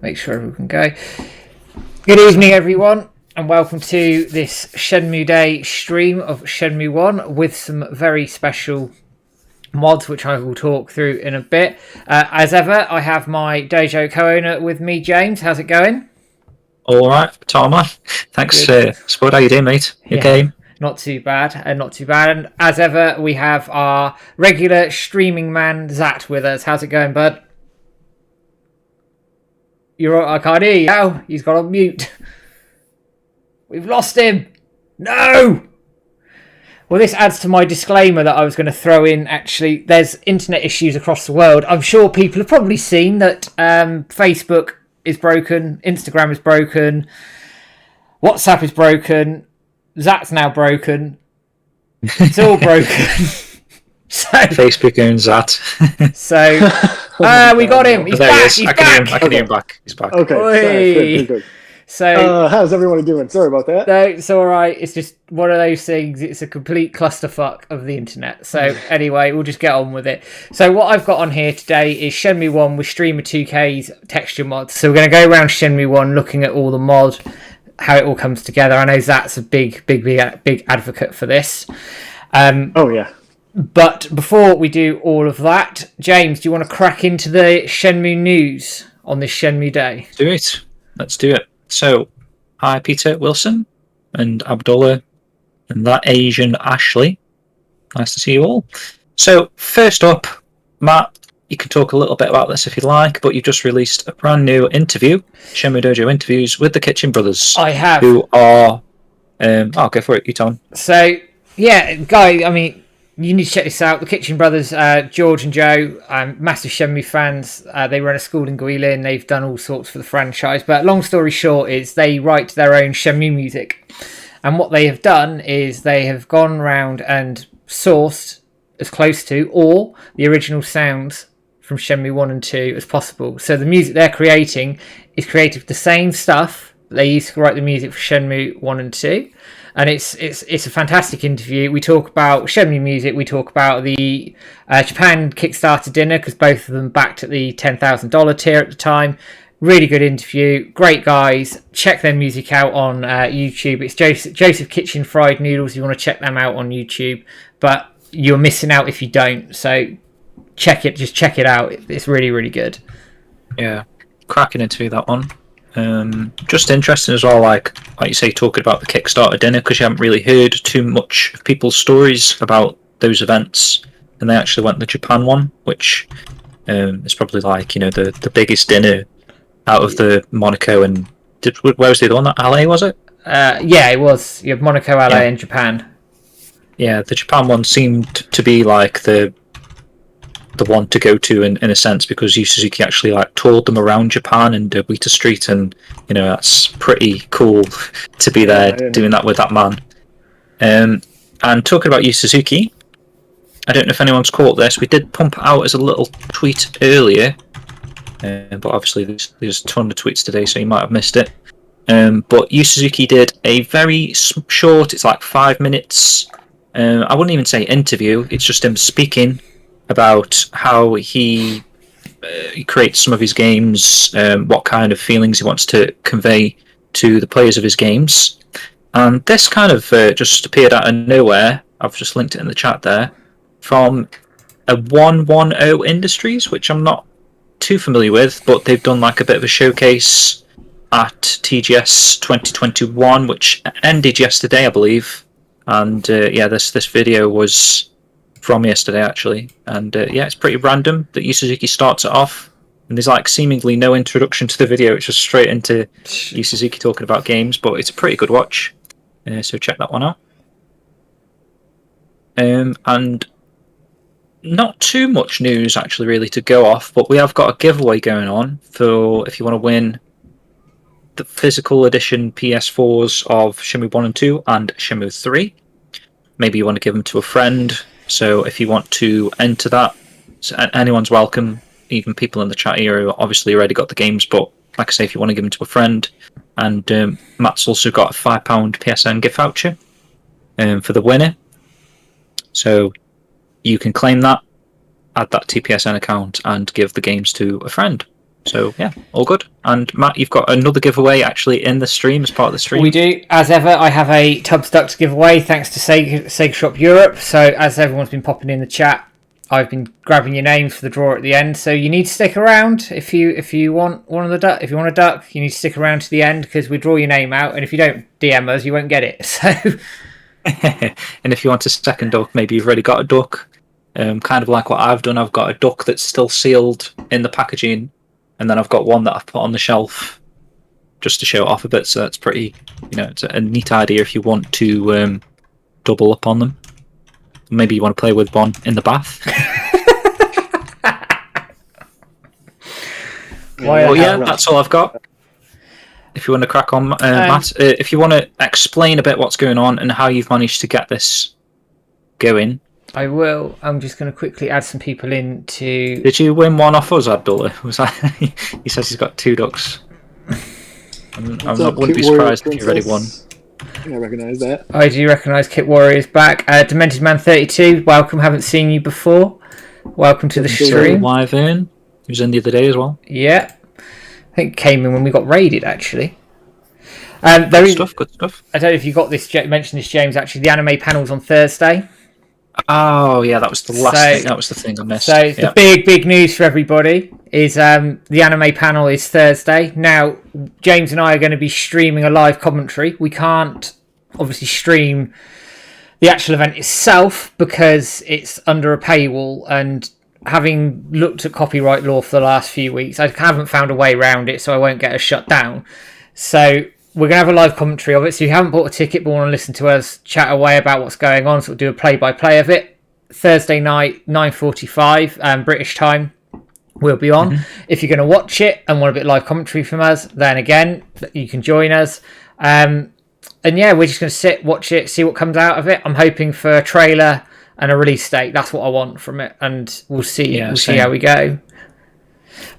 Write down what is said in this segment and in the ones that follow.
Make sure everyone can go. Good evening, everyone, and welcome to this Shenmue Day stream of Shenmue 1 with some very special mods, which I will talk through in a bit. As ever, I have my dojo co-owner with me, James. How's it going? All right, Tom. Thanks, Spud. How you doing, mate? You okay? Not too bad, not too bad. And as ever, we have our regular streaming man, Zat, with us. How's it going, bud? I can't hear you now. He's got on mute. We've lost him. No! Well, this adds to my disclaimer that I was going to throw in. Actually, there's internet issues across the world. I'm sure people have probably seen that Facebook is broken, Instagram is broken, WhatsApp is broken, Zat's now broken. It's all broken. So, Facebook owns that. So we got him. He's back. He's back. I can hear him back. He's back. Okay. Sorry, good. So how's everyone doing? Sorry about that. No, it's all right. It's just one of those things. It's a complete clusterfuck of the internet. So anyway, we'll just get on with it. So what I've got on here today is Shenmue 1 with Streamer2k's texture mods. So we're going to go around Shenmue 1 looking at all the mod, how it all comes together. I know Zat's a big advocate for this. Oh yeah. But before we do all of that, James, do you want to crack into the Shenmue news on this Shenmue Day? Let's do it. So, hi Peter Wilson and Abdullah and that Asian Ashley. Nice to see you all. So, first up, Matt, you can talk a little bit about this if you like, but you've just released a brand new interview, Shenmue Dojo interviews with the Kitchen Brothers. I have. Who are... I'll go for it, you Tom. So, yeah, Guy, I mean... You need to check this out. The Kitchen Brothers, George and Joe, massive Shenmue fans. They run a school in Guilin. They've done all sorts for the franchise. But long story short is they write their own Shenmue music. And what they have done is they have gone around and sourced as close to or the original sounds from Shenmue 1 and 2 as possible. So the music they're creating is created with the same stuff that they used to write the music for Shenmue 1 and 2. And it's a fantastic interview. We talk about Shenmue music. We talk about the Japan Kickstarter dinner because both of them backed at the $10,000 tier at the time. Really good interview. Great guys. Check their music out on YouTube. It's Joseph Kitchen Fried Noodles. You want to check them out on YouTube. But you're missing out if you don't. So check it. Just check it out. It's really, really good. Yeah. Cracking interview, that one. Just interesting as well, like you say, talking about the Kickstarter dinner, because you haven't really heard too much of people's stories about those events, and they actually went the Japan one, which is probably like, you know, the biggest dinner out of the Monaco and where was the other one? LA, was it? Yeah, it was. You have Monaco, LA, and Japan. Yeah, the Japan one seemed to be like the one to go to in a sense, because Yu Suzuki actually like toured them around Japan and Weta Street, and you know, that's pretty cool to be there doing that with that man. And talking about Yu Suzuki, I don't know if anyone's caught this. We did pump it out as a little tweet earlier, but obviously there's a ton of tweets today, so you might have missed it. But Yu Suzuki did a very short, it's like 5 minutes. I wouldn't even say interview. It's just him speaking about how he creates some of his games, what kind of feelings he wants to convey to the players of his games. And this kind of just appeared out of nowhere. I've just linked it in the chat there, from a 110 Industries, which I'm not too familiar with, but they've done like a bit of a showcase at TGS 2021, which ended yesterday, I believe. And this video was from yesterday actually, and it's pretty random that Yu Suzuki starts it off, and there's like seemingly no introduction to the video. It's just straight into Yu Suzuki talking about games, but it's a pretty good watch, so check that one out. And not too much news actually really to go off, but we have got a giveaway going on for if you want to win the physical edition PS4s of Shenmue 1 and 2 and Shenmue 3. Maybe you want to give them to a friend. So if you want to enter that, anyone's welcome, even people in the chat here who obviously already got the games, but like I say, if you want to give them to a friend. And Matt's also got a £5 PSN gift voucher for the winner. So you can claim that, add that TPSN account, and give the games to a friend. So yeah, all good. And Matt, you've got another giveaway actually in the stream as part of the stream. We do. As ever, I have a Tubs Duck to give away thanks to Sega Shop Europe. So as everyone's been popping in the chat, I've been grabbing your names for the draw at the end. So you need to stick around if you want one of the duck. If you want a duck, you need to stick around to the end because we draw your name out. And if you don't DM us, you won't get it. So. And if you want a second duck, maybe you've already got a duck. Kind of like what I've done. I've got a duck that's still sealed in the packaging. And then I've got one that I've put on the shelf just to show it off a bit. So that's pretty, it's a neat idea if you want to double up on them. Maybe you want to play with one in the bath. Well, yeah, that's all I've got. If you want to crack on, Matt, if you want to explain a bit what's going on and how you've managed to get this going. I will. I'm just going to quickly add some people in to... Did you win one off us, Abdullah? He says he's got 2 ducks. I wouldn't be surprised if you already won. I recognise that. I do recognise Kit Warrior's back. Demented Man 32, welcome. Haven't seen you before. Welcome to the stream. Live in. He was in the other day as well. Yeah. I think came in when we got raided, actually. Good stuff. I don't know if you got this, mentioned this, James, actually. The anime panel's on Thursday. Oh yeah, that was the last thing. That was the thing I missed. So the big news for everybody is the anime panel is Thursday. Now James and I are going to be streaming a live commentary. We can't obviously stream the actual event itself because it's under a paywall, and having looked at copyright law for the last few weeks, I haven't found a way around it, so I won't get us shut down. So we're going to have a live commentary of it, so if you haven't bought a ticket but want to listen to us chat away about what's going on, so we'll do a play-by-play of it. Thursday night, 9:45 British time, we'll be on. If you're going to watch it and want a bit of live commentary from us, then again, you can join us. And yeah, we're just going to sit, watch it, see what comes out of it. I'm hoping for a trailer and a release date. That's what I want from it, and we'll see. Yeah, we'll see how we go.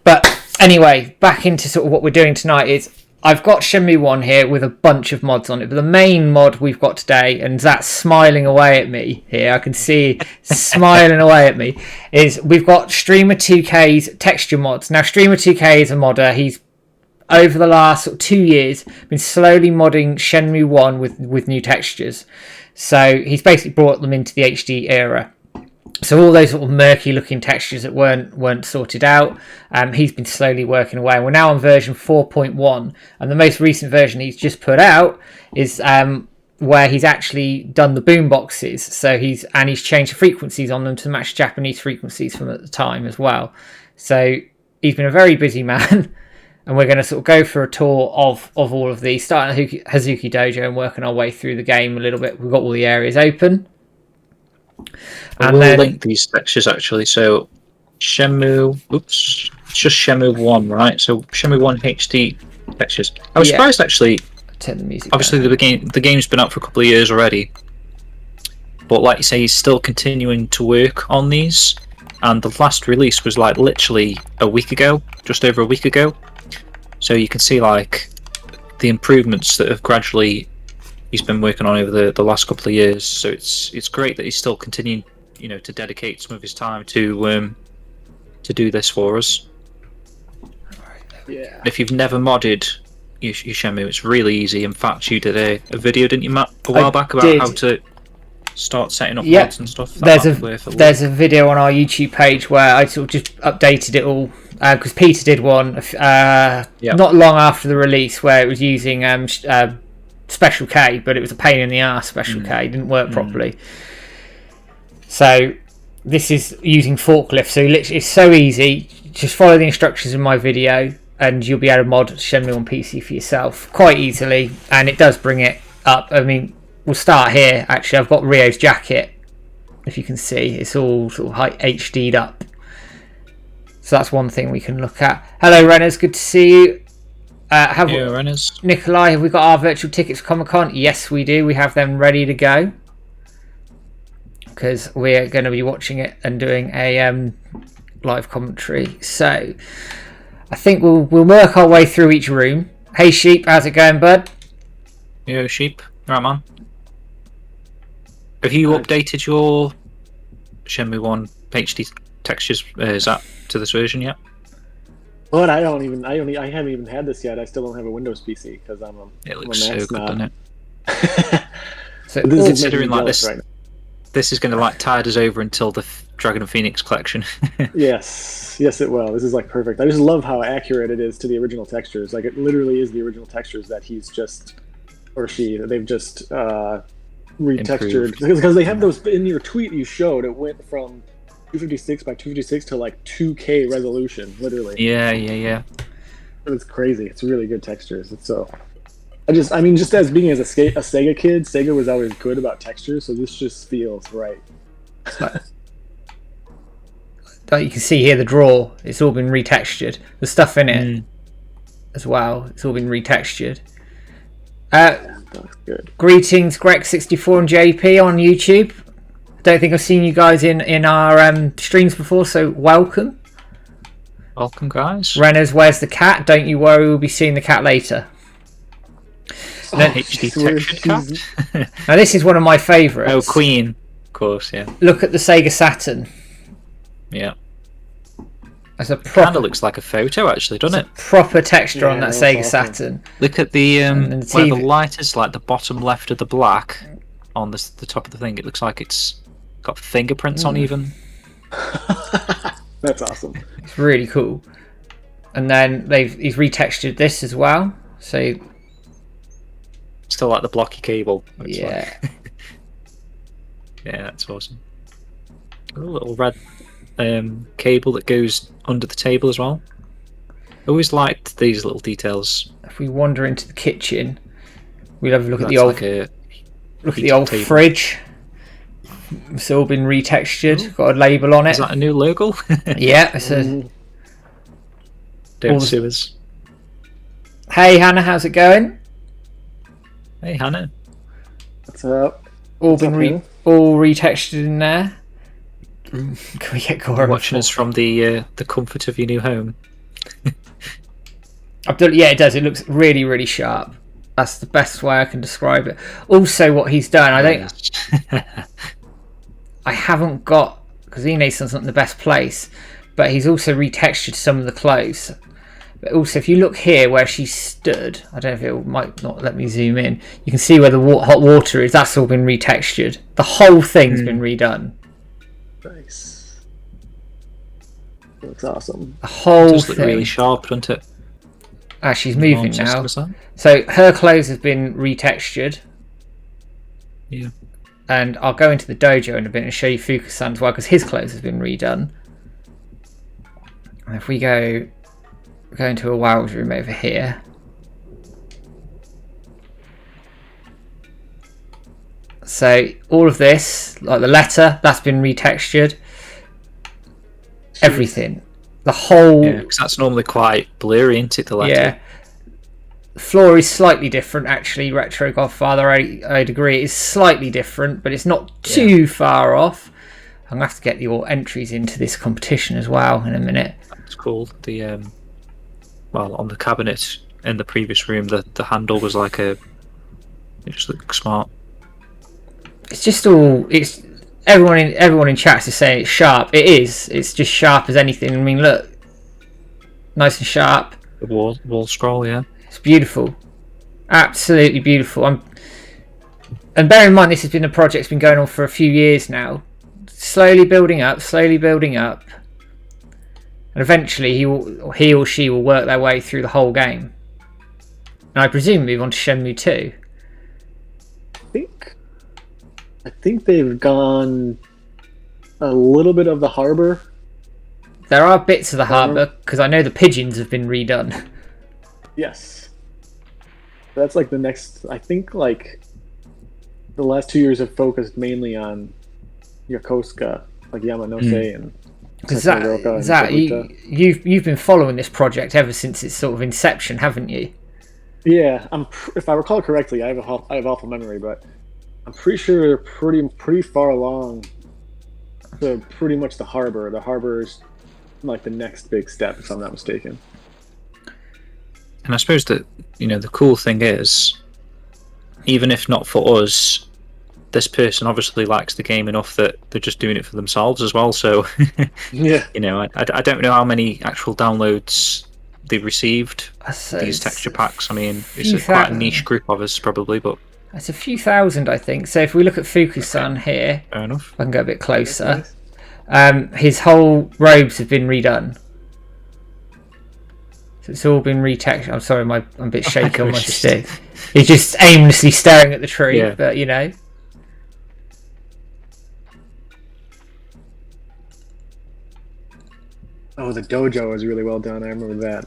But anyway, back into sort of what we're doing tonight is I've got Shenmue 1 here with a bunch of mods on it, but the main mod we've got today, and Zach's smiling away at me here, I can see smiling away at me, is we've got Streamer2k's texture mods. Now, Streamer2k is a modder. He's, over the last sort of 2 years, been slowly modding Shenmue 1 with new textures. So he's basically brought them into the HD era. So all those sort of murky looking textures that weren't sorted out, he's been slowly working away. We're now on version 4.1, and the most recent version he's just put out is where he's actually done the boomboxes. So he's changed the frequencies on them to match Japanese frequencies from at the time as well. So he's been a very busy man, and we're going to sort of go for a tour of all of these, starting at Hazuki Dojo and working our way through the game a little bit. We've got all the areas open. And we'll link these textures actually. So Shenmue, it's just Shenmue 1, right? So Shenmue 1 HD textures. I was surprised actually. Turn the music obviously down. The game's been out for a couple of years already, but like you say, he's still continuing to work on these. And the last release was like literally a week ago, just over a week ago. So you can see like the improvements that have gradually he's been working on over the last couple of years. So it's great that he's still continuing, to dedicate some of his time to do this for us. Yeah. If you've never modded your Shenmue, it's really easy. In fact, you did a video, didn't you, Matt, a while back about how to start setting up mods and stuff. There's a video on our YouTube page where I sort of just updated it all because Peter did one not long after the release where it was using Special K, but it was a pain in the ass. Special K didn't work properly. So this is using forklift. So literally, it's so easy. Just follow the instructions in my video, and you'll be able to mod Shenmue on PC for yourself quite easily. And it does bring it up. I mean, we'll start here. Actually, I've got Rio's jacket. If you can see, it's all sort of HD'd up. So that's one thing we can look at. Hello, Renners. Good to see you. Nikolai, have we got our virtual tickets for Comic-Con? Yes, we do. We have them ready to go because we're going to be watching it and doing a live commentary. So I think we'll work our way through each room. Hey, Sheep, how's it going, bud? Yo, Sheep. Right, man. Have you updated your Shenmue 1 HD textures to this version yet? But I haven't even had this yet. I still don't have a Windows PC because I'm a It looks Mac so good, doesn't it? So this is considering like this, right now. this is going to like tide us over until the Dragon and Phoenix collection. Yes, it will. This is like perfect. I just love how accurate it is to the original textures. Like it literally is the original textures that he's just, or she, they've just retextured. Because they have those in your tweet you showed. It went from 256 by 256 to like 2K resolution, literally. Yeah. It's crazy. It's really good textures. It's so. Just as being as a Sega kid, Sega was always good about textures, so this just feels right. Like you can see here, the draw, it's all been retextured. The stuff in it as well, it's all been retextured. That's good. Greetings, Greg64 and JP on YouTube. I don't think I've seen you guys in our streams before, so welcome. Welcome, guys. Renners, where's the cat? Don't you worry, we'll be seeing the cat later. HD textured cat. Now this is one of my favourites. Oh, Queen, of course, yeah. Look at the Sega Saturn. Yeah. That's a Kind of looks like a photo, actually, doesn't it? Proper texture on that Sega awesome. Saturn. Look at the where the TV. light is, like the bottom left of the black on the top of the thing. It looks like it's got fingerprints on even. That's awesome. It's really cool. And then he's retextured this as well. So Still like the blocky cable. yeah. Yeah, that's awesome. A little red cable that goes under the table as well. I always liked these little details. If we wander into the kitchen, we'll have a look at the Like old fridge. It's all been retextured. Got a label on it. Is that a new logo? Yeah, it's a. Don't sue us. Hey Hannah, how's it going? Hey Hannah. What's up? All retextured in there. Can we get Cora Watching us from the comfort of your new home. Yeah, it does. It looks really, really sharp. That's the best way I can describe it. Also, what he's done, I haven't got, because Ine's done something in the best place, but he's also retextured some of the clothes. But also, if you look here where she stood, I don't know if it might not let me zoom in. You can see where the hot water is. That's all been retextured. The whole thing's been redone. Nice. Looks awesome. The whole It does thing. look really sharp, doesn't it? Ah, she's moving now. That? So her clothes have been retextured. Yeah. And I'll go into the dojo in a bit and show you Fuka-san as well, because his clothes have been redone. And if we go into a wild room over here. So all of this, like the letter, that's been retextured. Everything. The whole... Yeah, because that's normally quite blurry, isn't it, the letter? Yeah. The floor is slightly different, actually. Retro Godfather, I'd agree, it is slightly different, but it's not too far off. I'm going to have to get your entries into this competition as well in a minute. That's cool. The well, on the cabinet in the previous room, the handle was like it just looked smart. It's just all... It's everyone in chat is saying it's sharp. It is. It's just sharp as anything. I mean, look. Nice and sharp. The wall scroll, yeah. It's beautiful. Absolutely beautiful. And bear in mind, this has been a project that's been going on for a few years now. Slowly building up. And eventually he or she will work their way through the whole game. And I presume move on to Shenmue 2. I think they've gone a little bit of the harbor. There are bits of the harbour, because I know the pigeons have been redone. Yes. That's like the next... I think like the last 2 years have focused mainly on Yokosuka, like Yamanose and... Zach, you've been following this project ever since its sort of inception, haven't you? Yeah, if I recall correctly, I have awful memory, but I'm pretty sure they're pretty far along to pretty much the harbor. The harbor is like the next big step, if I'm not mistaken. And I suppose that, the cool thing is, even if not for us, this person obviously likes the game enough that they're just doing it for themselves as well. So, yeah, I don't know how many actual downloads they received these texture packs. I mean, it's quite a niche group of us probably, but it's a few thousand, I think. So if we look at Fuku-san here, fair enough. I can go a bit closer. His whole robes have been redone. So it's all been retextured. I'm sorry, I'm a bit shaky on my stick. He's just aimlessly staring at the tree, but you know. Oh, the dojo is really well done. I remember that.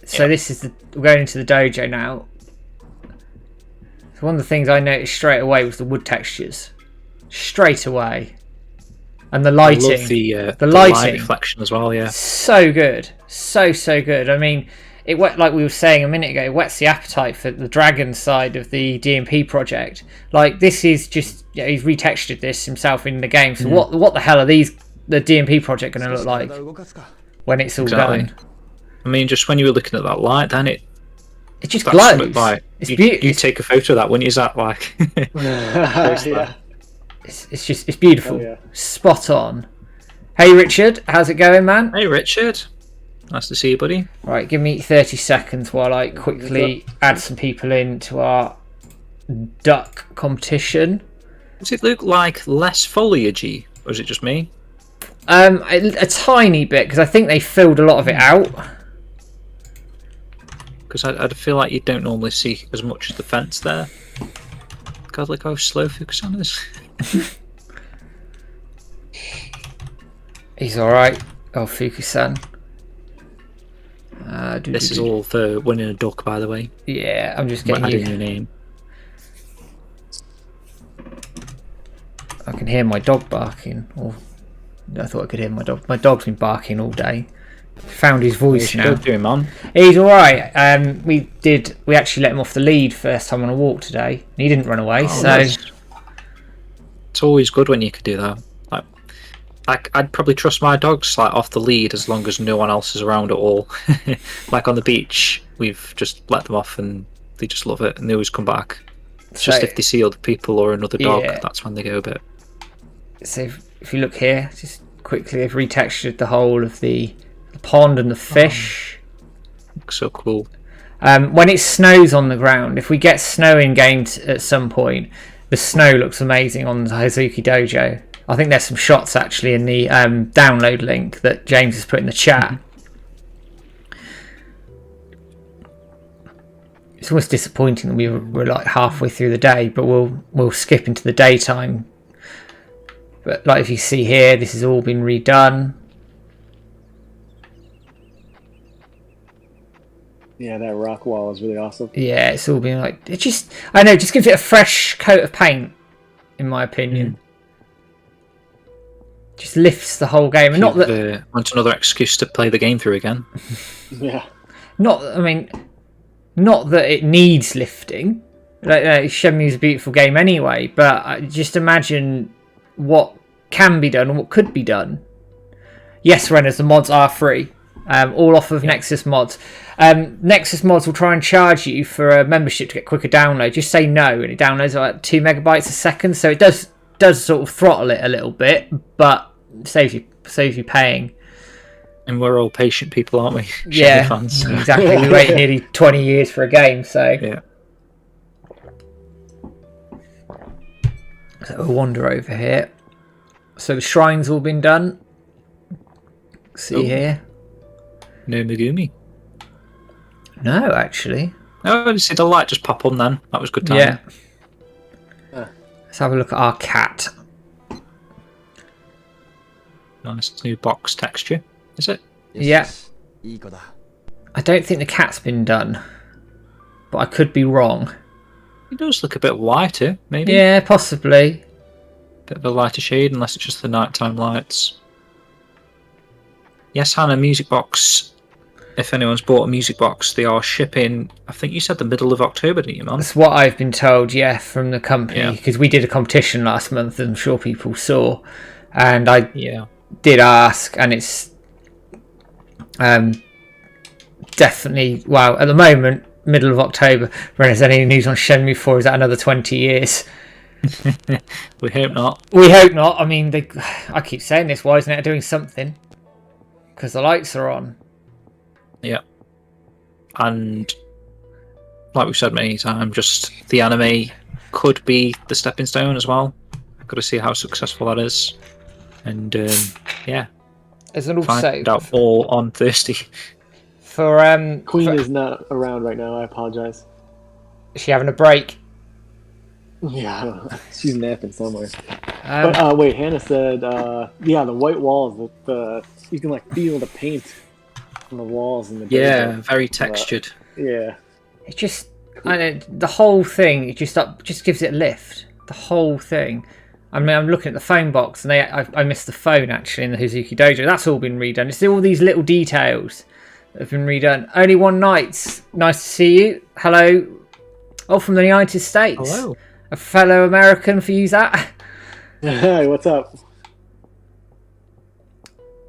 So this is we're going into the dojo now. So one of the things I noticed straight away was the wood textures. Straight away. And the lighting. I love the lighting. Light reflection as well, yeah. So good. So good. I mean, like we were saying a minute ago, it whets the appetite for the dragon side of the DMP project. Like, this is just, he's retextured this himself in the game. So what the hell are the DMP project going to look like when it's all done? I mean, just when you were looking at that light, then it just glows. Like, you take a photo of that, wouldn't you? Is that like? Yeah. It's beautiful. Oh, yeah. Spot on. Hey Richard, how's it going, man? Hey Richard, nice to see you, buddy. Right, give me 30 seconds while I quickly add some people into our duck competition. Does it look like less foliagey, or is it just me? A tiny bit, because I think they filled a lot of it out. Because I feel like you don't normally see as much of the fence there. God, look how slow Fukusan is. He's alright. Oh, Fuku-san. This is all for winning a duck, by the way. Yeah, I'm just getting your name. I can hear my dog barking. Or I thought I could hear my dog. My dog's been barking all day. Found his voice now. Doing, man. He's alright. We actually let him off the lead first time on a walk today. He didn't run away, so nice. It's always good when you could do that. Like I'd probably trust my dogs like off the lead as long as no one else is around at all. Like on the beach, we've just let them off and they just love it and they always come back. It's just if they see other people or another dog, that's when they go a bit. So if you look here, just quickly, they've retextured the whole of the pond and the fish. Looks so cool. When it snows on the ground, if we get snow in game at some point, the snow looks amazing on the Hazuki Dojo. I think there's some shots actually in the download link that James has put in the chat. It's almost disappointing that we're like halfway through the day, but we'll skip into the daytime. But like if you see here, this has all been redone. Yeah, that rock wall is really awesome. Yeah, it's all been like just gives it a fresh coat of paint, in my opinion. Just lifts the whole game, and not that want another excuse to play the game through again. Yeah. Not that it needs lifting. Like, Shenmue's a beautiful game anyway, but just imagine what can be done and what could be done. Yes, Renners, the mods are free. All off of Nexus Mods. Nexus Mods will try and charge you for a membership to get quicker download. Just say no, and it downloads at 2 megabytes a second. So it does sort of throttle it a little bit, but saves you paying. And we're all patient people, aren't we? Yeah, fans, so. Exactly. We waited nearly 20 years for a game, so yeah. So we'll wander over here. So the shrine's all been done. See here. No Megumi. No, actually. Oh, I see the light just pop on then. That was good time. Yeah. Let's have a look at our cat. Nice new box texture. Is it? Yeah. I don't think the cat's been done, but I could be wrong. It does look a bit lighter, maybe. Yeah, possibly. Bit of a lighter shade, unless it's just the nighttime lights. Yes, Hannah, music box. If anyone's bought a music box, they are shipping, I think you said the middle of October, didn't you, man? That's what I've been told, yeah, from the company, because we did a competition last month, and I'm sure people saw, and I did ask, and it's definitely, well, at the moment, middle of October. When is any news on Shenmue 4? Is that another 20 years? We hope not. We hope not. I mean, I keep saying this. Why isn't it doing something? Because the lights are on. Yeah. and like we've said many times, just the anime could be the stepping stone as well. I've got to see how successful that is, and yeah, There's an also find out all on Thursday. for Queen is not around right now. I apologize. is she having a break? Yeah, I don't know. She's napping somewhere. But wait, Hannah said, yeah, the white walls, you can like feel the paint on the walls and the Yeah, very textured. Yeah. It just, I know, the whole thing, it just gives it a lift. The whole thing. I mean, I'm looking at the phone box, and I missed the phone actually in the Hazuki Dojo. That's all been redone. It's all these little details that have been redone. Only One Nights, nice to see you. Hello. Oh, from the United States. Hello. A fellow American for you, that. Hey, what's up?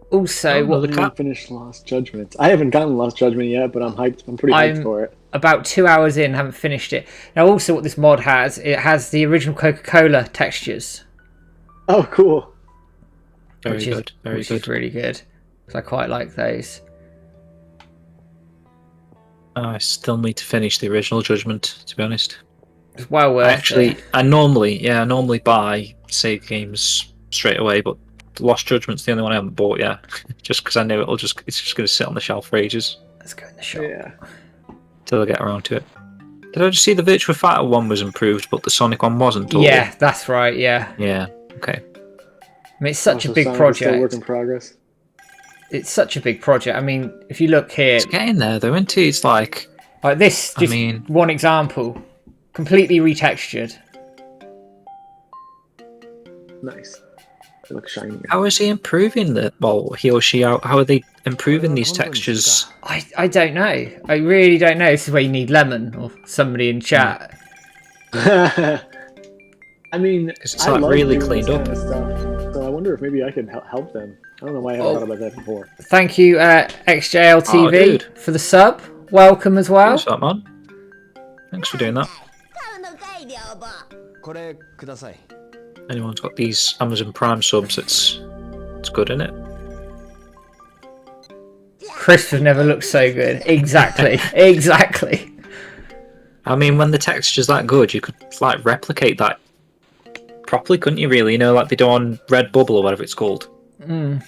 Also, What did you finish Lost Judgment? I haven't gotten Lost Judgment yet, but I'm hyped. I'm pretty hyped for it. About 2 hours in, haven't finished it. Now, also, what this mod has, it has the original Coca-Cola textures. Oh, cool. Which is really good. So I quite like those. I still need to finish the original Judgment, to be honest. It's well worth it. I normally buy Sega games straight away, but Lost Judgment's the only one I haven't bought yet, just because I know it's just going to sit on the shelf for ages. Let's go in the shop. Yeah. Till I get around to it. Did I just see the Virtua Fighter one was improved, but the Sonic one wasn't? Or... Yeah, that's right. Yeah. Yeah. Okay. I mean, it's such a big Sonic is project. still work in progress. It's such a big project. I mean, if you look here, It's getting there though, isn't it? It's like this. Just I mean, one example, completely retextured. Nice. It looks shiny. how is he improving the? Well, he or she. How are they improving these textures? I don't know. I really don't know. This is where you need Lemon or somebody in chat. I mean, It's I like love really doing this cleaned up. kind of stuff, so I wonder if maybe I could help them. I don't know why I haven't thought about that before. Thank you, XJLTV, Oh, dude. for the sub. Welcome as well. Thanks for that, man. Thanks for doing that. Anyone's got these Amazon Prime subs, it's good, isn't it? Crisp have never looked so good. Exactly. Exactly. I mean, when the texture's that good, you could like replicate that properly, couldn't you? Really, you know, like they do on Redbubble or whatever it's called. And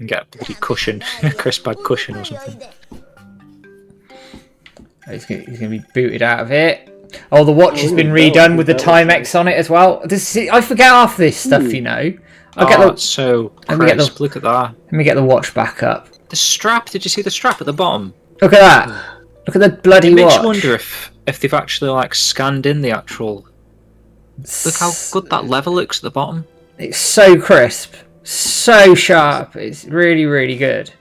get a bloody cushion, a crisp bag cushion or something. He's going to be booted out of it. Oh, the watch has been redone with the Timex on it as well. I forget half this stuff, you know. That's so crisp. Look at that. Let me get the watch back up. The strap. Did you see the strap at the bottom? Look at that. Look at the bloody It makes watch. you wonder if they've actually like scanned in the actual. Look how good that level looks at the bottom. It's so crisp, so sharp. It's really, really good.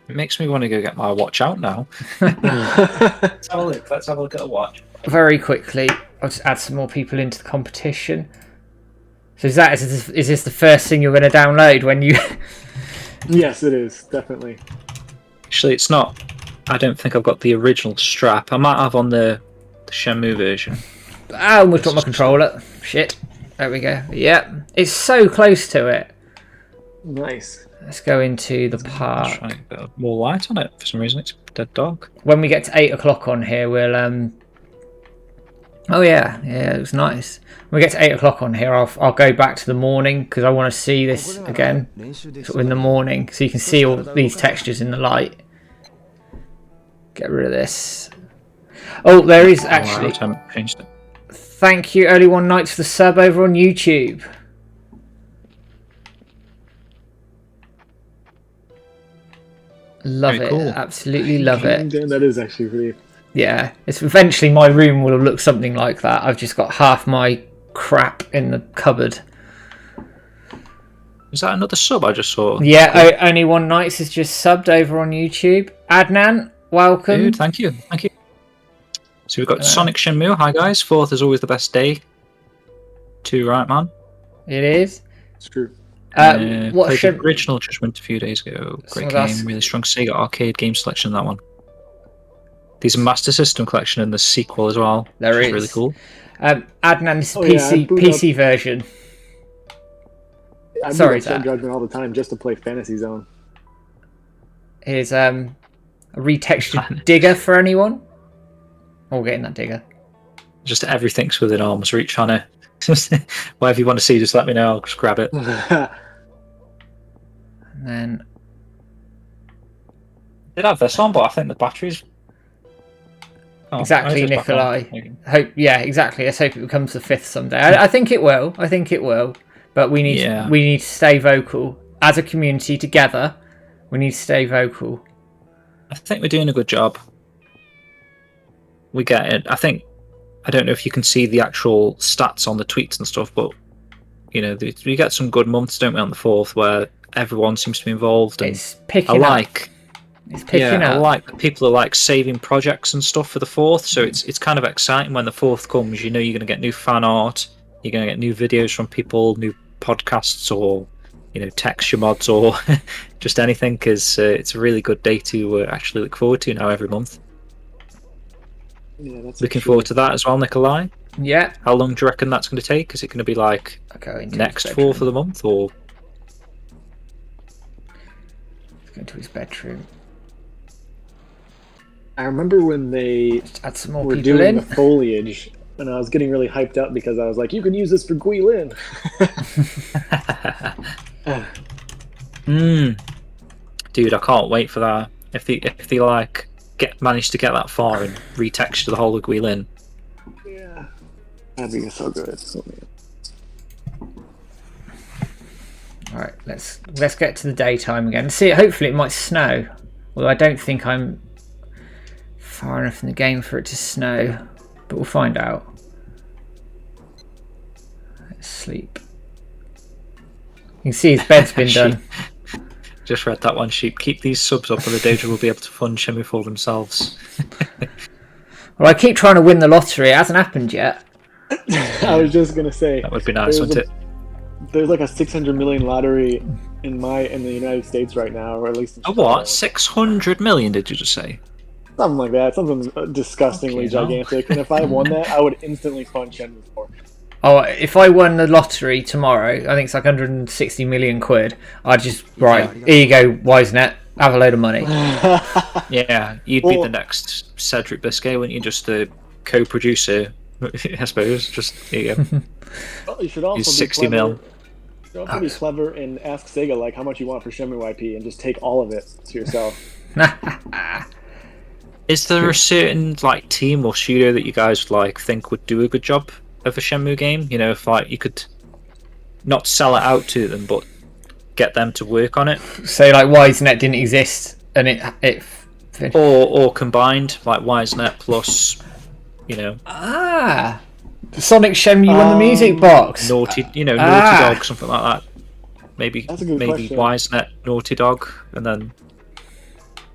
It makes me want to go get my watch out now. Let's have a look. Let's have a look at the watch. Very quickly, I'll just add some more people into the competition. So is this the first thing you're going to download when you? Yes, it is definitely. Actually, it's not. I don't think I've got the original strap. I might have on the Shenmue version. I almost got my controller. Shit. There we go. Yep. It's so close to it. Nice. Let's go into the park. Try and get a bit more light on it. For some reason, it's dead dark. When we get to 8 o'clock on here, we'll Oh yeah, it was nice. When we get to 8 o'clock on here, I'll go back to the morning because I want to see this again, sort of in the morning, so you can see all these textures in the light. Get rid of this. Oh, there is actually. I haven't changed it. Thank you, Only One Night, for the sub over on YouTube. Love Very it, cool. absolutely love it. That is actually pretty. Yeah, it's eventually my room will have looked something like that. I've just got half my crap in the cupboard. Is that another sub I just saw? Yeah, Only One Nights has just subbed over on YouTube. Adnan, welcome. Dude, thank you. So we've got Sonic Shenmue. Hi guys, 4th is always the best day. 2 right, man. It is. It's true. What played should the original Judgment a few days ago. Great game, really strong Sega arcade game selection in that one. There's a Master System collection and the sequel as well. There which is. Really cool. Adnan, this is I boot PC version. I Sorry, Judgment all the time just to play Fantasy Zone. Here's A retextured digger for anyone? Or getting that digger. Just everything's within arm's reach on it. Whatever you want to see, just let me know. I'll just grab it. And then Did have this on, but I think the batteries. Oh, exactly, Nikolai. Hope, yeah, exactly. Let's hope it becomes the 5th someday. I think it will. I think it will. But we need to stay vocal as a community together. We need to stay vocal. I think we're doing a good job. We get it. I don't know if you can see the actual stats on the tweets and stuff, but you know, we get some good months, don't we, on the 4th, where everyone seems to be involved. And it's picking up. It's picking up. I like that people are like saving projects and stuff for the 4th, so it's kind of exciting when the 4th comes. You know, you're going to get new fan art, you're going to get new videos from people, new podcasts, or you know, texture mods, or just anything. Because it's a really good day to actually look forward to now every month. Yeah, that's looking forward to that as well, Nikolai. Yeah. How long do you reckon that's going to take? Is it going to be like next 4th of the month, or? Let's go into his bedroom. I remember when they add some more were people doing in. the foliage, and I was getting really hyped up because I was like, "You can use this for Guilin." Dude, I can't wait for that. If they like manage to get that far and retexture the whole of Guilin. Yeah, that'd be so good. Oh, man. All right, let's get to the daytime again. See, hopefully it might snow. Although I don't think I'm far enough in the game for it to snow, but we'll find out. Let's sleep. You can see his bed's been done. Just read that one, Sheep. Keep these subs up and the Dojo will be able to fund Shenmue for themselves. Well, I keep trying to win the lottery. It hasn't happened yet. I was just gonna say that would be nice, wouldn't it? There's like a 600 million lottery in the United States right now, or at least. A what? 600 million? Did you just say? Something like that. Something disgustingly gigantic. And if I won that, I would instantly fund Shenmue 4. Oh, if I won the lottery tomorrow, I think it's like 160 million quid. I'd just here you go, Wisenet. Have a load of money. Yeah, you'd be the next Cedric Biscay, wouldn't you? Just the co-producer, I suppose. Just here you go. Well, you should also He's be 60 clever. mil. You should also be clever and ask Sega like how much you want for Shenmue IP, and just take all of it to yourself. Is there a certain like team or studio that you guys like think would do a good job of a Shenmue game? You know, if like you could not sell it out to them, but get them to work on it. Say like Wisenet didn't exist, and it or combined, like Wisenet plus, you know. Sonic Shenmue on the music box. Naughty Dog, something like that. Maybe That's a good question. Wisenet, Naughty Dog, and then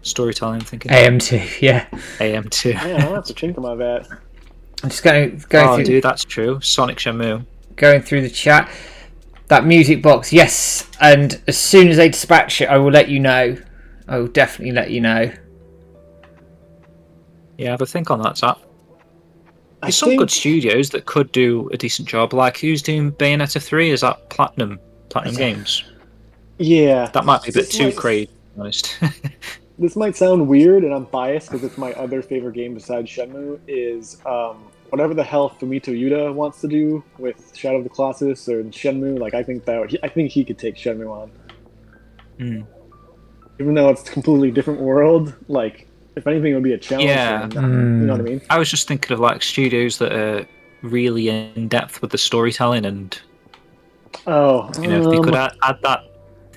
storytelling. I'm thinking AM2, yeah. AM2. Man, I don't have to think about that. I'm just going oh, through. Dude, that's true. Sonic Shenmue. Going through the chat. That music box, yes. And as soon as they dispatch it, I will let you know. I will definitely let you know. Yeah, but think on that, Zap. There's some good studios that could do a decent job. Like, who's doing Bayonetta 3? Is that Platinum Games? Yeah. That might be a bit too crazy, to be honest. This might sound weird, and I'm biased because it's my other favorite game besides Shenmue, is whatever the hell Fumito Uda wants to do with Shadow of the Colossus or Shenmue. Like, I think he could take Shenmue on. Even though it's a completely different world, like, if anything, it would be a challenge. Yeah. For him, you know what I mean? I was just thinking of like studios that are really in depth with the storytelling, and if they could add that.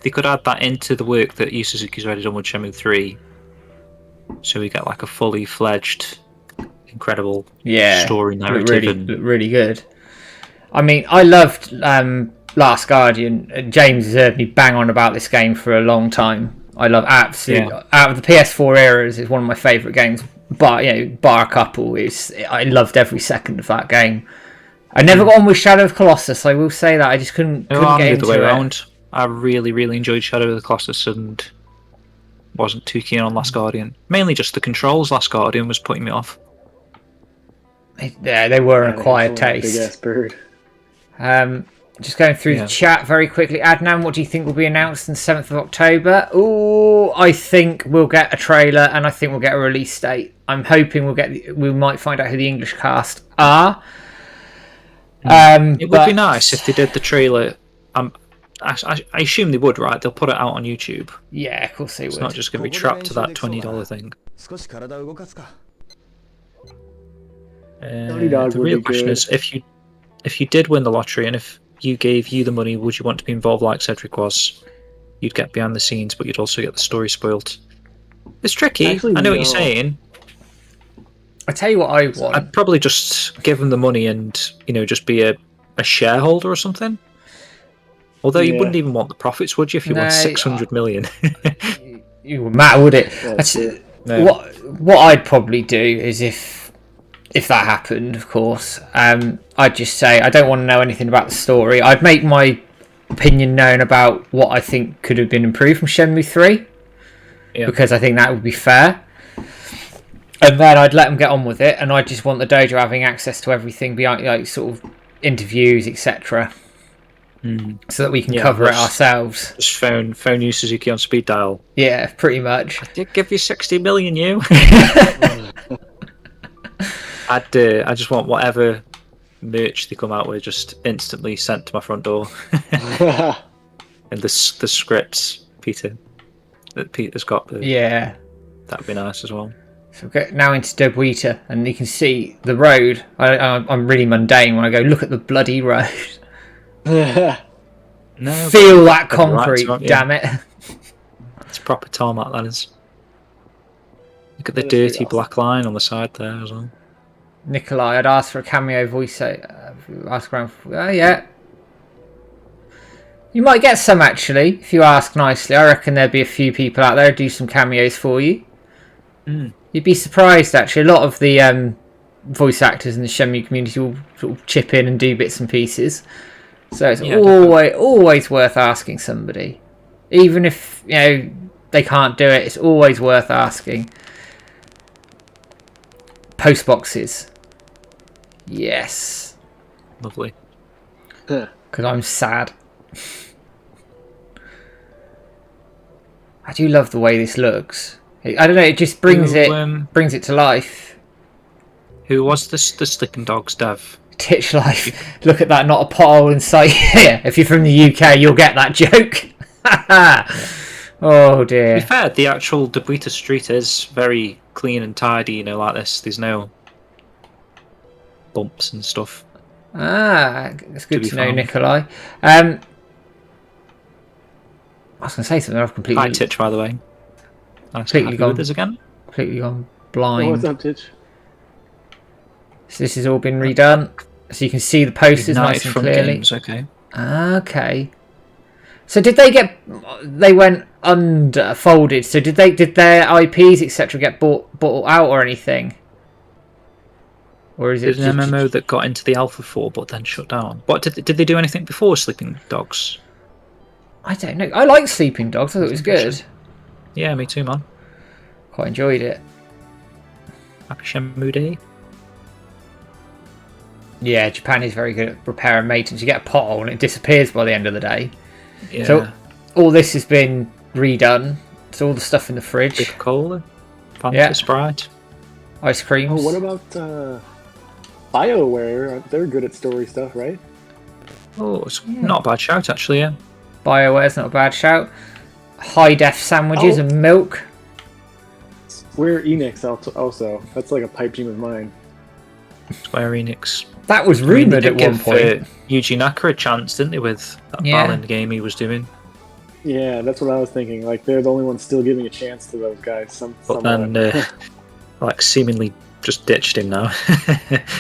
They could add that into the work that Yu Suzuki's already done with Shenmue 3, so we get like a fully fledged, incredible story narrative. Really good. I mean, I loved Last Guardian. James has heard me bang on about this game for a long time. I love out of the PS4 eras, it's one of my favourite games. But bar a couple, I loved every second of that game. I never got on with Shadow of Colossus. I will say that I just couldn't get into it. Around. I really, really enjoyed Shadow of the Colossus and wasn't too keen on Last Guardian. Mainly just the controls. Last Guardian was putting me off. Yeah, they were an acquired taste. Big ass bird. Just going through the chat very quickly. Adnan, what do you think will be announced on the 7th of October? Oh, I think we'll get a trailer and I think we'll get a release date. I'm hoping we might find out who the English cast are. It would be nice if they did the trailer. I assume they would, right? They'll put it out on YouTube. Yeah, of course they would. It's not just going to be trapped to that $20 thing. The real question is, if you did win the lottery and if you gave you the money, would you want to be involved like Cedric was? You'd get behind the scenes, but you'd also get the story spoiled. It's tricky. Actually, I know what you're saying. I tell you what I want. I'd probably just give them the money and, just be a shareholder or something. Although you wouldn't even want the profits, would you, if you won 600 million? It wouldn't matter, would it? What I'd probably do is if that happened, of course, I'd just say I don't want to know anything about the story. I'd make my opinion known about what I think could have been improved from Shenmue 3, because I think that would be fair. And then I'd let them get on with it, and I just want the dojo having access to everything beyond, like, sort of interviews, etc., so that we can cover it ourselves. Just phone you Suzuki on speed dial. Yeah, pretty much. I did give you 60 million, you. I just want whatever merch they come out with just instantly sent to my front door. And the scripts, Peter, that Peter's got. That'd be nice as well. So we'll get now into Debuita, and you can see the road. I'm really mundane when I go look at the bloody road. No, feel that concrete, damn it. It's proper tarmac, that is. Look at the dirty black line on the side there as well. Nikolai, I'd ask for a cameo voice. Ask around. Yeah. You might get some, actually, if you ask nicely. I reckon there'd be a few people out there who do some cameos for you. You'd be surprised, actually. A lot of the voice actors in the Shenmue community will sort of chip in and do bits and pieces. So it's always worth asking somebody. Even if, they can't do it, it's always worth asking. Post boxes. Yes. Lovely. Because I'm sad. I do love the way this looks. I don't know, it just brings it to life. Who was the Sleeping Dogs dev? Titch Life. Look at that, not a pothole in sight here. If you're from the UK, you'll get that joke. Oh dear. To be fair, the actual Debuita street is very clean and tidy, like this. There's no bumps and stuff. It's good to know, Nikolai. I was going to say something I've completely... Hi, Titch, by the way. Nice completely gone with us again. Completely gone blind. Oh, what's up, Titch? So this has all been redone, so you can see the posters nice and clearly. Games, okay. Okay. So they went underfolded. So did their IPs etc. get bought out or anything? Or is it an MMO that got into the alpha 4 but then shut down? What did they do anything before Sleeping Dogs? I don't know. I like Sleeping Dogs. I thought it was good. Yeah, me too, man. Quite enjoyed it. Happy Shenmue Day. Yeah, Japan is very good at repair and maintenance. You get a pothole and it disappears by the end of the day. Yeah. So all this has been redone. So all the stuff in the fridge. Coca-Cola, Fanta, Sprite, ice creams. Oh, what about BioWare? They're good at story stuff, right? Oh, it's not a bad shout, actually, yeah. BioWare's not a bad shout. High def sandwiches and milk. Square Enix also. That's like a pipe dream of mine. Square Enix. That was rumoured at one point. Yuji Naka a chance, didn't they, with that Balin game he was doing? Yeah, that's what I was thinking. Like, they're the only ones still giving a chance to those guys. But then, seemingly just ditched him now.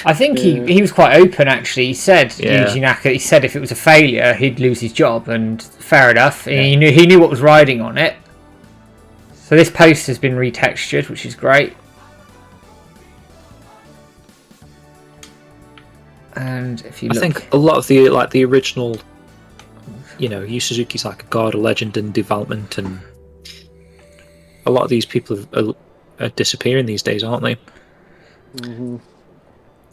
I think he was quite open, actually. He said, Yuji Naka, he said if it was a failure, he'd lose his job, and fair enough. Yeah. He knew what was riding on it. So this post has been retextured, which is great. And if you look... I think a lot of the original, Yu Suzuki's like a god, a legend in development, and a lot of these people are disappearing these days, aren't they? Mm-hmm.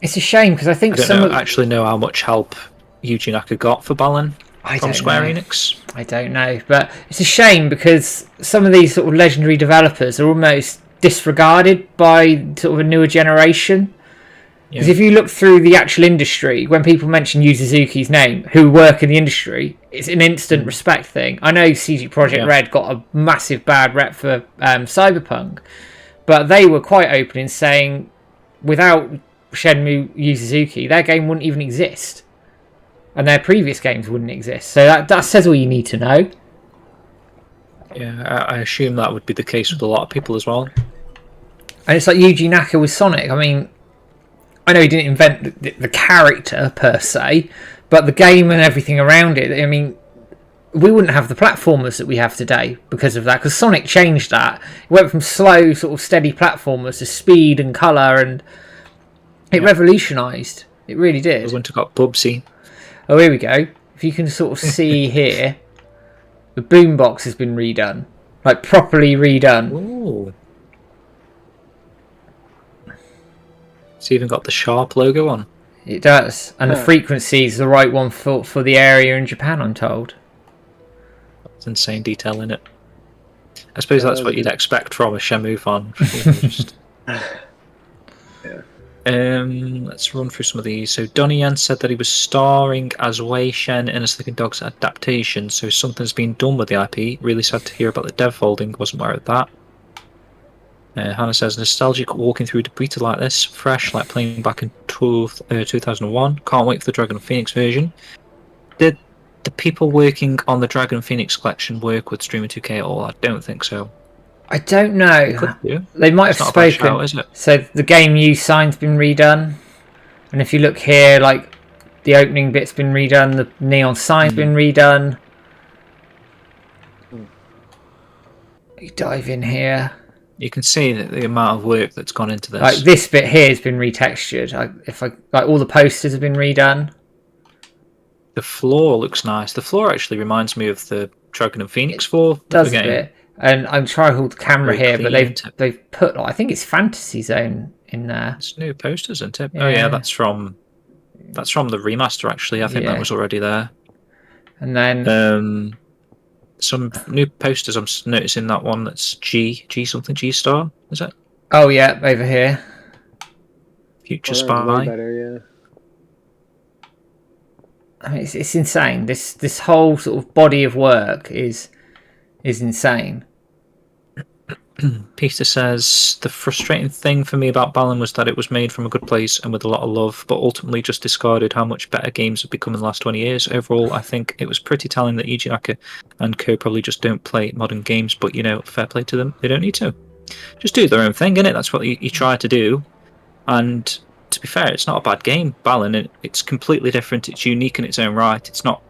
It's a shame because I think I don't actually know how much help Yuji Naka got for Balan from Square Enix? I don't know, but it's a shame because some of these sort of legendary developers are almost disregarded by sort of a newer generation. Because if you look through the actual industry, when people mention Yu Suzuki's name, who work in the industry, it's an instant respect thing. I know CG Projekt Red got a massive bad rep for Cyberpunk, but they were quite open in saying without Shenmue Yu Suzuki, their game wouldn't even exist. And their previous games wouldn't exist. So that says all you need to know. Yeah, I assume that would be the case with a lot of people as well. And it's like Yuji Naka with Sonic. I mean, I know he didn't invent the character per se, but the game and everything around it. I mean, we wouldn't have the platformers that we have today because of that. Because Sonic changed that. It went from slow, sort of steady platformers to speed and colour, and it revolutionised. It really did. The winter got Bubsy. Oh, here we go. If you can sort of see here, the boombox has been redone, like properly redone. Ooh. It's even got the Sharp logo on. It does, and the frequency is the right one for the area in Japan, I'm told. That's insane detail in it. I suppose that's what you'd expect from a Shenmue fan. Just... let's run through some of these. So Donnie Yen said that he was starring as Wei Shen in a Sleeping Dogs adaptation, so something's been done with the IP. Really sad to hear about the dev folding, wasn't aware of that. Hannah says, nostalgic walking through Debrita like this, fresh like playing back in 2001. Can't wait for the Dragon Phoenix version. Did the people working on the Dragon Phoenix collection work with Streamer2k at all? I don't think so. I don't know. They might have spoken. Shout, is it? So the game use sign's been redone, and if you look here, like the opening bit's been redone, the neon sign's been redone. You dive in here. You can see that the amount of work that's gone into this. Like this bit here has been retextured. Like all the posters have been redone. The floor looks nice. The floor actually reminds me of the Dragon and Phoenix floor. Does a bit. And I'm trying to hold the camera here, but they've put, I think it's Fantasy Zone in there. It's new posters, isn't it? Yeah. Oh yeah, that's from the remaster actually. I think that was already there. And then some new posters. I'm noticing that one that's G something, G Star, is it? Oh yeah, over here. Future Spy. Better, I mean, it's insane. This whole sort of body of work is insane. Peter says, the frustrating thing for me about Balan was that it was made from a good place and with a lot of love, but ultimately just discarded how much better games have become in the last 20 years. Overall, I think it was pretty telling that Yuji Naka and co probably just don't play modern games, but, you know, fair play to them. They don't need to. Just do their own thing, innit? That's what you try to do. And to be fair, it's not a bad game, Balan. It's completely different. It's unique in its own right. It's not...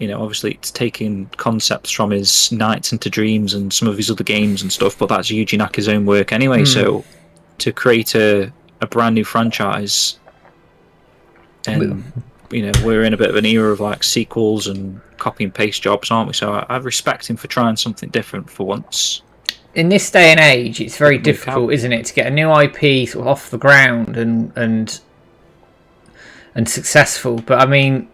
You know, obviously it's taking concepts from his Nights into Dreams and some of his other games and stuff, but that's Yuji Naka's own work anyway, so to create a brand new franchise, and, you know, we're in a bit of an era of, like, sequels and copy and paste jobs, aren't we? So I respect him for trying something different for once. In this day and age, it's very difficult, isn't it, to get a new IP sort of off the ground and successful, but I mean...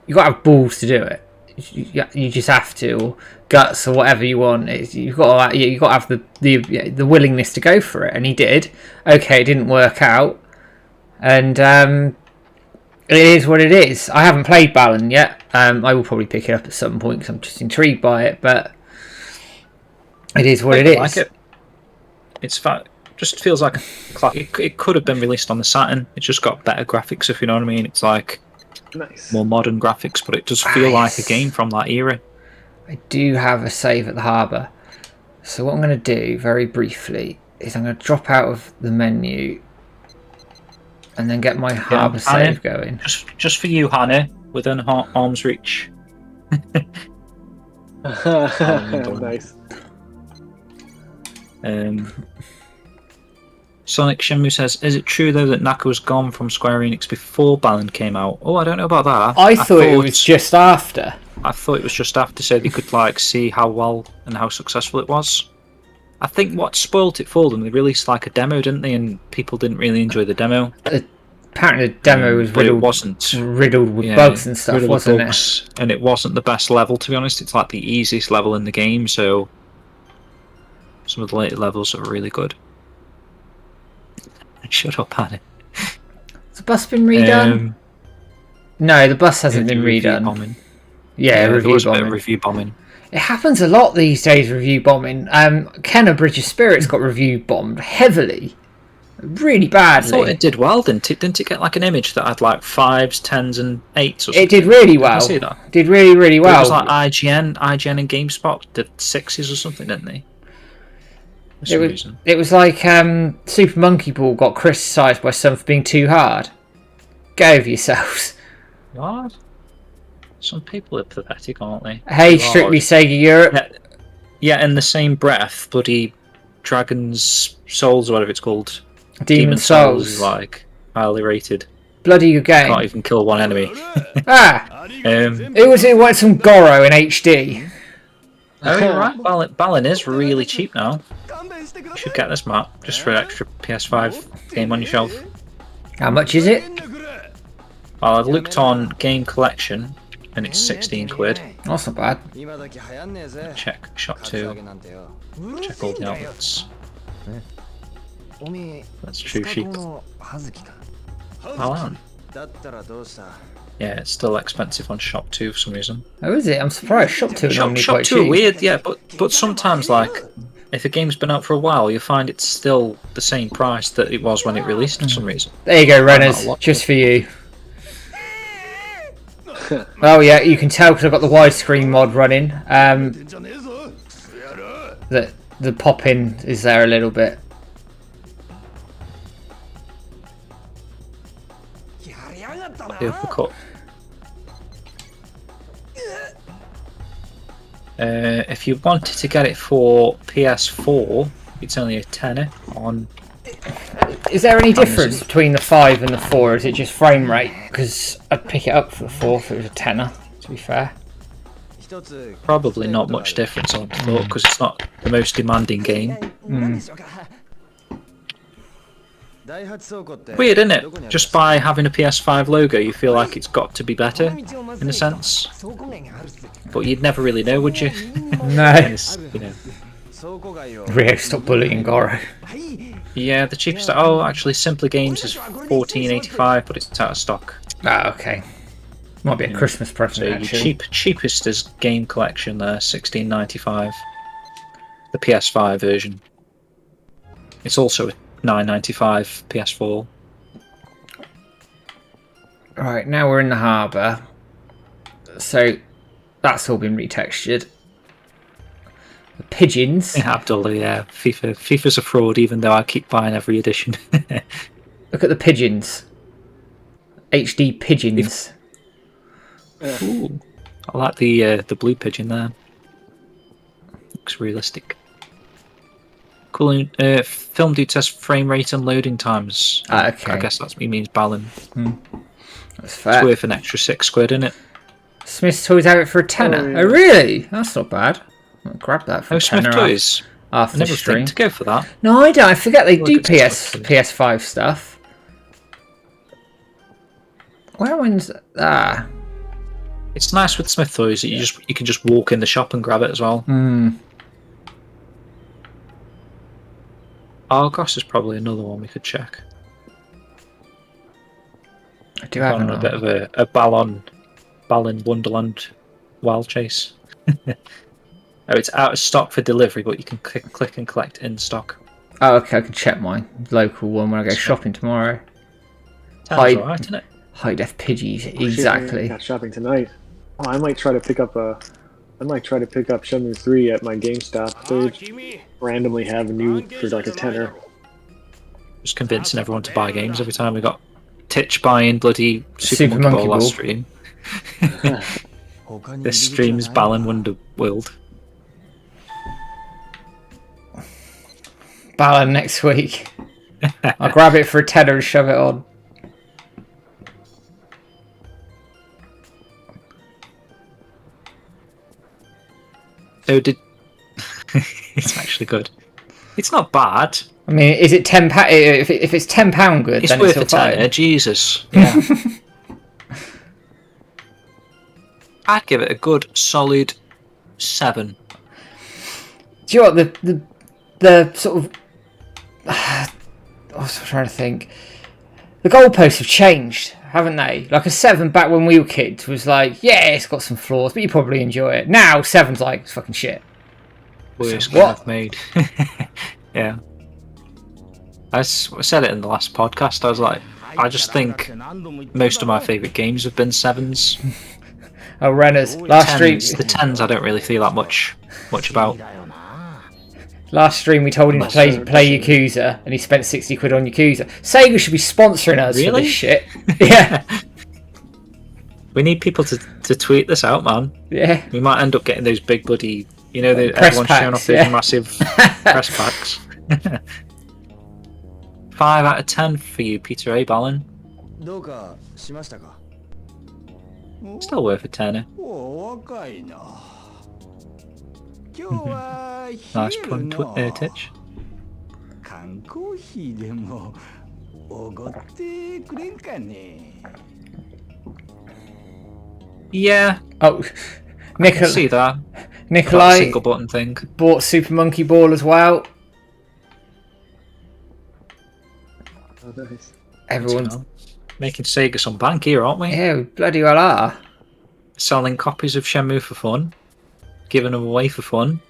You've got to have balls to do it. You just have to, or guts, or whatever you want. You've got to have the willingness to go for it, and he did. Okay, it didn't work out, and it is what it is. I haven't played Balan yet. I will probably pick it up at some point because I'm just intrigued by it. But it is what it is. Like it. It's fat. Just feels like it could have been released on the Saturn. It's just got better graphics, if you know what I mean. It's like. Nice. More modern graphics, but it does feel like a game from that era. I do have a save at the harbour. So what I'm going to do, very briefly, is I'm going to drop out of the menu and then get my harbour save going. Just for you, Hannah, within arm's reach. Nice. Sonic Shenmue says, is it true though that Naka was gone from Square Enix before Balan came out? Oh, I don't know about that. I thought it was just after. I thought it was just after, so they could like see how well and how successful it was. I think what spoilt it for them, they released like a demo, didn't they? And people didn't really enjoy the demo. Apparently, the demo was but it riddled, wasn't riddled with bugs and stuff, riddled with wasn't bugs, and it wasn't the best level, to be honest. It's like the easiest level in the game, so some of the later levels are really good. Shut up, Annie. Has the bus been redone? No, the bus hasn't been redone. Bombing. Yeah, there review was a bit bombing. of review bombing. It happens a lot these days, review bombing. Kenna Bridge of Spirits got review bombed heavily. Really badly. I thought it did well, didn't it? Didn't it get like an image that had like 5s, 10s, and 8s or something? It did really well. I see that. Did really, really well. It was like IGN and GameSpot did 6s or something, didn't they? For some reason. It was like Super Monkey Ball got criticised by some for being too hard. Go over yourselves. What? Some people are pathetic, aren't they? Hey, Strictly Sega Europe. Yeah, in the same breath, bloody Dragon's Souls, or whatever it's called. Demon Souls is like highly rated. Bloody good game. Can't even kill one enemy. It wanted some Goro in HD. Oh, you're right. Balin is really cheap now. You should get this map just for an extra PS5 game on your shelf. How much is it? Well, I've looked on Game Collection and it's 16 quid. That's not bad. Check Shop 2. Check all the outlets. That's true sheep. Balan. Yeah, it's still expensive on Shop 2 for some reason. Oh, is it? I'm surprised. Shop 2 is normally Shop quite 2 are cheap. weird, yeah, but sometimes, like, if a game's been out for a while, you find it's still the same price that it was when it released for some reason. There you go, runners. Just for you. Oh yeah, you can tell because I've got the widescreen mod running. That the pop-in is there a little bit. Difficult. If you wanted to get it for PS4, it's only a tenner on. Is there any difference between the 5 and the 4? Or is it just frame rate? Because I'd pick it up for the 4 if it was a tenner, to be fair. Probably not much difference on thought because it's not the most demanding game. Weird, isn't it? Just by having a PS5 logo, you feel like it's got to be better, in a sense. But you'd never really know, would you? No. You know. Rio, stop bullying Goro. Yeah, the cheapest. Oh, actually, Simpler Games is $14.85, but it's out of stock. Ah, okay. Might be a Christmas present. So actually. your cheapest is Game Collection there, $16.95. The PS5 version. It's also $9.95 PS4. Right, now we're in the harbour. So that's all been retextured. The pigeons. Yeah, Abdullah, yeah. FIFA's a fraud, even though I keep buying every edition. Look at the pigeons. HD pigeons. Ooh, I like the blue pigeon there. Looks realistic. Cool. Film do test frame rate and loading times. Okay. I guess that means Balin. That's fair. It's worth an extra £6, isn't it? Smith's Toys have it for a tenner. yeah. Oh, really? That's not bad. I'll grab that for a Smith tenner Toys. after I the never stream. think to go for that. No, I don't. I forget they do Look at stuff. PS5 stuff. Where when's It's nice with Smith Toys that you can just walk in the shop and grab it as well. Argos is probably another one we could check. I do have On a bit of a Balin Wonderland wild chase. Oh, it's out of stock for delivery, but you can click and collect in stock. Oh, okay. I can check my local one when I go shopping tomorrow. Sounds alright, isn't it? High def Pidgeys, Shit, exactly. I got shopping tonight. Oh, I might try to pick up Shenmue 3 at my GameStop. They randomly have new for like a tenner. Just convincing everyone to buy games every time we got Titch buying bloody Super Monkey Ball last stream. This stream's Balin Wonder World. Balin next week. I'll grab it for a tenner and shove it on. So it's actually good. It's not bad. I mean, is it £10? If it's £10 good, It's then worth it's still a fine. tenner, Jesus. Yeah. I'd give it a good solid 7. Do you know what the sort of? I was trying to think. The goalposts have changed, haven't they? Like a 7 back when we were kids was like, yeah, it's got some flaws, but you probably enjoy it. Now 7's like, it's fucking shit. Worst So game what? I've made. Yeah. I said it in the last podcast. I was like, I just think most of my favourite games have been 7s. Oh, Renners. Last stream, The 10s I don't really feel that much about. last stream we told him to play Yakuza, and he spent 60 quid on Yakuza. Sega should be sponsoring us for this shit. Yeah. We need people to tweet this out, man. Yeah. We might end up getting those big bloody, you know, Press everyone's packs, showing off yeah. those massive press packs. 5 out of 10 for you, Peter A. Ballin. Still worth a tenner. Nice pun, Titch. Yeah, Oh, I can see that. Nikolai Single button thing. bought Super Monkey Ball as well. Oh, nice. Everyone's Making Sega some bank here, aren't we? yeah, we bloody well are. Selling copies of Shenmue for fun. Giving them away for fun.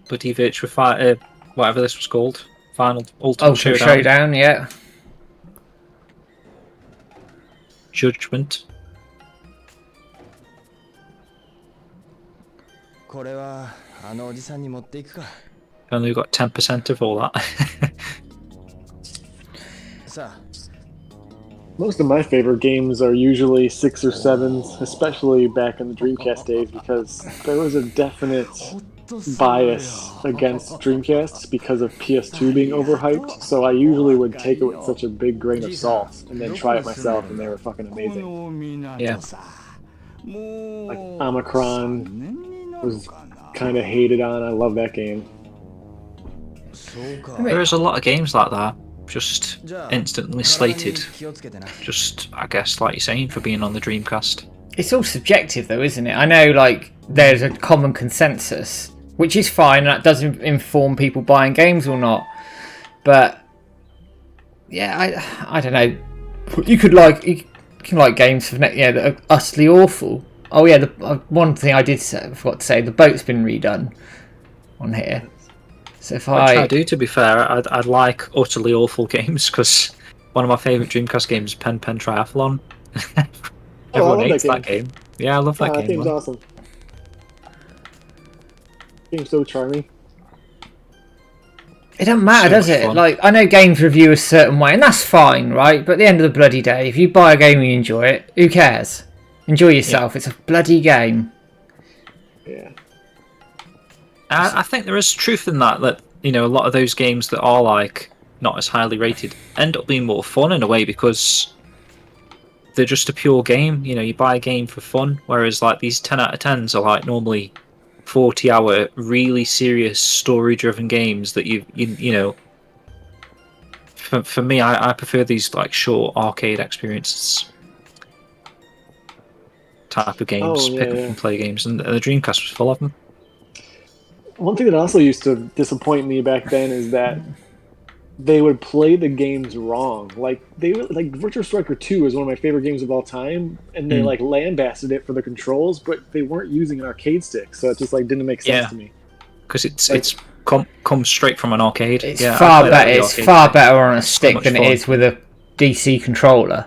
Bloody Virtua Fighter, whatever this was called. Ultimate Showdown, yeah. Judgment. Only got 10% of all that. Most of my favorite games are usually 6 or 7s, especially back in the Dreamcast days, because there was a definite bias against Dreamcasts because of PS2 being overhyped, so I usually would take it with such a big grain of salt and then try it myself, and they were fucking amazing. Yeah. Like Omicron was kind of hated on. I love that game. There's a lot of games like that. Just instantly slated. Just, I guess, like you're saying, for being on the Dreamcast. It's all subjective though, isn't it? I know like there's a common consensus, which is fine, and that doesn't inform people buying games or not. But yeah, I don't know. You can like games for that are utterly awful. Oh yeah, one thing I forgot to say, the boat's been redone on here. So if Which I do, to be fair, I'd like utterly awful games, because one of my favourite Dreamcast games is Pen Triathlon. Everyone hates that game. Yeah, I love that game. That game's awesome. Game's so charming. It doesn't matter, does it? Fun. Like, I know games review a certain way, and that's fine, right? But at the end of the bloody day, if you buy a game and you enjoy it, who cares? Enjoy yourself. Yeah. It's a bloody game. Yeah. I think there is truth in that, you know, a lot of those games that are like not as highly rated end up being more fun in a way, because they're just a pure game. You know, you buy a game for fun, whereas like these 10 out of 10s are like normally 40-hour, really serious story-driven games that you know. For me, I prefer these like short arcade experiences type of games, pick up and play games, and the Dreamcast was full of them. One thing that also used to disappoint me back then is that they would play the games wrong. Like Virtua Striker 2 is one of my favorite games of all time, and they like lambasted it for the controls, but they weren't using an arcade stick, so it just like didn't make sense to me. Because it's come straight from an arcade. It's far better. It's far better on a stick than it is with a DC controller.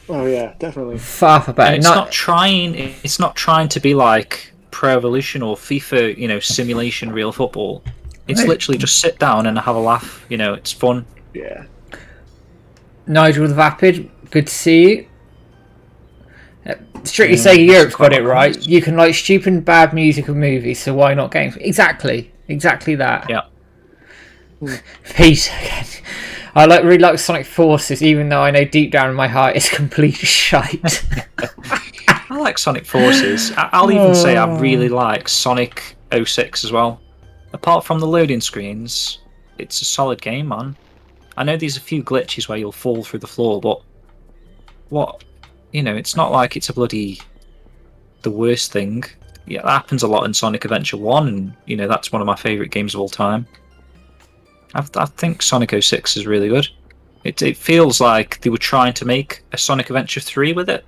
Oh yeah, definitely. Far better. And it's not trying to be like Pro Evolution or FIFA, you know, simulation real football. It's literally just sit down and have a laugh. You know, it's fun. Yeah. Nigel the Vapid, good to see you. Strictly Sega Europe's got it right. You can like stupid and bad music of movies, so why not games? Exactly that. Yeah. Peace again. I really like Sonic Forces, even though I know deep down in my heart it's complete shite. I like Sonic Forces. I'll even say I really like Sonic 06 as well. Apart from the loading screens, it's a solid game, man. I know there's a few glitches where you'll fall through the floor, but it's not like it's the worst thing. Yeah, that happens a lot in Sonic Adventure 1, and that's one of my favourite games of all time. I think Sonic 06 is really good. It feels like they were trying to make a Sonic Adventure 3 with it.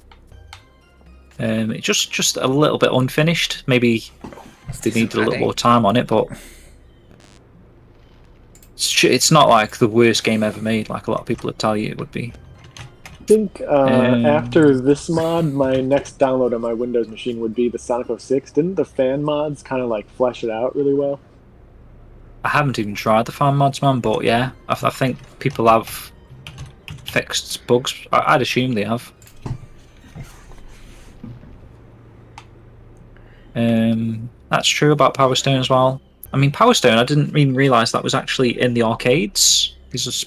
It's just a little bit unfinished. Maybe they needed a little more time on it, but it's not like the worst game ever made, like a lot of people would tell you it would be. I think after this mod, my next download on my Windows machine would be the Sonic 06. Didn't the fan mods kind of like flesh it out really well? I haven't even tried the fan mods, man, but yeah, I think people have fixed bugs. I'd assume they have. That's true about Power Stone as well. I mean, Power Stone, I didn't even realise that was actually in the arcades. This is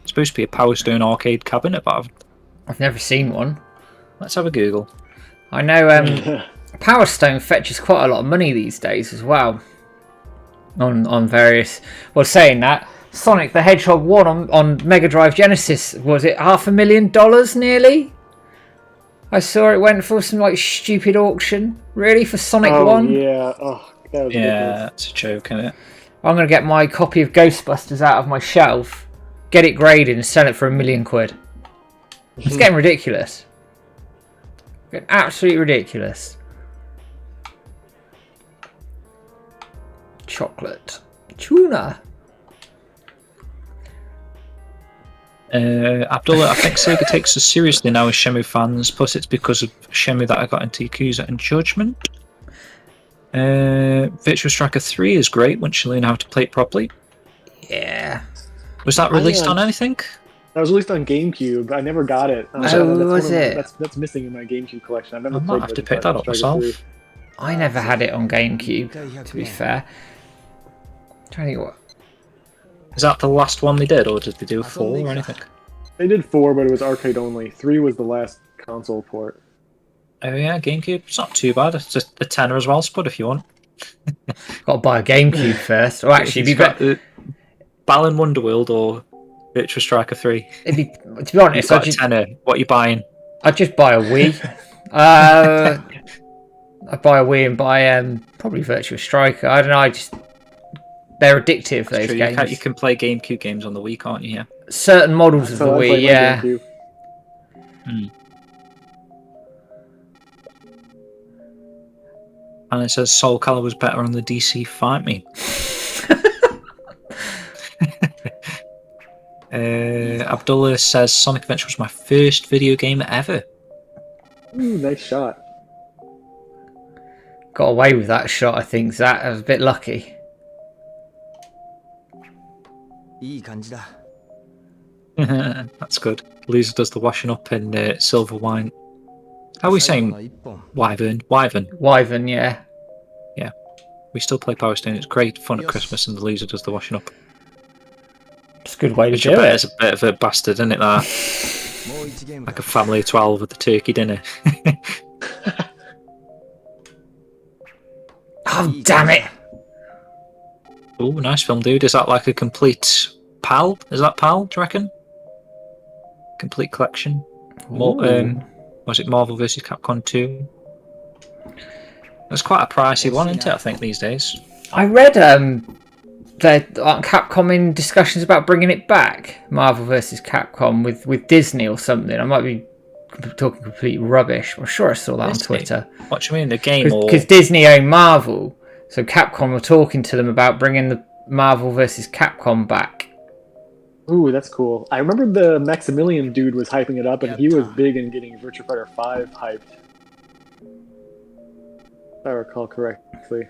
supposed to be a Power Stone arcade cabinet, but I've never seen one. Let's have a Google. I know Power Stone fetches quite a lot of money these days as well. On various... Well, saying that, Sonic the Hedgehog 1 on Mega Drive Genesis, was it $500,000 nearly? I saw it went for some like stupid auction. Really? For Sonic 1? Yeah. Oh, that was ridiculous. That's a joke, isn't it? I'm going to get my copy of Ghostbusters out of my shelf, get it graded and sell it for £1 million. It's getting ridiculous. Getting absolutely ridiculous. Chocolate. Tuna. Abdullah, I think Sega takes us seriously now as Shenmue fans, plus it's because of Shenmue that I got into Yakuza and Judgment. Virtua Striker 3 is great once you learn how to play it properly. Yeah. Was that released on anything? That was released on GameCube. I never got it. Was it? That's missing in my GameCube collection. I've never I might have to pick that up myself. I never had it on GameCube, to be fair. I'm trying to think what. Is that the last one they did, or did they do 4 or anything? They did 4, but it was arcade only. 3 was the last console port. Oh yeah, GameCube. It's not too bad. It's just a tenner as well, Spud, if you want. Got to buy a GameCube first. Or actually, you've got Balan Wonderworld or Virtua Striker 3. To be honest, You've got a tenner. What are you buying? I'd just buy a Wii. I'd buy a Wii and buy probably Virtua Striker. I don't know. They're addictive. Those games. You can play GameCube games on the Wii, can't you? Yeah. Certain models of the Wii, yeah. And it says Soul Calibur's better on the DC Fight Me. Abdullah says Sonic Adventure was my first video game ever. Ooh, nice shot. Got away with that shot, I think, Zach. I was a bit lucky. That's good. Loser does the washing up in silver wine. How are we saying Wyvern? Wyvern, yeah. Yeah. We still play Power Stone. It's great fun at Christmas, and the loser does the washing up. It's a good way to do it. It's a bit of a bastard, isn't it? That? Like a family of 12 at the turkey dinner. Oh, damn it! Oh, nice film, dude. Is that like a complete PAL? Is that PAL, do you reckon? Complete collection? Was it Marvel vs. Capcom 2? That's quite a pricey one, isn't it, I think, these days? I read Capcom in discussions about bringing it back, Marvel vs. Capcom, with Disney or something. I might be talking complete rubbish. I'm sure I saw that Disney? on Twitter. What do you mean, the game? Because Disney own Marvel, so Capcom were talking to them about bringing the Marvel vs. Capcom back. Ooh, that's cool. I remember the Maximilian dude was hyping it up, and he was big in getting Virtua Fighter 5 hyped. If I recall correctly.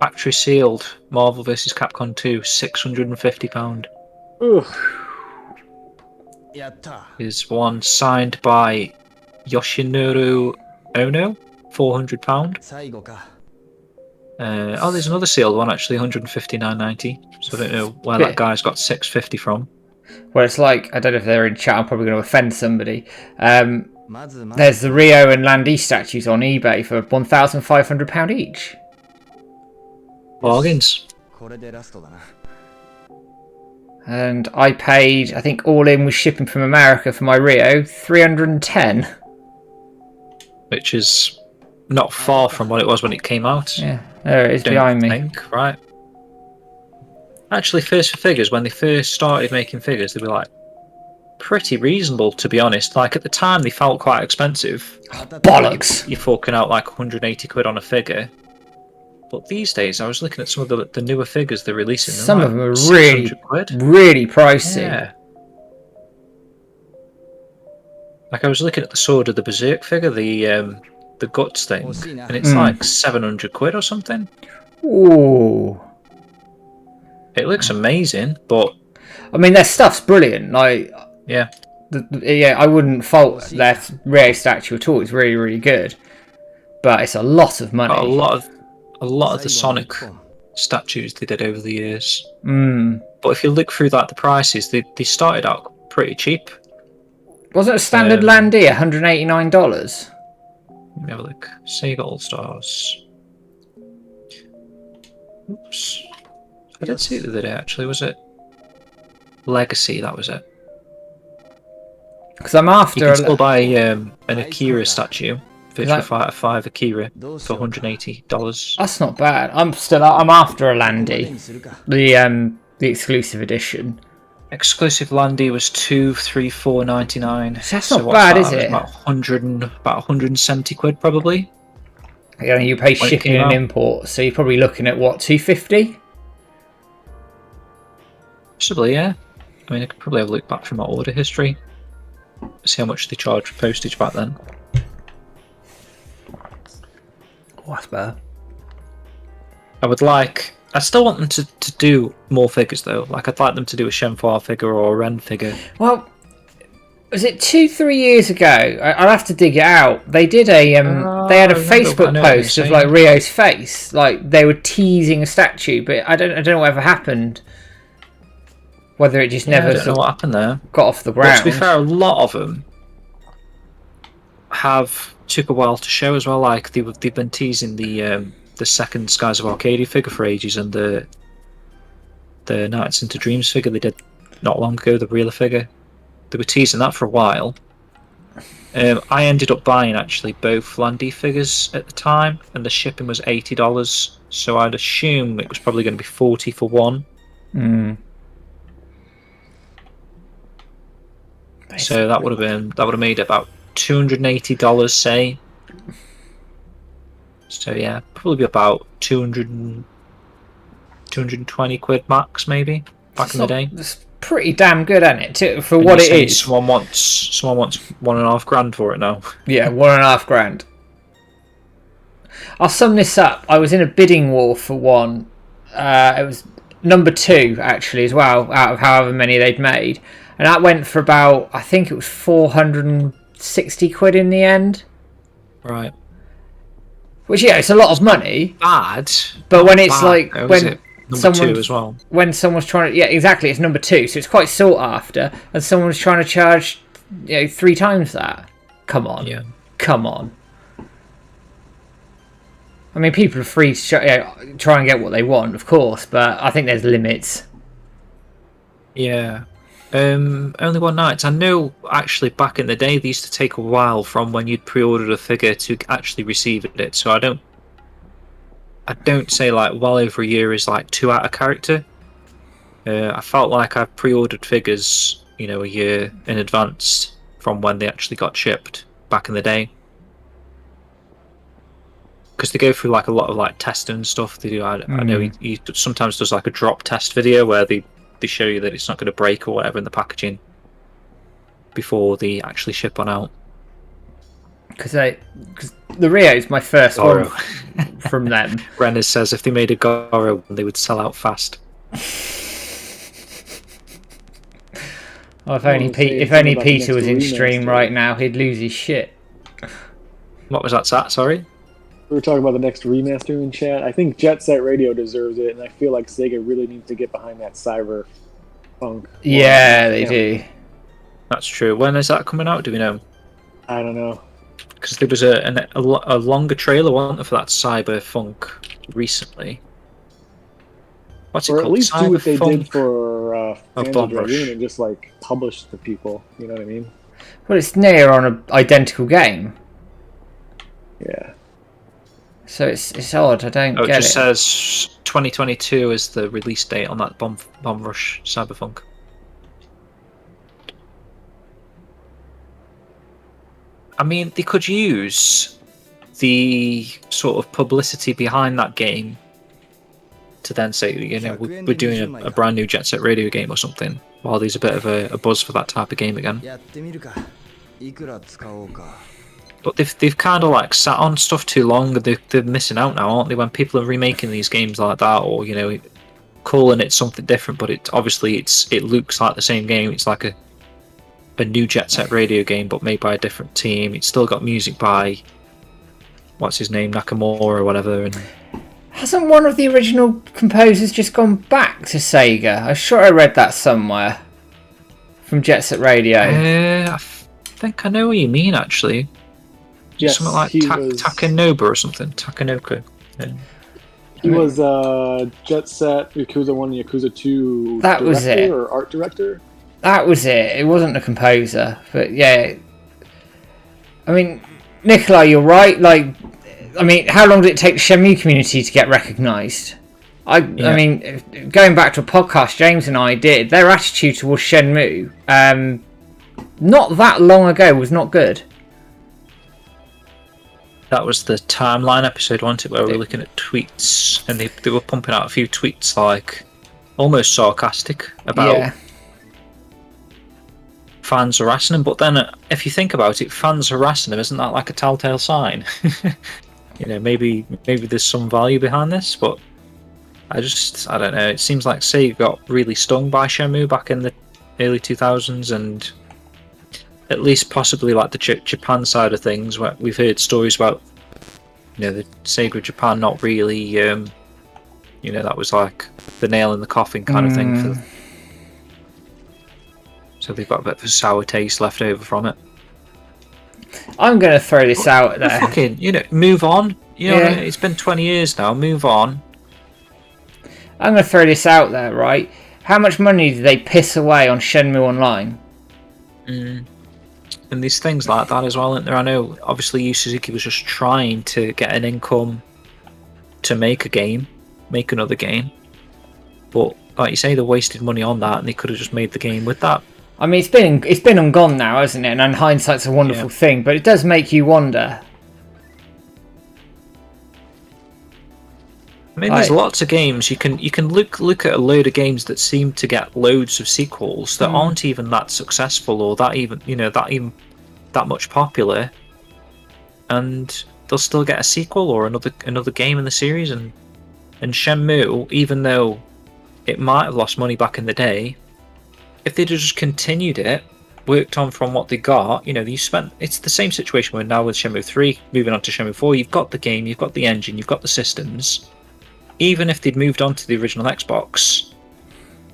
Factory sealed, Marvel vs. Capcom 2, £650. Ooh. Is one signed by Yoshinori Ono, £400. There's another sealed one actually, $159.90. So I don't know where that guy's got $650 from. Well, it's like, I don't know if they're in chat. I'm probably going to offend somebody. There's the Rio and Landy statues on eBay for £1,500 each. Bargains. And I paid, I think all in with shipping from America for my Rio, $310. Which is not far from what it was when it came out. Yeah, there it is behind me. Right. Actually, First for Figures, when they first started making figures, they were like pretty reasonable, to be honest. Like at the time, they felt quite expensive. Bollocks! You're forking out like 180 quid on a figure. But these days, I was looking at some of the newer figures they're releasing. Some like of them are really, quid. really pricey. Yeah. Like I was looking at the Sword of the Berserk figure, the guts thing, and it's like 700 quid or something. Ooh. It looks amazing, but I mean, their stuff's brilliant. Like, yeah, I wouldn't fault their Rio statue at all. It's really, really good, but it's a lot of money. A lot of the Sonic statues they did over the years. Mm. But if you look through like the prices, they started out pretty cheap. Wasn't a standard Landy $189? Let me have a look. Sega All Stars. Oops. I did see it the other day, actually. Was it Legacy? That was it. Because I'm after... You can still buy an Akira statue. Virtua Fighter 5 Akira for $180. That's not bad. I'm after a Landy. The exclusive edition. Exclusive Landy was $234.99. That's not bad, is it? About 170 quid probably. Yeah, you pay shipping and import, so you're probably looking at what, $250? Possibly, yeah. I mean, I could probably have a look back through my order history, see how much they charged for postage back then. Oh, that's better. I still want them to do more figures though. Like I'd like them to do a Shenmue figure or a Ren figure. Well, was it 2-3 years ago? I'll have to dig it out. They did they had a Facebook post of like Rio's face, like they were teasing a statue, but I don't know whatever happened. Whether it just never I don't know what happened there. Got off the ground. But to be fair, a lot of them took a while to show as well. Like they've been teasing the second Skies of Arcadia figure for ages, and the Nights into Dreams figure they did not long ago, the Reeler figure. They were teasing that for a while. I ended up buying actually both Landy figures at the time, and the shipping was $80, so I'd assume it was probably going to be $40 for one. So that would have made about $280, say. So yeah, probably about 220 quid max, maybe back in the day. It's pretty damn good, isn't it? For what it is. Someone wants $1.5 for it now. Yeah, $1.5. I'll sum this up. I was in a bidding war for one. It was number 2 actually as well, out of however many they'd made, and that went for about, I think it was 460 quid in the end. Right. Which, yeah, it's a lot of money. Bad. But when it's like when someone 2 as well. When someone's trying to, yeah, exactly, it's number 2, so it's quite sought after, and someone's trying to charge 3 times that. Come on. Yeah. Come on. I mean, people are free to try and get what they want, of course, but I think there's limits. Yeah. Only One Night. I know actually back in the day they used to take a while from when you'd pre-ordered a figure to actually receive it, so I don't say like well over a year is like too out of character. I felt like I pre-ordered figures, a year in advance from when they actually got shipped back in the day. Because they go through like a lot of like testing and stuff. They do. I know he sometimes does like a drop test video where they show you that it's not going to break or whatever in the packaging before they actually ship on out. Because the Rio is my first one from them. Renner says if they made a Goro, they would sell out fast. Well, if only Peter was in stream right now, he'd lose his shit. What was that, Sat? Sorry? We were talking about the next remaster in chat. I think Jet Set Radio deserves it, and I feel like Sega really needs to get behind that cyberpunk. Yeah, they do. That's true. When is that coming out? Do we know? I don't know. Because there was a longer trailer, wasn't there, for that cyberpunk recently? what's it Or called? at least do what they Cyberpunk? did for Panzer Bomb Dragoon Rush. and just like publish the people. You know what I mean? Well, it's near on an identical game, Yeah. so it's odd. I don't Oh, it get just it. says 2022 is the release date on that Bomb Rush Cyberpunk. I mean, they could use the sort of publicity behind that game to then say, you know, we're doing a brand new Jet Set Radio game or something, while there's a bit of a buzz for that type of game again. But they've kind of like sat on stuff too long. They're missing out now, aren't they? When people are remaking these games like that, or you know, calling it something different, but it looks like the same game. It's like a new Jet Set Radio game, but made by a different team. It's still got music by what's his name, Nakamura or whatever. And Hasn't one of the original composers just gone back to Sega? I'm sure I read that somewhere from Jet Set Radio. I think I know what you mean, actually. Yes, Something like Takanoba or something. Takanoka. Yeah. He was Jet Set, Yakuza 1 and Yakuza 2 That was it. or art director. That was it. It wasn't a composer, but yeah. I mean, Nikolai, you're right. Like, I mean, how long did it take the Shenmue community to get recognised? I mean, going back to a podcast James and I did, their attitude towards Shenmue, not that long ago, was not good. That was the timeline episode, wasn't it, where we were looking at tweets, and they were pumping out a few tweets, like, almost sarcastic about fans harassing them. But then, if you think about it, fans harassing them, isn't that like a telltale sign? You know, maybe there's some value behind this, but I don't know. It seems like Sega got really stung by Shenmue back in the early 2000s, and at least possibly like the Japan side of things, where we've heard stories about, you know, the Sega Japan not really, you know, that was like the nail in the coffin kind of thing. So they've got a bit of a sour taste left over from it. I'm going to throw this out there. Fucking, you know, move on. You know, it's been 20 years now. Move on. I'm going to throw this out there, right? How much money did they piss away on Shenmue Online? And these things like that as well, aren't there? I know, obviously, Yu Suzuki was just trying to get an income to make another game. But, like you say, they wasted money on that, and they could have just made the game with that. I mean, it's been and gone now, hasn't it? And hindsight's a wonderful thing, but it does make you wonder. I mean, there's lots of games. You can look at a load of games that seem to get loads of sequels that aren't even that successful or that much popular, and they'll still get a sequel or another game in the series. And Shenmue, even though it might have lost money back in the day, if they'd have just continued it, worked on from what they got, you know, it's the same situation we're now with Shenmue 3, moving on to Shenmue 4. You've got the game, you've got the engine, you've got the systems. Even if they'd moved on to the original Xbox,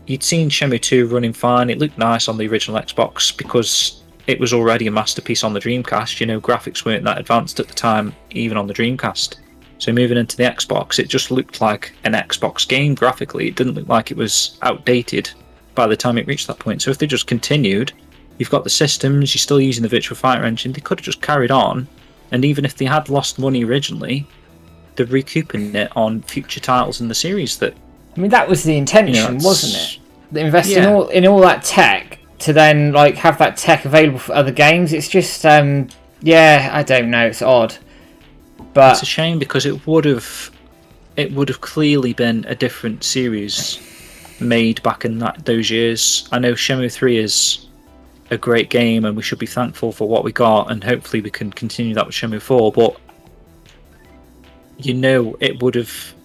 you'd seen Shenmue 2 running fine. It looked nice on the original Xbox because it was already a masterpiece on the Dreamcast. You know, graphics weren't that advanced at the time, even on the Dreamcast. So moving into the Xbox, it just looked like an Xbox game graphically. It didn't look like it was outdated by the time it reached that point. So if they just continued, you've got the systems, you're still using the Virtua Fighter engine, they could have just carried on. And even if they had lost money originally, they're recouping it on future titles in the series. That, I mean, that was the intention, wasn't it? They invest in all that tech to then like have that tech available for other games. It's just I don't know, it's odd. But it's a shame because it would have clearly been a different series made back in those years. I know Shenmue 3 is a great game and we should be thankful for what we got, and hopefully we can continue that with Shenmue 4, but you know, it would have,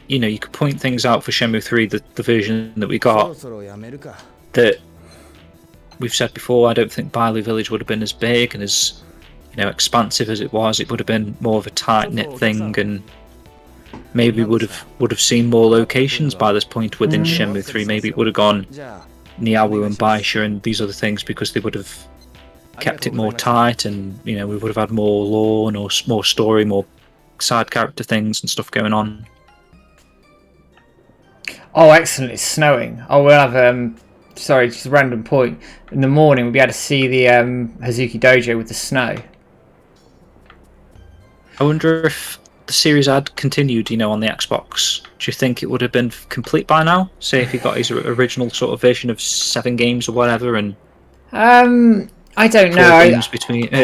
you know, you could point things out for Shenmue 3, the version that we got, that we've said before, I don't think Bailu Village would have been as big and as, you know, expansive as it was. It would have been more of a tight-knit thing, and maybe would have seen more locations by this point within Shenmue 3. Maybe it would have gone Niawu and Baisha and these other things, because they would have kept it more tight, and, you know, we would have had more lore and more story, more side character things and stuff going on. Oh, excellent! It's snowing. Oh, we'll have sorry, just a random point. In the morning, we'll be able to see the Hazuki Dojo with the snow. I wonder if the series had continued, on the Xbox. Do you think it would have been complete by now? Say if he got his original sort of version of 7 games or whatever, and I don't know.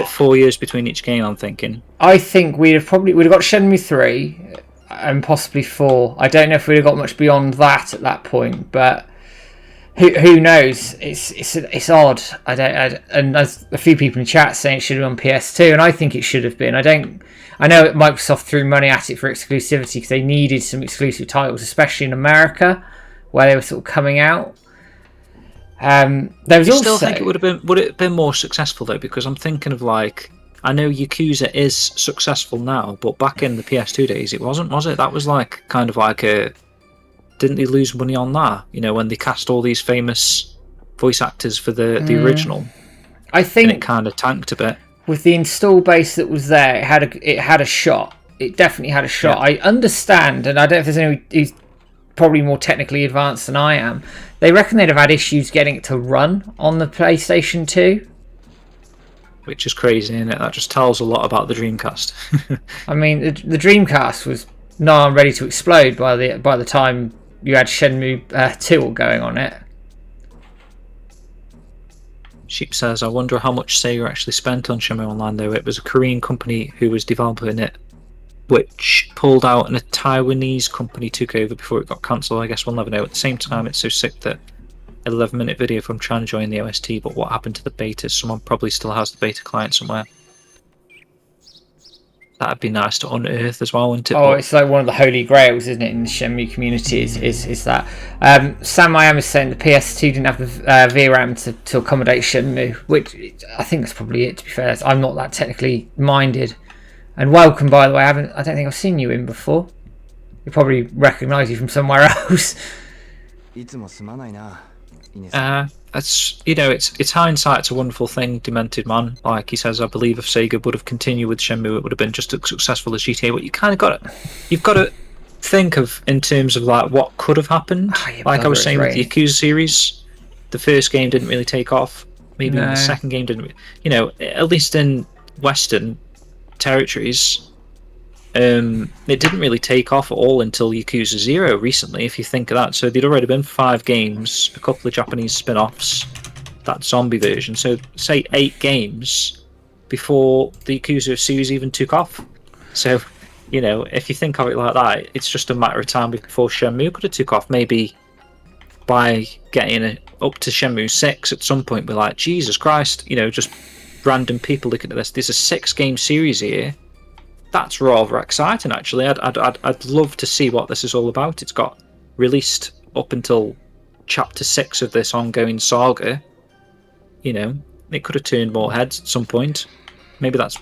4 years between each game. I'm thinking. I think we'd have got Shenmue 3 and possibly 4. I don't know if we'd have got much beyond that at that point, but who knows? It's odd. And there's a few people in chat saying it should have been on PS2, and I think it should have been. I know Microsoft threw money at it for exclusivity because they needed some exclusive titles, especially in America, where they were sort of coming out. There was also. Still think it would it have been more successful though? Because I'm thinking of I know Yakuza is successful now, but back in the PS2 days, it wasn't, was it? That was kind of a. Didn't they lose money on that? When they cast all these famous voice actors for the original. I think it kind of tanked a bit. With the install base that was there, it had a shot. It definitely had a shot. Yeah. I understand, and I don't know if there's anyone who's probably more technically advanced than I am. They reckon they'd have had issues getting it to run on the PlayStation 2. Which is crazy, isn't it? That just tells a lot about the Dreamcast. I mean, the Dreamcast was not ready to explode by the time you had Shenmue 2 going on it. Sheep says, I wonder how much Sega actually spent on Shenmue Online, though. It was a Korean company who was developing it, which pulled out, and a Taiwanese company took over before it got cancelled. I guess we'll never know. At the same time, it's so sick that 11-minute video from trying to join the OST, but what happened to the beta? Someone probably still has the beta client somewhere. That'd be nice to unearth as well, wouldn't it? Oh, it's like one of the holy grails, isn't it, in the Shenmue community, is that. Sam I am is saying the PS2 didn't have the VRAM to accommodate Shenmue, which I think that's probably it, to be fair. I'm not that technically minded. And welcome, by the way. I don't think I've seen you in before. You probably recognise you from somewhere else. It's hindsight. It's a wonderful thing, Demented Man. Like he says, I believe if Sega would have continued with Shenmue, it would have been just as successful as GTA. But you've got to think of in terms of what could have happened. I was saying with the Yakuza series, the first game didn't really take off. Maybe the second game didn't. At least in Western territories, it didn't really take off at all until Yakuza 0 recently, if you think of that. So there'd already been 5 games, a couple of Japanese spin-offs, that zombie version. So say 8 games before the Yakuza series even took off. So, if you think of it like that, it's just a matter of time before Shenmue could have took off. Maybe by getting it up to Shenmue 6 at some point, we're like, Jesus Christ, just random people looking at this. There's a 6-game series here. That's rather exciting, actually. I'd love to see what this is all about. It's got released up until chapter 6 of this ongoing saga. It could have turned more heads at some point. Maybe that's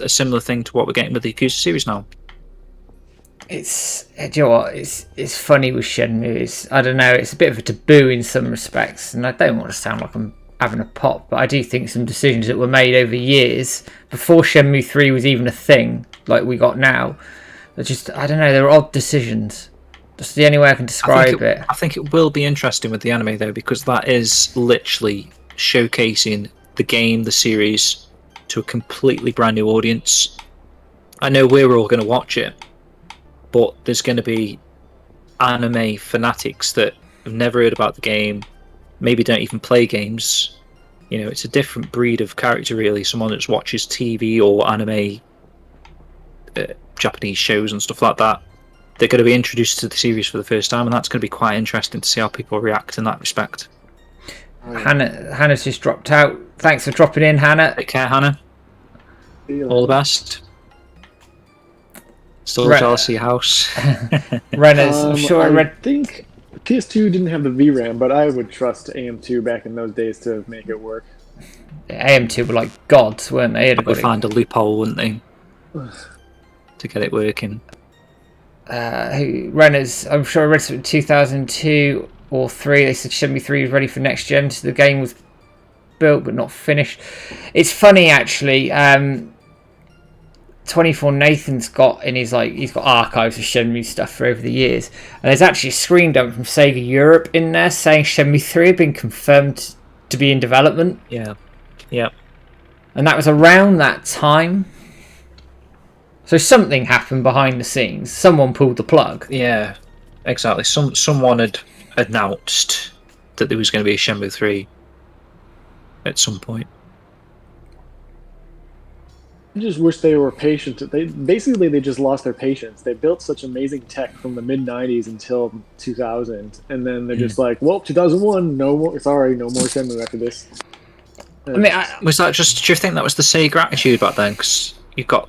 a similar thing to what we're getting with the Yakuza series now. Do you know what? It's funny with Shenmue. I don't know. It's a bit of a taboo in some respects, and I don't want to sound like I'm having a pop, but I do think some decisions that were made over years before Shenmue 3 was even a thing like we got now, I don't know, they were odd decisions. That's the only way I can describe it. I think it will be interesting with the anime though, because that is literally showcasing the game, the series, to a completely brand new audience. I know we're all going to watch it, but there's going to be anime fanatics that have never heard about the game, maybe don't even play games. It's a different breed of character, really. Someone that just watches TV or anime, Japanese shows and stuff like that. They're going to be introduced to the series for the first time, and that's going to be quite interesting to see how people react in that respect. Hannah's just dropped out. Thanks for dropping in, Hannah. Take care, Hannah. All the best. Still jealous of your house. Renners, I'm sure I think PS2 didn't have the VRAM, but I would trust AM2 back in those days to make it work. AM2 were like gods, weren't they? They would find a loophole, wouldn't they? To get it working. Renners, I'm sure I read something in 2002 or 3. They said Shenmue 3 was ready for next gen, so the game was built but not finished. It's funny, actually. 24 Nathan's got in his he's got archives of Shenmue stuff for over the years, and there's actually a screen dump from Sega Europe in there saying Shenmue 3 had been confirmed to be in development. Yeah. And that was around that time. So something happened behind the scenes. Someone pulled the plug. Yeah, exactly. Someone had announced that there was going to be a Shenmue 3 at some point. I just wish they were patient. They just lost their patience. They built such amazing tech from the mid '90s until 2000, and then they're just like, "Well, 2001, no more. Sorry, no more Shenmue after this." I mean, was that just? Do you think that was the Sega attitude back then? Because you got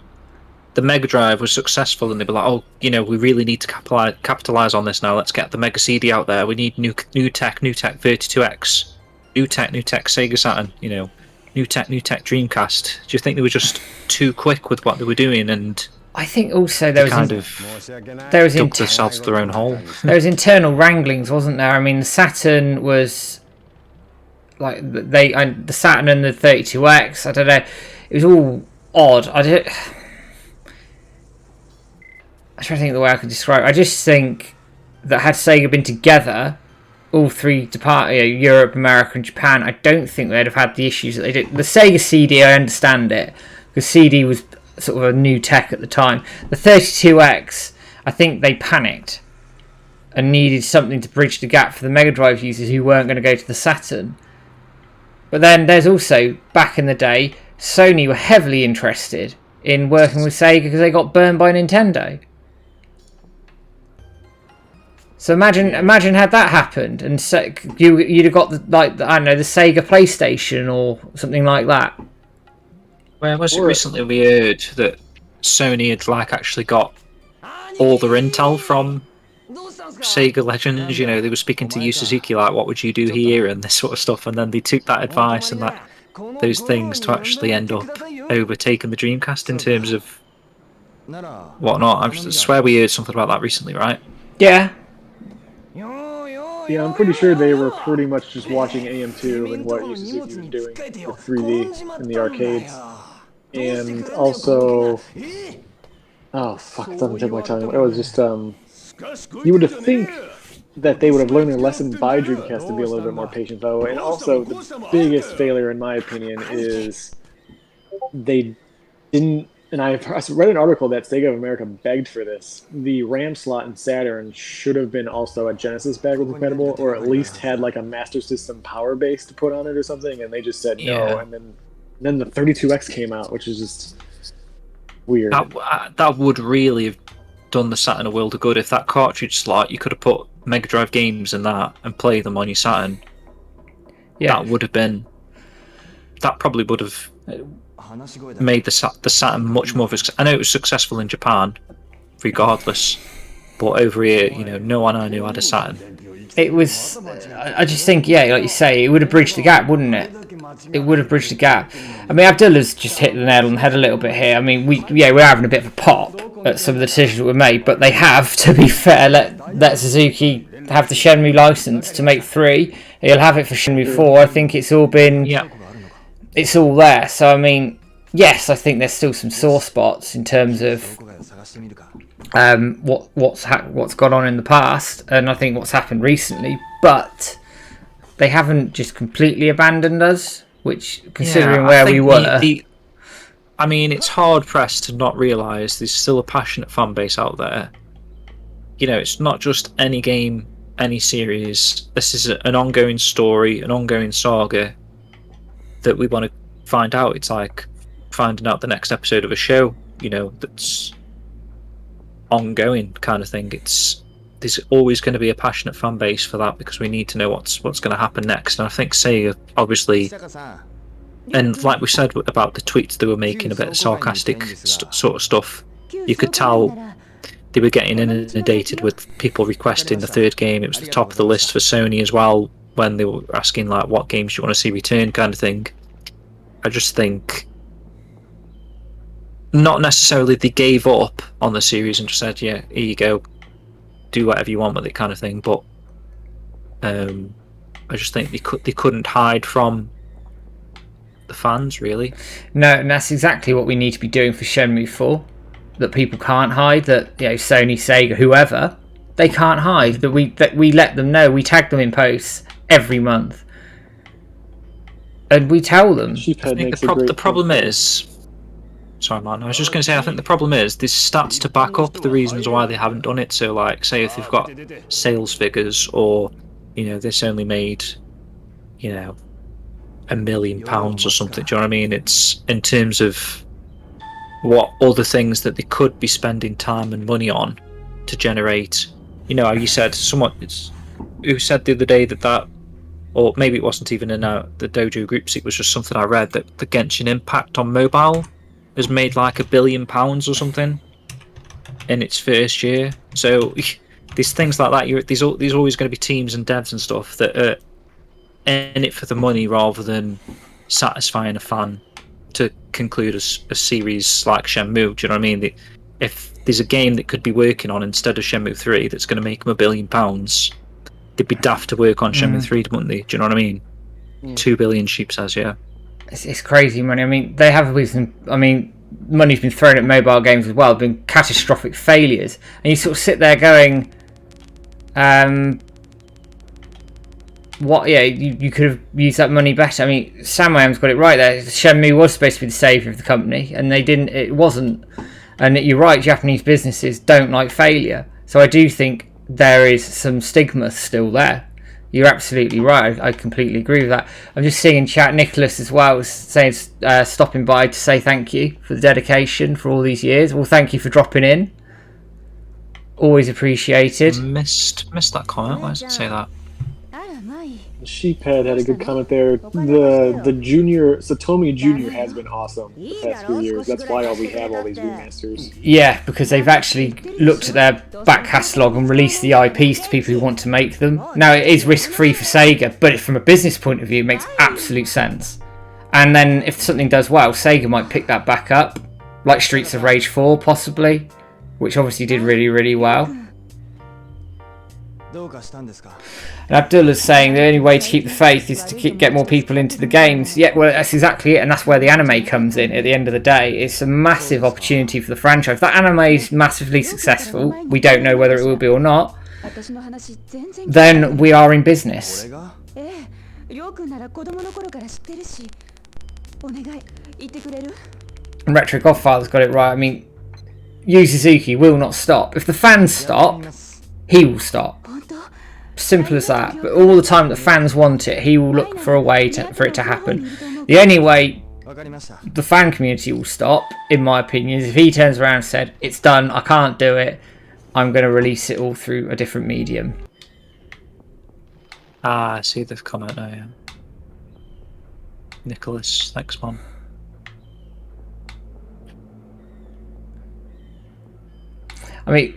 the Mega Drive was successful, and they'd be like, "Oh, we really need to capitalize on this now. Let's get the Mega CD out there. We need new tech, 32X, new tech, Sega Saturn. New tech, Dreamcast." Do you think they were just too quick with what they were doing, and I think also there was dug themselves to their own hole? There was internal wranglings, wasn't there? I mean, the Saturn was the Saturn and the 32X. I don't know. It was all odd. I'm trying to think of the way I could describe it. I just think that had Sega been together, all three Europe, America, and Japan, I don't think they'd have had the issues that they did. The Sega CD, I understand it, because CD was sort of a new tech at the time. The 32X, I think they panicked and needed something to bridge the gap for the Mega Drive users who weren't going to go to the Saturn. But then there's also, back in the day, Sony were heavily interested in working with Sega because they got burned by Nintendo. So imagine had that happened, and you'd have got the Sega PlayStation or something like that. Where was it recently we heard that Sony had actually got all their intel from Sega Legends? They were speaking to Yu Suzuki what would you do here and this sort of stuff, and then they took that advice and those things to actually end up overtaking the Dreamcast in terms of whatnot. I swear we heard something about that recently, right? Yeah. Yeah, I'm pretty sure they were pretty much just watching AM2 and what Yu Suzuki was doing with 3D in the arcades. And also... Oh, fuck, it doesn't take my time. It was just, you would think that they would have learned their lesson by Dreamcast to be a little bit more patient, though. And also, the biggest failure, in my opinion, is they didn't... And I read an article that Sega of America begged for this. The RAM slot in Saturn should have been also a Genesis backwards compatible, or at least had a Master System power base to put on it or something, and they just said no. And then the 32X came out, which is just weird. That would really have done the Saturn a world of good. If that cartridge slot, you could have put Mega Drive games in that and play them on your Saturn. Yeah. That probably would have made the Saturn much more of a success. I know it was successful in Japan, regardless, but over here, no one I knew had a Saturn. It was. I just think, like you say, it would have bridged the gap, wouldn't it? It would have bridged the gap. I mean, Abdullah's just hit the nail on the head a little bit here. I mean, we're having a bit of a pop at some of the decisions that were made, but they have, to be fair, let Suzuki have the Shenmue license to make 3. He'll have it for Shenmue 4. I think it's all been. Yeah. It's all there. So I mean, yes, I think there's still some sore spots in terms of what's gone on in the past, and I think what's happened recently. But they haven't just completely abandoned us, which, considering where we were. I mean, it's hard pressed to not realise there's still a passionate fan base out there. It's not just any game, any series. This is an ongoing story, an ongoing saga that we want to find out. It's like finding out the next episode of a show, that's ongoing kind of thing. There's always going to be a passionate fan base for that, because we need to know what's going to happen next. And I think Sega, obviously, and like we said about the tweets they were making, a bit of sarcastic sort of stuff, you could tell they were getting inundated with people requesting the third game. It was the top of the list for Sony as well, when they were asking what games do you want to see return kind of thing. I just think not necessarily they gave up on the series and just said, yeah, here you go, do whatever you want with it kind of thing, but I just think they couldn't hide from the fans, really. No, and that's exactly what we need to be doing for Shenmue 4. That people can't hide, that Sony, Sega, whoever, they can't hide. That we let them know, we tag them in posts every month. And we tell them. I think the problem is... Sorry, Martin. I was just going to say, I think the problem is there's stats to back up the reasons why they haven't done it. So, like, say if they've got sales figures, or this only made, £1 million or something. Do you know what I mean? It's in terms of what other things that they could be spending time and money on to generate. How you said who said the other day that, or maybe it wasn't even in the Dojo groups. It was just something I read that the Genshin Impact on mobile has made like £1 billion or something in its first year. So there's things like that. There's always going to be teams and devs and stuff that are in it for the money rather than satisfying a fan to conclude a series like Shenmue. Do you know what I mean? If there's a game that could be working on instead of Shenmue 3 that's going to make them £1 billion, they'd be daft to work on Shenmue 3, wouldn't they? Do you know what I mean? 2 billion, Sheep says, yeah. It's crazy money. I mean, they have money's been thrown at mobile games as well. Been catastrophic failures, and you sort of sit there going, "What? Yeah, you could have used that money better." I mean, Sam Am's got it right there. Shenmue was supposed to be the saviour of the company, and they didn't. It wasn't. And you're right. Japanese businesses don't like failure, so I do think there is some stigma still there. You're absolutely right. I completely agree with that. I'm just seeing in chat Nicholas as well saying, stopping by to say thank you for the dedication for all these years. Well, thank you for dropping in. Always appreciated. Missed that comment. Why does it say that? Sheephead had a good comment there. The junior Satomi Junior has been awesome the past few years. That's why we have all these remasters. Yeah, because they've actually looked at their back catalogue and released the IPs to people who want to make them. Now, it is risk-free for Sega, but from a business point of view, it makes absolute sense. And then if something does well, Sega might pick that back up, like Streets of Rage 4, possibly, which obviously did really, really well. And Abdullah's saying the only way to keep the faith is to get more people into the games. Yeah, well, that's exactly it, and that's where the anime comes in at the end of the day. It's a massive opportunity for the franchise. If that anime is massively successful, we don't know whether it will be or not, then we are in business. And Retro Godfather's got it right. I mean, Yu Suzuki will not stop. If the fans stop, he will stop. Simple as that. But all the time that fans want it, he will look for a way for it to happen. The only way the fan community will stop, in my opinion, is if he turns around and said, "It's done, I can't do it, I'm going to release it all through a different medium." I see the comment now, yeah. Nicholas, thanks, Mom. I mean,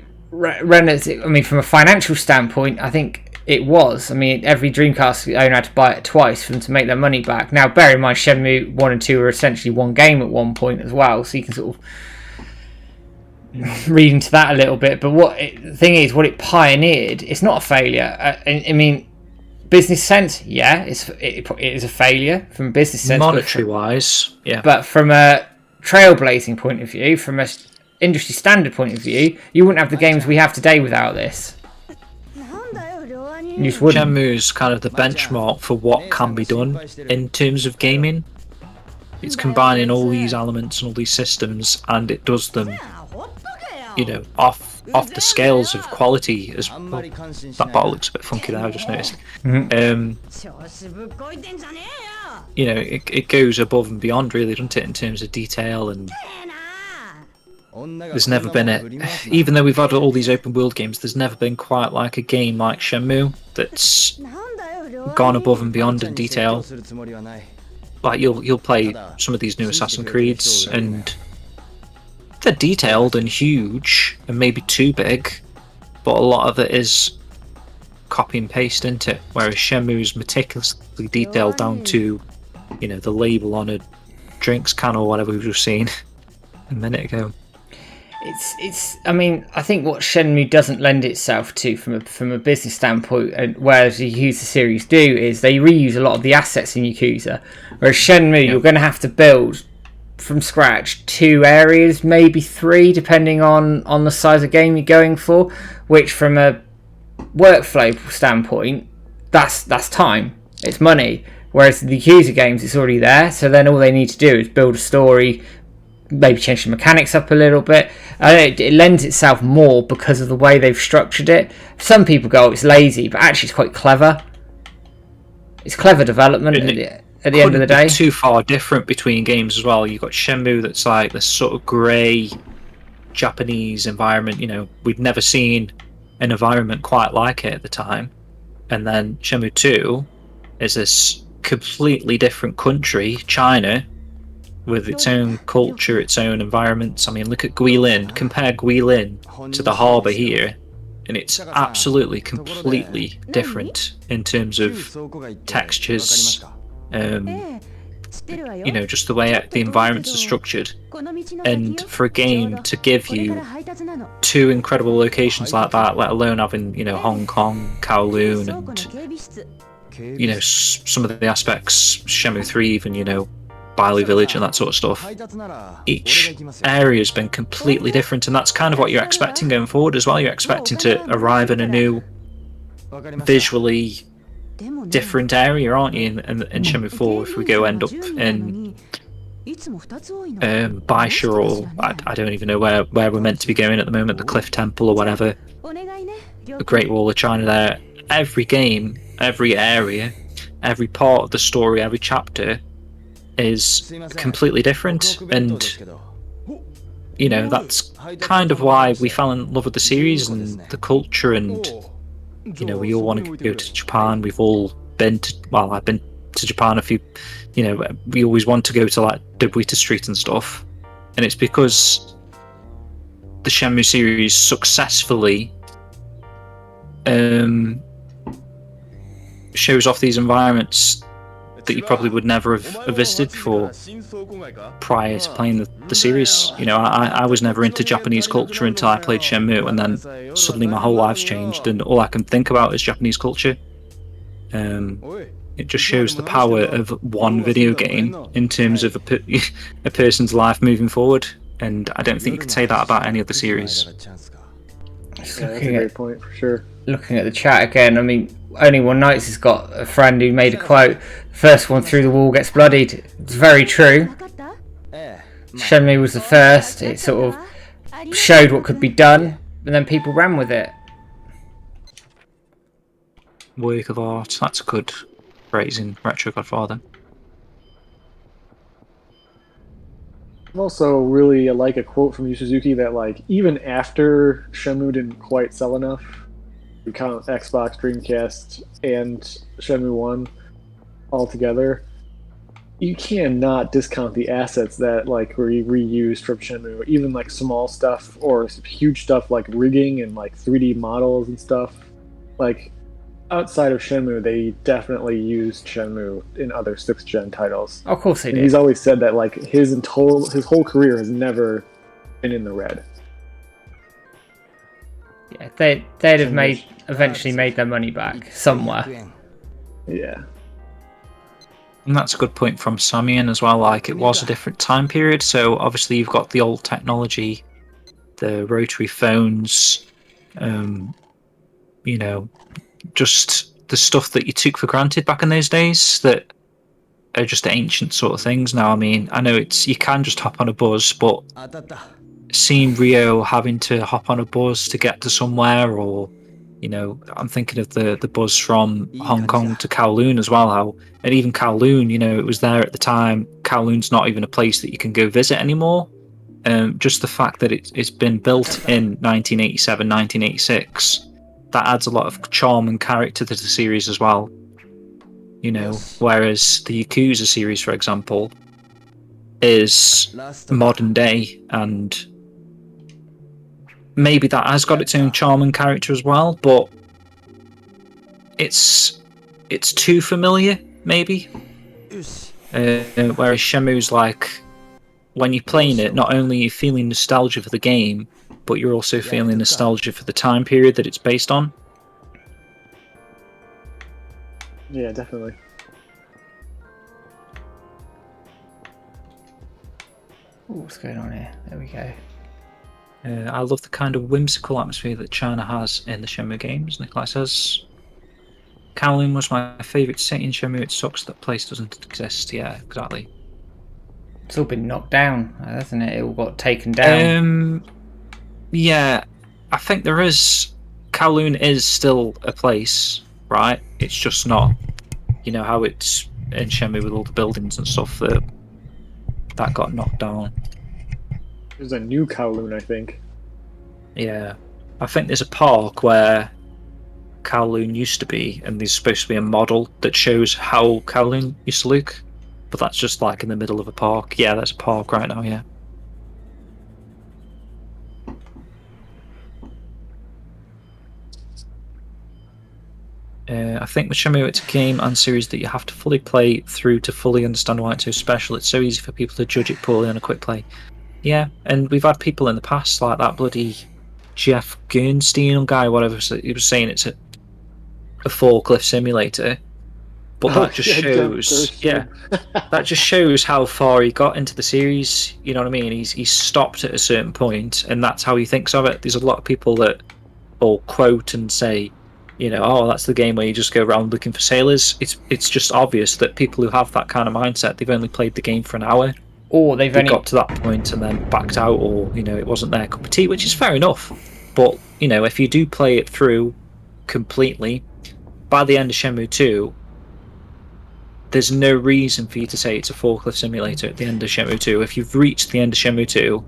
from a financial standpoint, I think it was. I mean, every Dreamcast owner had to buy it twice for them to make their money back. Now, bear in mind, Shenmue 1 and 2 were essentially one game at one point as well, so you can sort of read into that a little bit. But the thing is, what it pioneered, it's not a failure. I mean, business sense, yeah, it is a failure from a business sense. Monetary-wise, yeah. But from a trailblazing point of view, from a industry standard point of view, you wouldn't have the games we have today without this. You just wouldn't. Shenmue's kind of the benchmark for what can be done in terms of gaming. It's combining all these elements and all these systems, and it does them, off the scales of quality. As well. That bottle looks a bit funky there, I just noticed. It goes above and beyond, really, doesn't it, in terms of detail. And there's never been even though we've had all these open world games, there's never been quite like a game like Shenmue that's gone above and beyond in detail. Like you'll play some of these new Assassin's Creeds and they're detailed and huge and maybe too big, but a lot of it is copy and paste, isn't it? Whereas Shenmue is meticulously detailed down to, the label on a drinks can or whatever we were just seeing a minute ago. It's. I mean, I think what Shenmue doesn't lend itself to from a business standpoint, and whereas the Yakuza series do, is they reuse a lot of the assets in Yakuza. Whereas Shenmue, you're going to have to build from scratch 2 areas, maybe 3, depending on the size of game you're going for. Which, from a workflow standpoint, that's time. It's money. Whereas the Yakuza games, it's already there. So then all they need to do is build a story. Maybe change the mechanics up a little bit. It lends itself more because of the way they've structured it. Some people go, it's lazy, but actually it's quite clever. It's clever development at the end of the day. Too far different between games as well. You've got Shenmue that's like this sort of grey Japanese environment. You know, we'd never seen an environment quite like it at the time. And then Shenmue 2 is this completely different country, China, with its own culture, its own environments. I mean, look at Guilin. Compare Guilin to the harbour here, and it's absolutely, completely different in terms of textures. You know, just the way the environments are structured. And for a game to give you 2 incredible locations like that, let alone having, you know, Hong Kong, Kowloon, and, you know, some of the aspects, Shenmue 3 even, you know, Bali Village and that sort of stuff. Each area has been completely different, and that's kind of what you're expecting going forward as well. You're expecting to arrive in a new, visually different area, aren't you? In Shenmue 4, if we go end up in Baisha, or I don't even know where we're meant to be going at the moment, the Cliff Temple or whatever, the Great Wall of China there. Every game, every area, every part of the story, every chapter is completely different, and you know, that's kind of why we fell in love with the series and the culture, and you know, we all want to go to Japan. We've all been to, well, I've been to Japan a few, you know, we always want to go to like Dobuita Street and stuff, and it's because the Shenmue series successfully shows off these environments that you probably would never have visited before prior to playing the series. You know, I was never into Japanese culture until I played Shenmue, and then suddenly my whole life's changed and all I can think about is Japanese culture. It just shows the power of one video game in terms of a person's life moving forward, and I don't think you can say that about any other series. That's a great point for sure. Looking at the chat again, I mean, Only One Nights has got a friend who made a quote, "First one through the wall gets bloodied." It's very true. Shenmue was the first. It sort of showed what could be done, and then people ran with it. Work of art. That's a good phrase in Retro Godfather. I also really like a quote from Yu Suzuki that, like, even after Shenmue didn't quite sell enough, you count Xbox, Dreamcast, and Shenmue 1 all together, you cannot discount the assets that like were reused from Shenmue, even like small stuff or huge stuff like rigging and like 3D models and stuff. Like, outside of Shenmue, they definitely used Shenmue in other 6th gen titles. Of course they did. And he's always said that like his whole career has never been in the red. Yeah, they'd have eventually made their money back somewhere. Yeah. And that's a good point from Samian as well. Like, it was a different time period, so obviously you've got the old technology, the rotary phones, you know, just the stuff that you took for granted back in those days that are just ancient sort of things now. I mean, I know you can just hop on a bus, but seeing Rio having to hop on a bus to get to somewhere, or, you know, I'm thinking of the bus from Hong Kong to Kowloon as well, and even Kowloon, you know, it was there at the time. Kowloon's not even a place that you can go visit anymore. Just the fact that it's been built in 1987, 1986, that adds a lot of charm and character to the series as well. You know, whereas the Yakuza series, for example, is modern day, and maybe that has got its own charm and character as well, but it's too familiar, maybe. Whereas Shenmue's like when you're playing it, not only are you feeling nostalgia for the game, but you're also feeling nostalgia for the time period that it's based on. Yeah, definitely. Ooh, what's going on here? There we go. I love the kind of whimsical atmosphere that China has in the Shenmue games, Nikolai says. Kowloon was my favourite city in Shenmue. It sucks that place doesn't exist. Yeah, exactly. It's all been knocked down, hasn't it? It all got taken down. Yeah, I think there is... Kowloon is still a place, right? It's just not, you know, how it's in Shenmue with all the buildings and stuff that got knocked down. There's a new Kowloon, I think. Yeah. I think there's a park where Kowloon used to be, and there's supposed to be a model that shows how Kowloon used to look, but that's just like in the middle of a park. Yeah, there's a park right now, yeah. I think with Shenmue, it's a game and series that you have to fully play through to fully understand why it's so special. It's so easy for people to judge it poorly on a quick play. Yeah, and we've had people in the past, like that bloody Jeff Gernstein guy, whatever, he was saying it's a forklift simulator. But that just shows, that just shows how far he got into the series. You know what I mean? He's stopped at a certain point, and that's how he thinks of it. There's a lot of people that will quote and say, you know, oh, that's the game where you just go around looking for sailors. It's just obvious that people who have that kind of mindset, they've only played the game for an hour, or they got to that point and then backed out, or, you know, it wasn't their cup of tea, which is fair enough. But, you know, if you do play it through completely, by the end of Shenmue 2, there's no reason for you to say it's a forklift simulator at the end of Shenmue 2. If you've reached the end of Shenmue 2,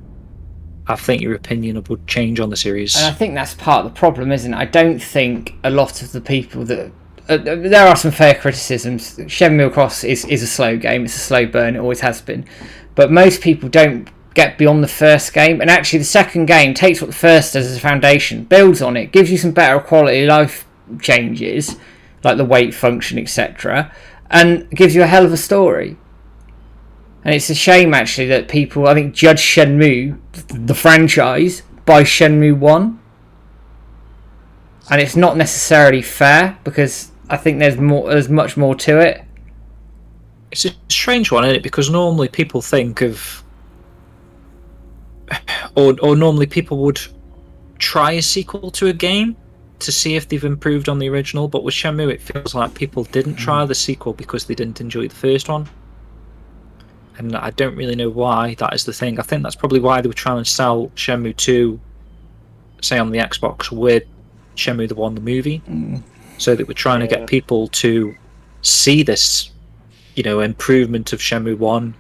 I think your opinion would change on the series. And I think that's part of the problem, isn't it? I don't think a lot of the people that... there are some fair criticisms. Shenmue Cross is a slow game. It's a slow burn. It always has been. But most people don't get beyond the first game. And actually, the second game takes what the first does as a foundation, builds on it, gives you some better quality life changes, like the weight function, etc., and gives you a hell of a story. And it's a shame, actually, that people, I think, judge Shenmue, the franchise, by Shenmue 1. And it's not necessarily fair, because I think there's much more to it. It's a strange one, isn't it? Because normally people think of... Or normally people would try a sequel to a game to see if they've improved on the original, but with Shenmue it feels like people didn't try the sequel because they didn't enjoy the first one. And I don't really know why that is the thing. I think that's probably why they were trying to sell Shenmue 2, say on the Xbox, with Shenmue the 1, the movie. So they were trying to get people to see this, you know, improvement of Shenmue 1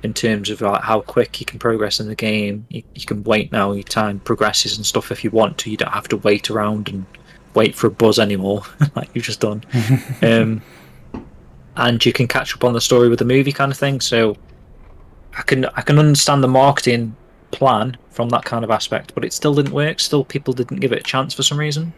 in terms of like how quick you can progress in the game. You can wait now, your time progresses and stuff if you want to. You don't have to wait around and wait for a buzz anymore, like you've just done. And you can catch up on the story with the movie kind of thing. So I can understand the marketing plan from that kind of aspect, but it still didn't work. Still, people didn't give it a chance for some reason.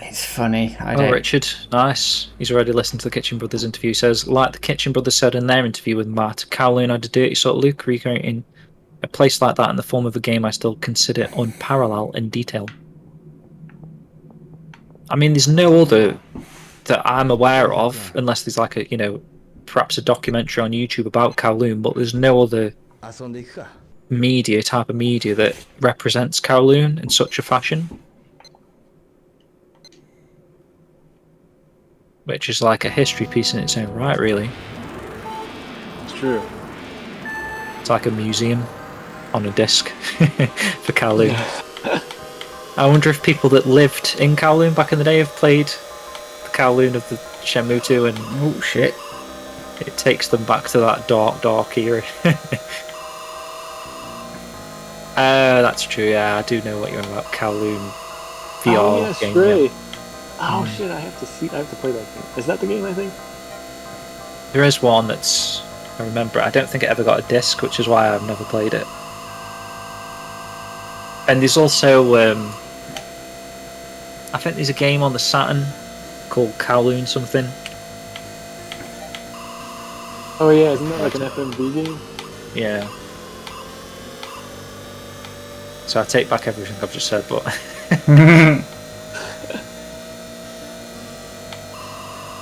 It's funny. Richard, nice. He's already listened to the Kitchen Brothers interview. He says, like the Kitchen Brothers said in their interview with Matt, Kowloon had a dirty sort of look. Recreating a place like that in the form of a game I still consider unparalleled in detail. I mean, there's no other that I'm aware of, unless there's like a, you know, perhaps a documentary on YouTube about Kowloon, but there's no other type of media that represents Kowloon in such a fashion. Which is like a history piece in its own right, really. It's true. It's like a museum on a disc for Kowloon. I wonder if people that lived in Kowloon back in the day have played the Kowloon of the Shenmue 2 and... Oh, shit. It takes them back to that dark era. That's true, yeah. I do know what you're on about. Kowloon VR game. Right. Oh shit, I have to play that game. Is that the game, I think? There is one that's... I remember it. I don't think it ever got a disc, which is why I've never played it. And there's also... I think there's a game on the Saturn called Kowloon something. Oh yeah, isn't that like an FMV game? Yeah. So I take back everything I've just said, but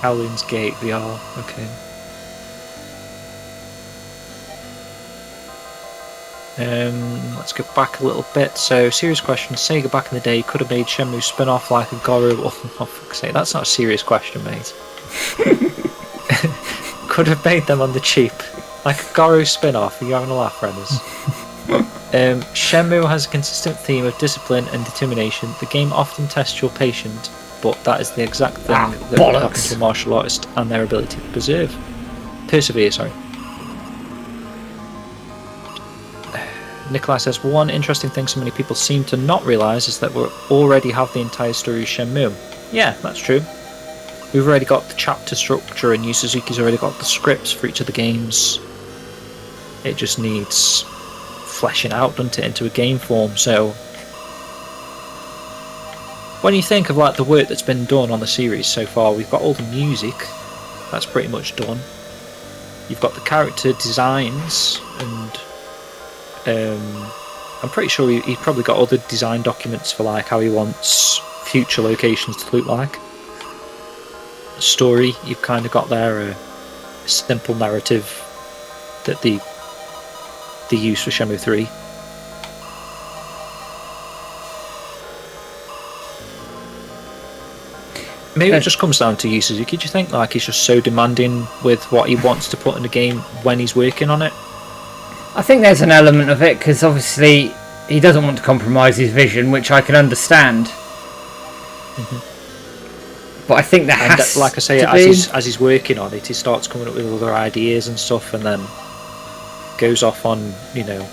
Howling's Gate VR. Okay. Let's go back a little bit. So, serious question. Sega back in the day could have made Shenmue spin-off like a Goro. Oh, for fuck's sake, that's not a serious question, mate. Could have made them on the cheap. Like a Goro spin-off. Are you having a laugh, Renners? Shenmue has a consistent theme of discipline and determination. The game often tests your patience, but that is the exact thing that would happen to a martial artist and their ability to persevere, sorry. Nikolai says, one interesting thing so many people seem to not realise is that we already have the entire story of Shenmue. Yeah, that's true. We've already got the chapter structure, and Yu Suzuki's already got the scripts for each of the games. It just needs fleshing out, doesn't it, into a game form. So when you think of like the work that's been done on the series so far, we've got all the music, that's pretty much done. You've got the character designs, and I'm pretty sure he's probably got other design documents for like how he wants future locations to look like. The story, you've kind of got there a simple narrative that they use for Shenmue 3. Maybe it just comes down to Yu Suzuki. Do you think like he's just so demanding with what he wants to put in the game when he's working on it? I think there's an element of it, because obviously he doesn't want to compromise his vision, which I can understand. But I think there has like I say, to as he's working on it, he starts coming up with other ideas and stuff, and then goes off on, you know,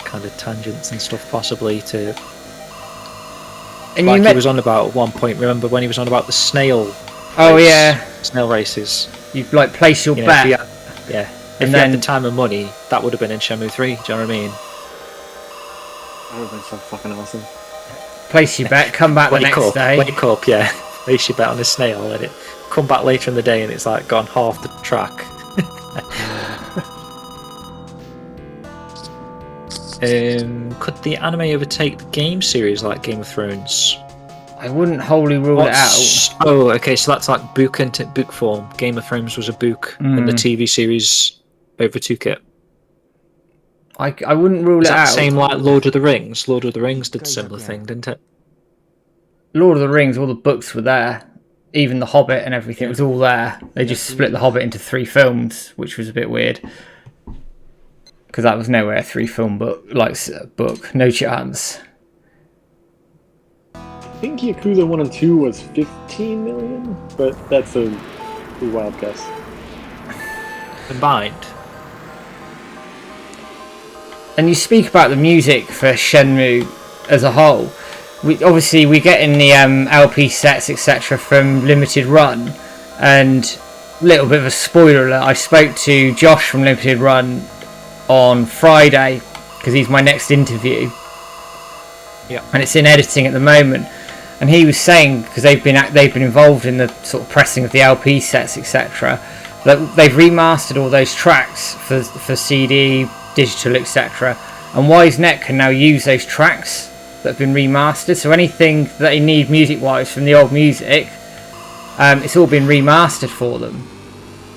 kind of tangents and stuff, possibly to. And like he was on about at one point. Remember when he was on about the snail? Oh yeah, snail races. You like place your bet. Yeah. If you had the time and money, that would have been in Shenmue 3, do you know what I mean? That would have been so fucking awesome. Place your bet, come back the next day. Wake up, yeah. Place your bet on a snail, let it come back later in the day and it's like gone half the track. Could the anime overtake the game series like Game of Thrones? I wouldn't wholly rule it out. Oh, okay, so that's like book form. Game of Thrones was a book, and the TV series over 2K. I wouldn't rule it out. Same like Lord of the Rings. Lord of the Rings did a similar thing, didn't it? Lord of the Rings, all the books were there. Even The Hobbit and everything was all there. They just split The Hobbit into 3 films, which was a bit weird. Because that was nowhere a 3-film book, no chance. I think Yakuza 1 and 2 was 15 million, but that's a wild guess. Combined. And you speak about the music for Shenmue as a whole. We get in the LP sets, etc., from Limited Run, and a little bit of a spoiler alert. I spoke to Josh from Limited Run on Friday because he's my next interview. Yeah. And it's in editing at the moment. And he was saying, because they've been involved in the sort of pressing of the LP sets, etc., that they've remastered all those tracks for CD, digital, etc. And Wise Net can now use those tracks that have been remastered. So anything that they need music-wise from the old music, it's all been remastered for them.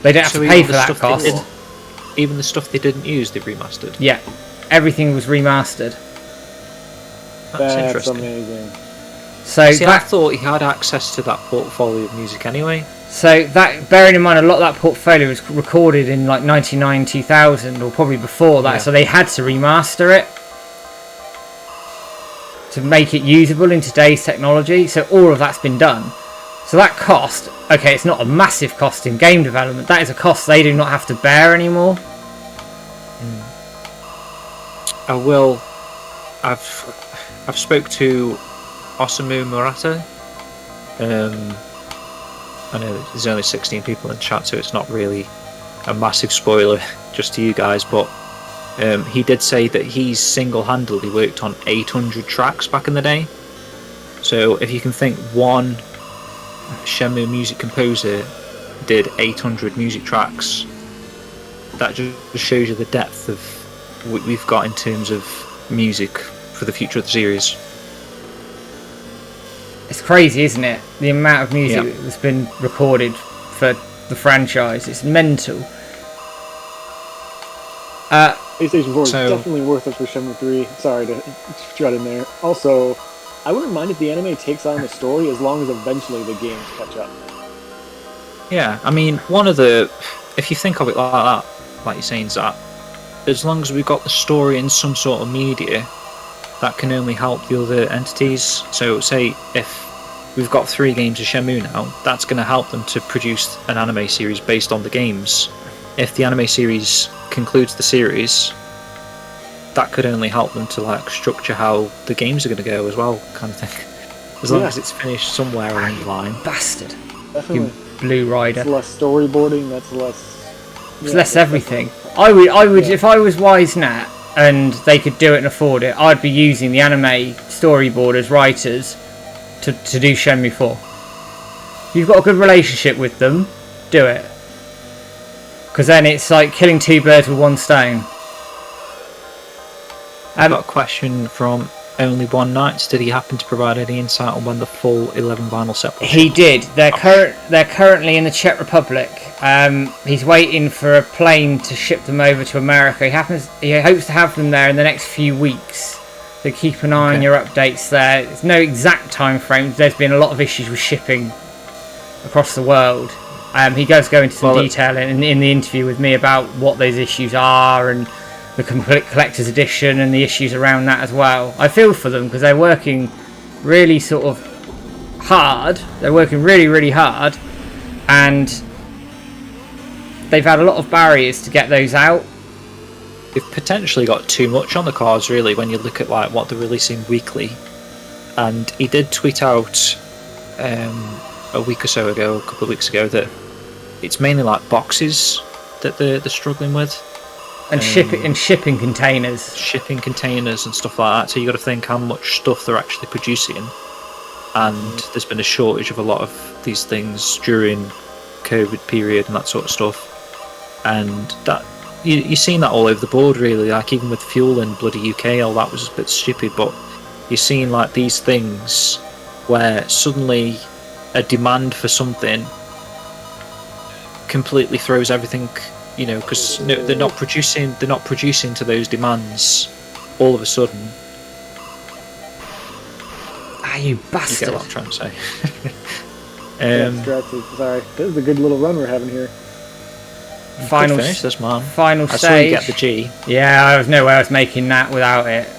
They don't have to pay for that cost. Even the stuff they didn't use, they've remastered. Yeah, everything was remastered. That's interesting. Amazing. So I thought he had access to that portfolio of music anyway. So that, bearing in mind, a lot of that portfolio was recorded in like 99, 2000, or probably before that. Yeah. So they had to remaster it to make it usable in today's technology. So all of that's been done. So that cost, okay, it's not a massive cost in game development. That is a cost they do not have to bear anymore. I've spoke to Osamu Murata. I know there's only 16 people in chat, so it's not really a massive spoiler just to you guys, but he did say that he's single-handedly worked on 800 tracks back in the day. So if you can think one Shenmue music composer did 800 music tracks. That just shows you the depth of what we've got in terms of music for the future of the series. It's crazy, isn't it? The amount of music that's been recorded for the franchise. It's mental. PlayStation 4 is definitely worth it for Shenmue 3. Sorry to shut in there. Also, I wouldn't mind if the anime takes on the story as long as eventually the games catch up. Yeah, I mean, if you think of it like that, like you're saying, Zach, as long as we've got the story in some sort of media, that can only help the other entities. So say if we've got 3 games of Shenmue now, that's going to help them to produce an anime series based on the games. If the anime series concludes the series, that could only help them to like structure how the games are going to go as well, kind of thing. As long as it's finished somewhere along the line. Bastard. Definitely. You Blue Rider. That's less storyboarding, that's less... It's less everything. I would if I was WiseNat and they could do it and afford it, I'd be using the anime storyboarders, writers, to do Shenmue 4. If you've got a good relationship with them, do it. Because then it's like killing 2 birds with 1 stone. I've got a question from Only One Nights. Did he happen to provide any insight on when the full 11 vinyl set was? He did. They're currently in the Czech Republic. He's waiting for a plane to ship them over to America. He hopes to have them there in the next few weeks. So keep an eye on your updates there. There's no exact time frame. There's been a lot of issues with shipping across the world. He does go into some detail in the interview with me about what those issues are and the complete collector's edition and the issues around that as well. I feel for them because they're working really sort of hard. They're working really, really hard, and they've had a lot of barriers to get those out. They've potentially got too much on the cards, really, when you look at like what they're releasing weekly. And he did tweet out a week or so ago, a couple of weeks ago, that it's mainly like boxes that they're struggling with. And shipping containers. Shipping containers and stuff like that. So you got to think how much stuff they're actually producing. And there's been a shortage of a lot of these things during COVID period and that sort of stuff. And that you're seeing that all over the board, really. Like even with fuel in bloody UK, all that was a bit stupid. But you're seeing like these things where suddenly a demand for something completely throws everything. You know, because they're not producing to those demands all of a sudden. You bastard. You get what I'm trying to say. Sorry, this is a good little run we're having here. Final finish this, man. Final I stage. saw you get the G. Yeah, there's no way I was making that without it.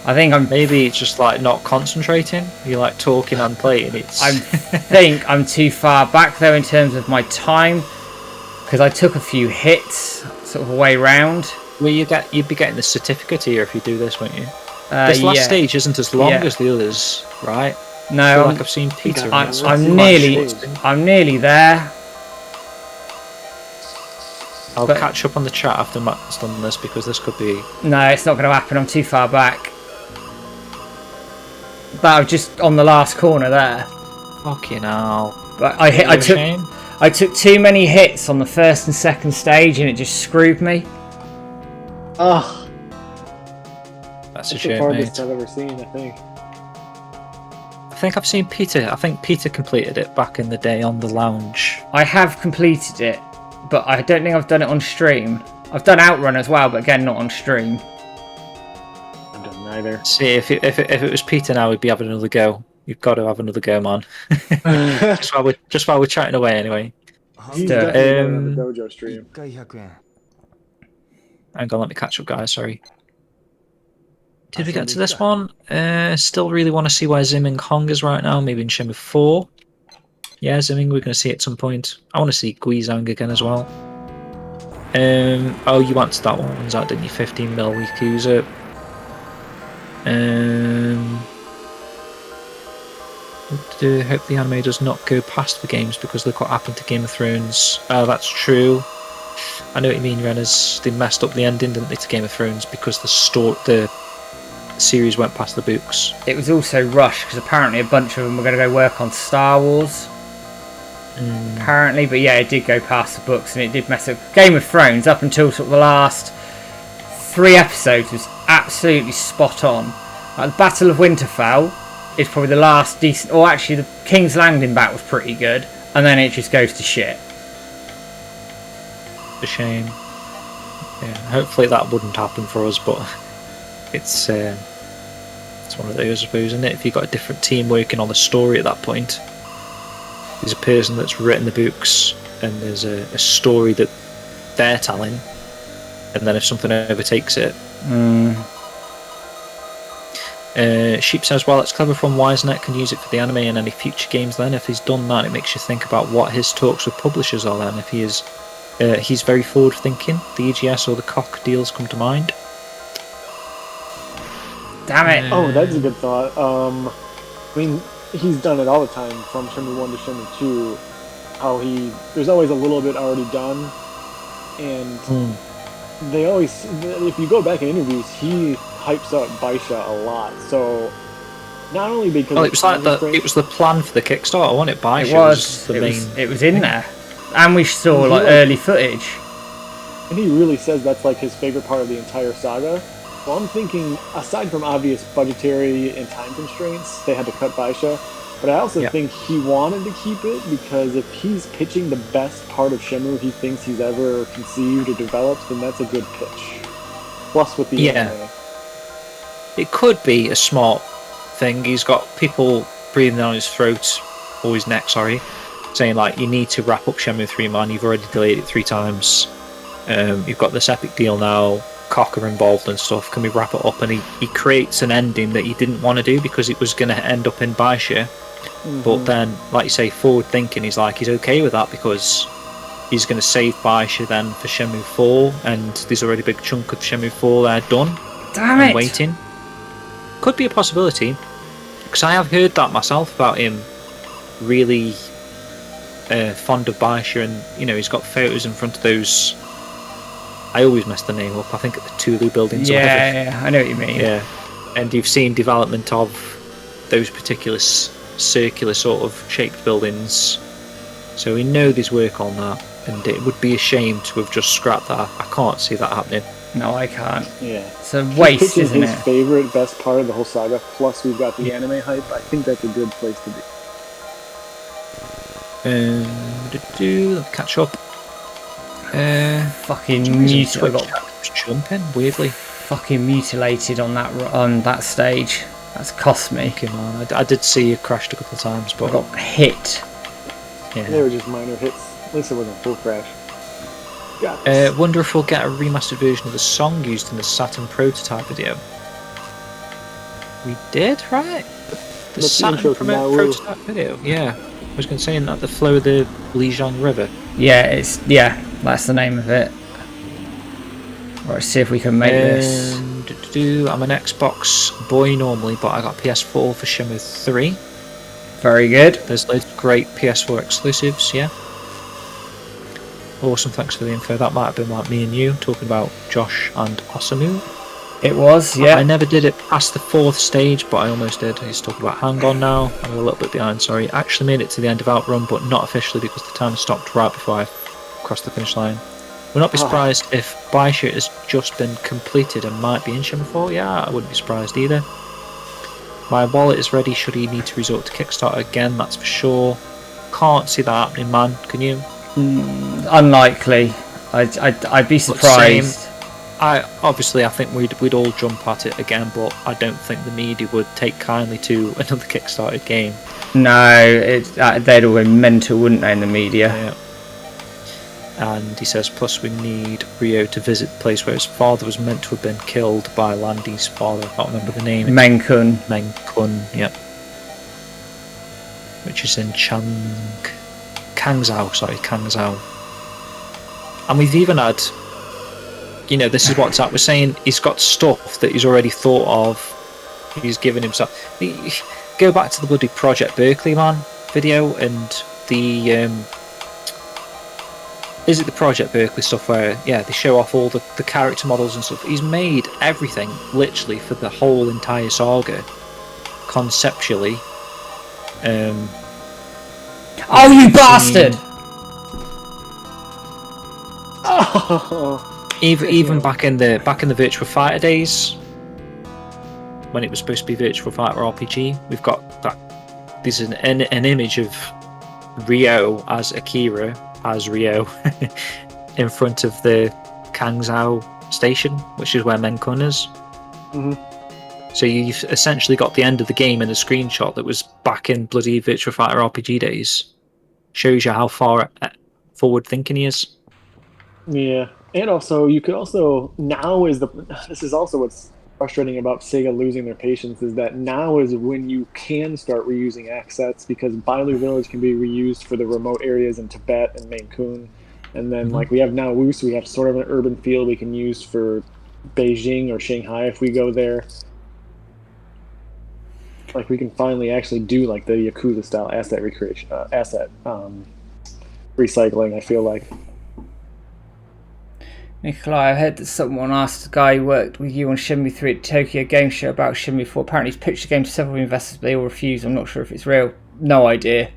I think I'm... Maybe it's just like not concentrating. You're like talking and playing. I think I'm too far back though in terms of my time. Because I took a few hits, sort of a way round. Well, you'd be getting the certificate here if you do this, won't you? This last stage isn't as long as the others, right? No, I feel like I've seen Peter. I'm nearly there. I'll catch up on the chat after Matt's done this because this could be. No, it's not going to happen. I'm too far back. But I'm just on the last corner there. Fucking hell! But I took too many hits on the first and second stage and it just screwed me. Oh. That's a shame, the farthest mate. I've ever seen, I think. I think I've seen Peter. I think Peter completed it back in the day on the lounge. I have completed it, but I don't think I've done it on stream. I've done Outrun as well, but again, not on stream. I've done neither. See, if it was Peter now, we'd be having another go. You've got to have another go, man. just while we're chatting away, anyway. He's definitely on the Dojo stream. Hang on, let me catch up, guys. Sorry. Did we get to this one? Still really want to see where Zimming Hong is right now. Maybe in Shenmue 4. Yeah, Zimming, we're going to see at some point. I want to see Guizhang again as well. Oh, you answered that one, Zach, didn't you? 15mm Yakuza. Hope the anime does not go past the games because look what happened to Game of Thrones. Oh, that's true. I know what you mean, Rennes. They messed up the ending, didn't they, to Game of Thrones because the series went past the books. It was also rushed because apparently a bunch of them were going to go work on Star Wars. apparently. But yeah, it did go past the books, and it did mess up Game of Thrones up until sort of the last 3 episodes was absolutely spot on. Like the Battle of Winterfell is probably the last decent, or actually the King's Landing back was pretty good, and then it just goes to shit. A shame. Yeah, hopefully that wouldn't happen for us, but it's one of those, I suppose, isn't it? If you've got a different team working on the story at that point, there's a person that's written the books, and there's a story that they're telling, and then if something overtakes it. Sheep says, well, it's clever from Wisenet, can use it for the anime and any future games then. If he's done that, it makes you think about what his talks with publishers are then. If he is, he's very forward thinking. The EGS or the COC deals come to mind. Damn it. Oh, that's a good thought. I mean, he's done it all the time, from Shenmue 1 to Shenmue 2. There's always a little bit already done, and they always, if you go back in interviews, he hypes up Baisha a lot. So not only because it was like it was the plan for the Kickstarter, wasn't it? Baisha it was in there, and we saw early footage. And he really says that's like his favorite part of the entire saga. Well, I'm thinking, aside from obvious budgetary and time constraints, they had to cut Baisha. But I also think he wanted to keep it because if he's pitching the best part of Shenmue he thinks he's ever conceived or developed, then that's a good pitch. Plus with the anime. It could be a smart thing. He's got people breathing down his throat, or his neck, sorry, saying like, you need to wrap up Shenmue 3, man, you've already delayed it 3 times. You've got this epic deal now, Cocker involved and stuff, can we wrap it up? And he creates an ending that he didn't want to do because it was going to end up in Baisha. But then, like you say, forward thinking, he's okay with that because he's going to save Baisha then for Shenmue 4, and there's already a big chunk of Shenmue 4 there done. Damn it! Waiting. Could be a possibility, because I have heard that myself about him, really fond of Baisha, and he's got photos in front of those. I always mess the name up. I think at the Tulu buildings. Yeah, I know what you mean. Yeah, and you've seen development of those particular circular sort of shaped buildings, so we know there's work on that, and it would be a shame to have just scrapped that. I can't see that happening. No, I can't. Yeah, it's a waste, isn't it? His favorite, best part of the whole saga. Plus, we've got the anime hype. I think that's a good place to be. Let's catch up. Fucking mutilated. Jumping weirdly. Fucking mutilated on that stage. That's cost me. Okay, man. I did see you crashed a couple of times, but I got hit. Yeah. They were just minor hits. At least it wasn't a full crash. Wonder if we'll get a remastered version of the song used in the Saturn prototype video. We did, right? The Saturn prototype video. Yeah. I was going to say in that the flow of the Lijiang River. Yeah, that's the name of it. Right, see if we can make this. I'm an Xbox boy normally, but I got PS4 for Shenmue 3. Very good. There's loads of great PS4 exclusives, yeah. Awesome, thanks for the info. That might have been like me and you talking about Josh and Osamu. It was, yeah. I never did it past the 4th stage, but I almost did. He's talking about Hang On now. I'm a little bit behind, sorry. Actually made it to the end of Outrun, but not officially because the time stopped right before I crossed the finish line. Will not be surprised if Baisha has just been completed and might be in Shenmue 4. Yeah, I wouldn't be surprised either. My wallet is ready should he need to resort to Kickstarter again, that's for sure. Can't see that happening, man. Can you? Unlikely. I'd be surprised. I think we'd all jump at it again, but I don't think the media would take kindly to another Kickstarter game. No, they'd all be mental, wouldn't they, in the media? Yeah. And he says, plus we need Rio to visit the place where his father was meant to have been killed by Landy's father. I can't remember the name. Menkun, yep. Which is in Kangzhou. And we've even had, this is what Zach was saying, he's got stuff that he's already thought of, he's given himself. Go back to the bloody Project Berkeley, man, video, and the... Is it the Project Berkeley stuff where, they show off all the character models and stuff? He's made everything, literally, for the whole entire saga, conceptually. Oh, you bastard! Oh, Even back in the Virtua Fighter days, when it was supposed to be Virtua Fighter RPG, we've got that. There's an image of Ryo as Akira as Ryo in front of the Kangzhou station, which is where Menkun is. Mm-hmm. So you've essentially got the end of the game in a screenshot that was back in bloody Virtua Fighter RPG days. Shows you how far forward thinking he is. Yeah, and also you could also now is the this is also what's frustrating about Sega losing their patience is that now is when you can start reusing assets because Bailu Village can be reused for the remote areas in Tibet and Menkun, and then like we have now Wus, we have sort of an urban field we can use for Beijing or Shanghai if we go there. Like we can finally actually do like the Yakuza style asset recreation, recycling. I feel like. Nikolai, I heard that someone asked a guy who worked with you on Shenmue 3 at Tokyo Game Show about Shenmue 4. Apparently he's pitched the game to several investors, but they all refused. I'm not sure if it's real. No idea.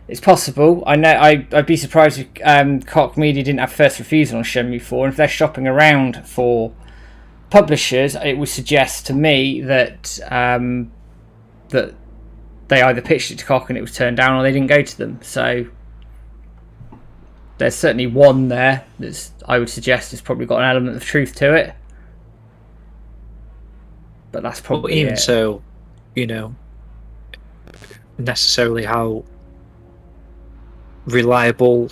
It's possible. I know. I'd be surprised if Koch Media didn't have first refusal on Shenmue 4. And if they're shopping around for publishers, it would suggest to me that that they either pitched it to Koch and it was turned down, or they didn't go to them. So there's certainly one there that's, I would suggest, has probably got an element of truth to it. But that's probably even it. So, necessarily how reliable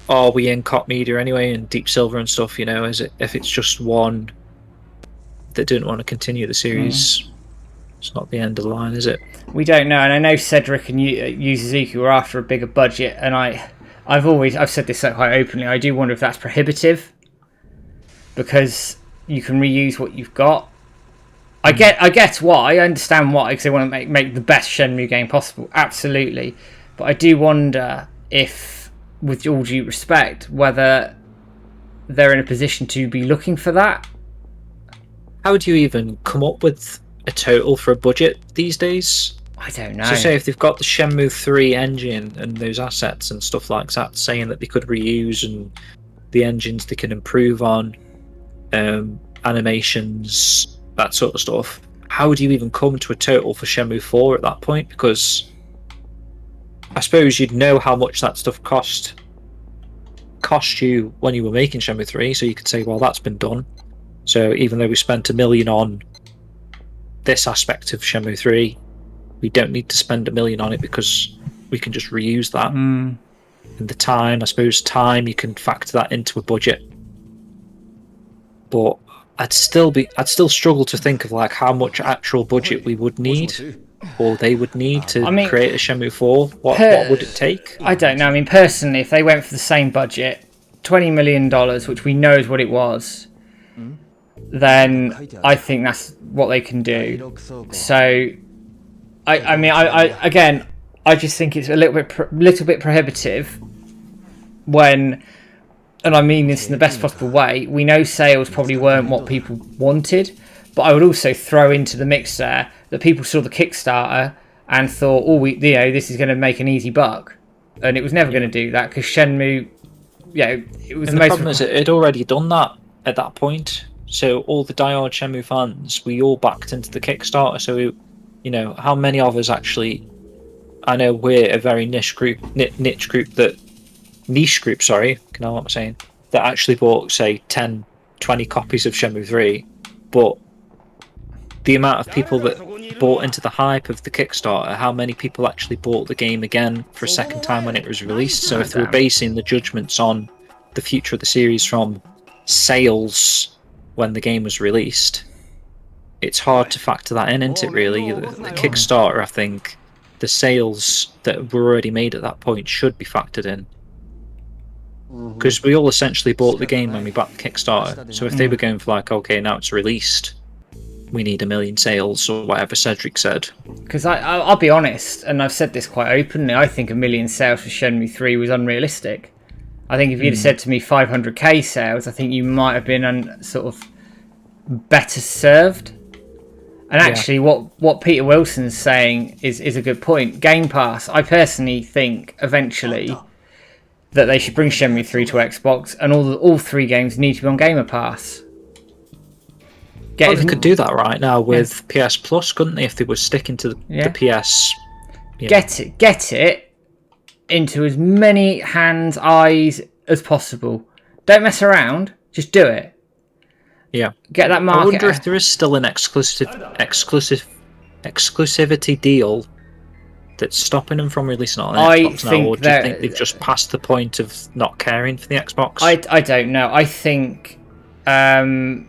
are we in Koch Media anyway, and Deep Silver and stuff, is it, if it's just one that didn't want to continue the series, it's not the end of the line, is it? We don't know, and I know Cedric and Yu Suzuki were after a bigger budget, and I've said this quite openly. I do wonder if that's prohibitive because you can reuse what you've got. I get why. I understand why, because they want to make the best Shenmue game possible. Absolutely, but I do wonder if, with all due respect, whether they're in a position to be looking for that. How do you even come up with a total for a budget these days? I don't know. So say if they've got the Shenmue 3 engine and those assets and stuff like that, saying that they could reuse and the engines they can improve on, animations, that sort of stuff, how do you even come to a total for Shenmue 4 at that point? Because I suppose you'd know how much that stuff cost you when you were making Shenmue 3, so you could say, well, that's been done. So even though we spent $1 million on this aspect of Shenmue 3, we don't need to spend $1 million on it because we can just reuse that. And the time, I suppose, you can factor that into a budget. But I'd still struggle to think of like how much actual budget we would need, or they would need to create a Shenmue 4. What would it take? I don't know. I mean, personally, if they went for the same budget, $20 million, which we know is what it was, then I think that's what they can do. So, I just think it's a little bit prohibitive when, and I mean this in the best possible way, we know sales probably weren't what people wanted, but I would also throw into the mix there that people saw the Kickstarter and thought, this is going to make an easy buck, and it was never going to do that because Shenmue, it was and the problem is it had already done that at that point. So all the diehard Shenmue fans, we all backed into the Kickstarter. So how many of us actually? I know we're a very niche group. Sorry, you know what I'm saying? That actually bought, say, 10, 20 copies of Shenmue 3, but the amount of people that bought into the hype of the Kickstarter, how many people actually bought the game again for a second time when it was released? So if they were basing the judgments on the future of the series from sales when the game was released, it's hard to factor that in, isn't it, really? The Kickstarter, I think, the sales that were already made at that point should be factored in. Because we all essentially bought the game when we backed the Kickstarter. So if they were going for like, okay, now it's released, we need 1 million sales, or whatever Cedric said. Because I'll be honest, and I've said this quite openly, I think 1 million sales for Shenmue 3 was unrealistic. I think if you'd have said to me 500k sales, I think you might have been sort of better served. And actually, what Peter Wilson's saying is a good point. Game Pass, I personally think eventually that they should bring Shenmue 3 to Xbox, and all 3 games need to be on Gamer Pass. They could do that right now with PS Plus, couldn't they? If they were sticking to the PS. Get it into as many hands, eyes as possible. Don't mess around. Just do it. Yeah. Get that market. I wonder if there is still an exclusivity deal that's stopping them from releasing it on Xbox now, or do you think they've just passed the point of not caring for the Xbox? I don't know. I think, from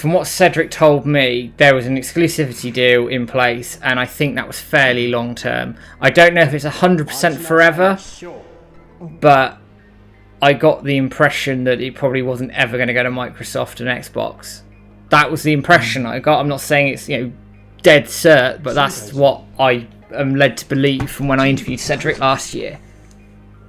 what Cedric told me, there was an exclusivity deal in place, and I think that was fairly long term. I don't know if it's 100% forever, but I got the impression that it probably wasn't ever going to go to Microsoft and Xbox. That was the impression I got. I'm not saying it's dead cert, but that's what I am led to believe from when I interviewed Cedric last year.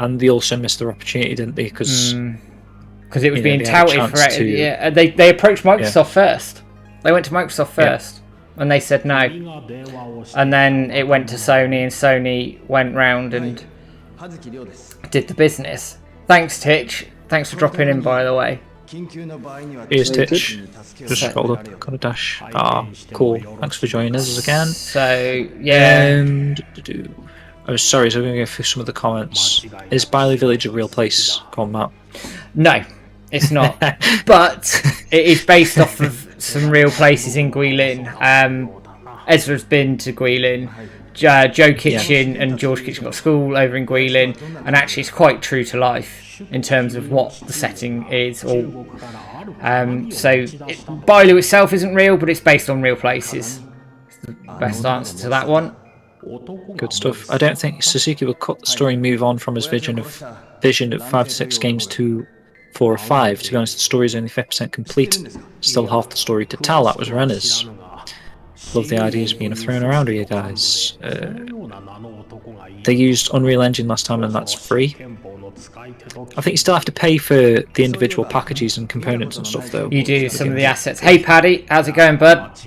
And they also missed their opportunity, didn't they? Because it was being touted for it. Yeah, they approached Microsoft first. They went to Microsoft first, and they said no. And then it went to Sony, and Sony went round and did the business. Thanks, Titch. Thanks for dropping in, by the way. Here's Titch. Just got a dash. Ah, cool. Thanks for joining us again. So, yeah. Oh, sorry, so I'm going to go through some of the comments. Is Biley Village a real place? Come on, Matt. No, it's not. But it is based off of some real places in Guilin. Ezra's been to Guilin. Joe Kitchen and George Kitchen got a school over in Guilin, and actually it's quite true to life in terms of what the setting is. Bailu itself isn't real, but it's based on real places. It's the best answer to that one. Good stuff. I don't think Suzuki will cut the story and move on from his vision of 5 to 6 games to 4 or 5. To be honest, the story is only 50% complete. Still half the story to tell. That was Renner's. Love the ideas being thrown around with you guys. They used Unreal Engine last time, and that's free. I think you still have to pay for the individual packages and components and stuff, though. You do, some of the assets. Hey, Paddy, how's it going, bud?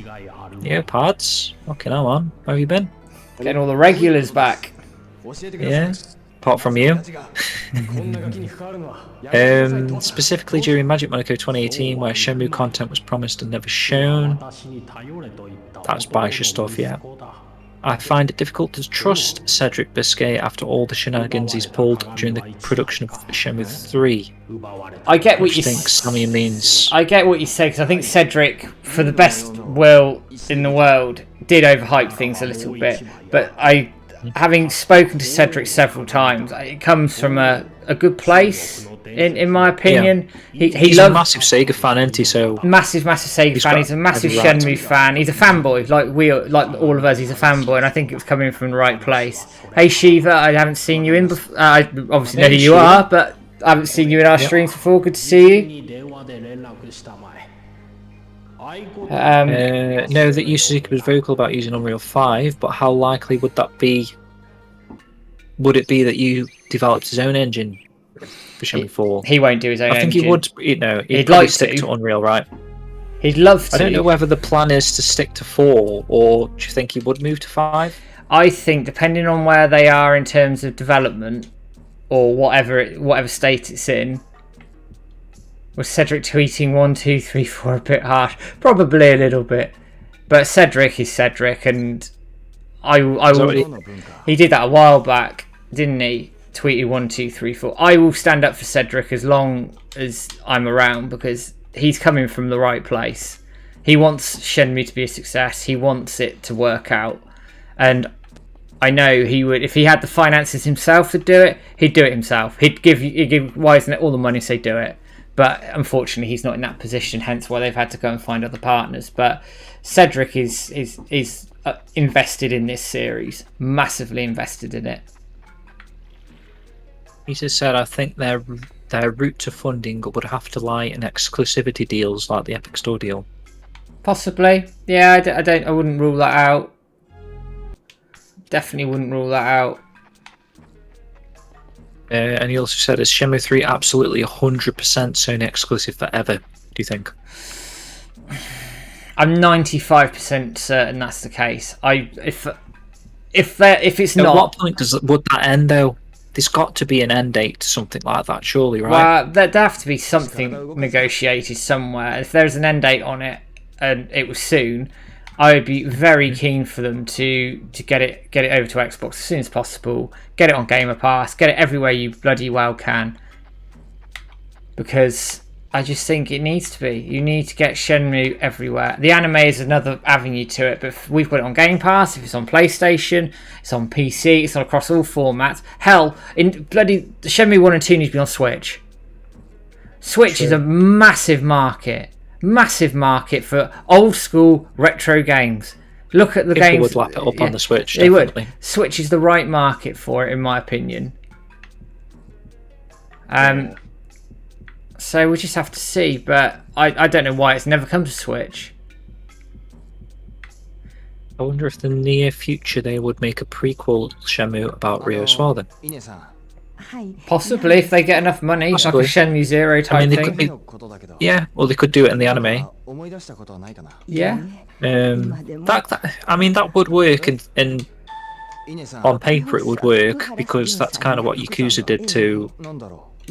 Yeah, Pads. Okay, now on. How have you been? Getting all the regulars back. Yeah, apart from you. Specifically during Magic Monaco 2018, where Shenmue content was promised and never shown. That's biased stuff, yeah. I find it difficult to trust Cedric Biscay after all the shenanigans he's pulled during the production of Shenmue 3. I get what you think Sammy means. I get what you say, because I think Cedric, for the best will in the world, did overhype things a little bit. But having spoken to Cedric several times, it comes from a good place, in my opinion. Yeah. He's a massive Sega fan, isn't he? So massive Sega fan. He's a massive Shenmue fan. He's a fanboy, like all of us. He's a fanboy, and I think it was coming from the right place. Hey Shiva, I haven't seen you in before. I obviously know who you are, but I haven't seen you in our streams before. Good to see you. No, that Suzuki was vocal about using Unreal 5, but how likely would that be? Would it be that you developed his own engine for Shenmue 4? He won't do his own engine. I think he would. He'd like stick to Unreal, right? He'd love to. I don't know whether the plan is to stick to 4, or do you think he would move to 5? I think, depending on where they are in terms of development, or whatever state it's in. Was Cedric tweeting 1, 2, 3, 4 a bit harsh? Probably a little bit, but Cedric is Cedric, and he did that a while back, didn't he? Tweeted 1, 2, 3, 4. I will stand up for Cedric as long as I'm around, because he's coming from the right place. He wants Shenmue to be a success. He wants it to work out, and I know he would, if he had the finances himself to do it. He'd do it himself. He'd give Wisenet all the money, say do it. But unfortunately, he's not in that position. Hence, why they've had to go and find other partners. But Cedric is invested in this series, massively invested in it. He just said, I think their route to funding would have to lie in exclusivity deals like the Epic Store deal. Possibly, yeah. I wouldn't rule that out. Definitely wouldn't rule that out. And he also said, is Shenmue 3 absolutely 100% Sony exclusive forever, do you think? I'm 95% certain that's the case. If it's At not, what point would that end though? There's got to be an end date to something like that, surely, right? well, there'd have to be something negotiated somewhere. If there's an end date on it and it was soon, I would be very keen for them to get it over to Xbox as soon as possible. Get it on Gamer Pass. Get it everywhere you bloody well can. Because I just think it needs to be. You need to get Shenmue everywhere. The anime is another avenue to it, but if we've got it on Game Pass, if it's on PlayStation, it's on PC, it's on across all formats. Hell, in bloody Shenmue 1 and 2 need to be on Switch. Switch is a massive market for old school retro games. Look at the People games. would lap it up on the Switch. They Definitely. would. Switch is the right market for it, in my opinion. So we just have to see, but I don't know why it's never come to Switch. I wonder if in the near future they would make a prequel Shenmue about Ryo as well then. Possibly, if they get enough money, Possibly. like a Shenmue Zero type I mean, they thing. could be, yeah, or they could do it in the anime. Yeah. That would work in on paper it would work, because that's kind of what Yakuza did to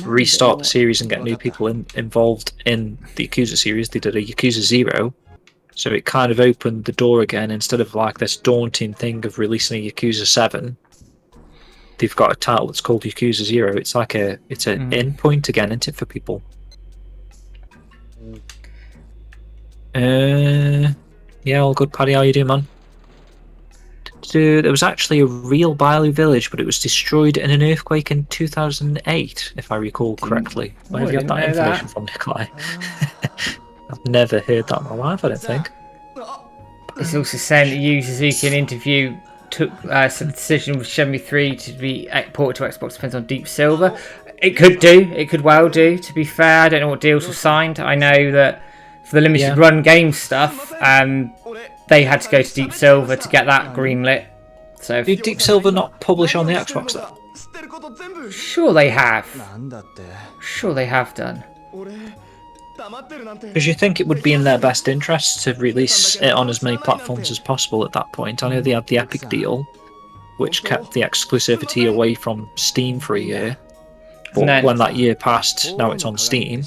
restart the series and get new people involved in the Yakuza series. They did a Yakuza 0, so it kind of opened the door again. Instead of like this daunting thing of releasing a Yakuza 7, they've got a title that's called Yakuza 0. It's like an end point again, isn't it, for people? Yeah, all good, Paddy. How you doing, man? There was actually a real Bailu village, but it was destroyed in an earthquake in 2008, if I recall correctly. Where have you had that information from, Nikolai? I've never heard that in my life, I don't think. It's also saying that Yu Suzuki in an interview took some decision with Shenmue 3 to be ported to Xbox depends on Deep Silver. It could well do, to be fair. I don't know what deals were signed. I know that for the limited run game stuff, they had to go to Deep Silver to get that greenlit. So Did Deep Silver not publish on the Xbox though? Sure they have. Sure they have done. Because you think it would be in their best interest to release it on as many platforms as possible at that point. I know they had the Epic deal, which kept the exclusivity away from Steam for a year. But when that year passed, now it's on Steam.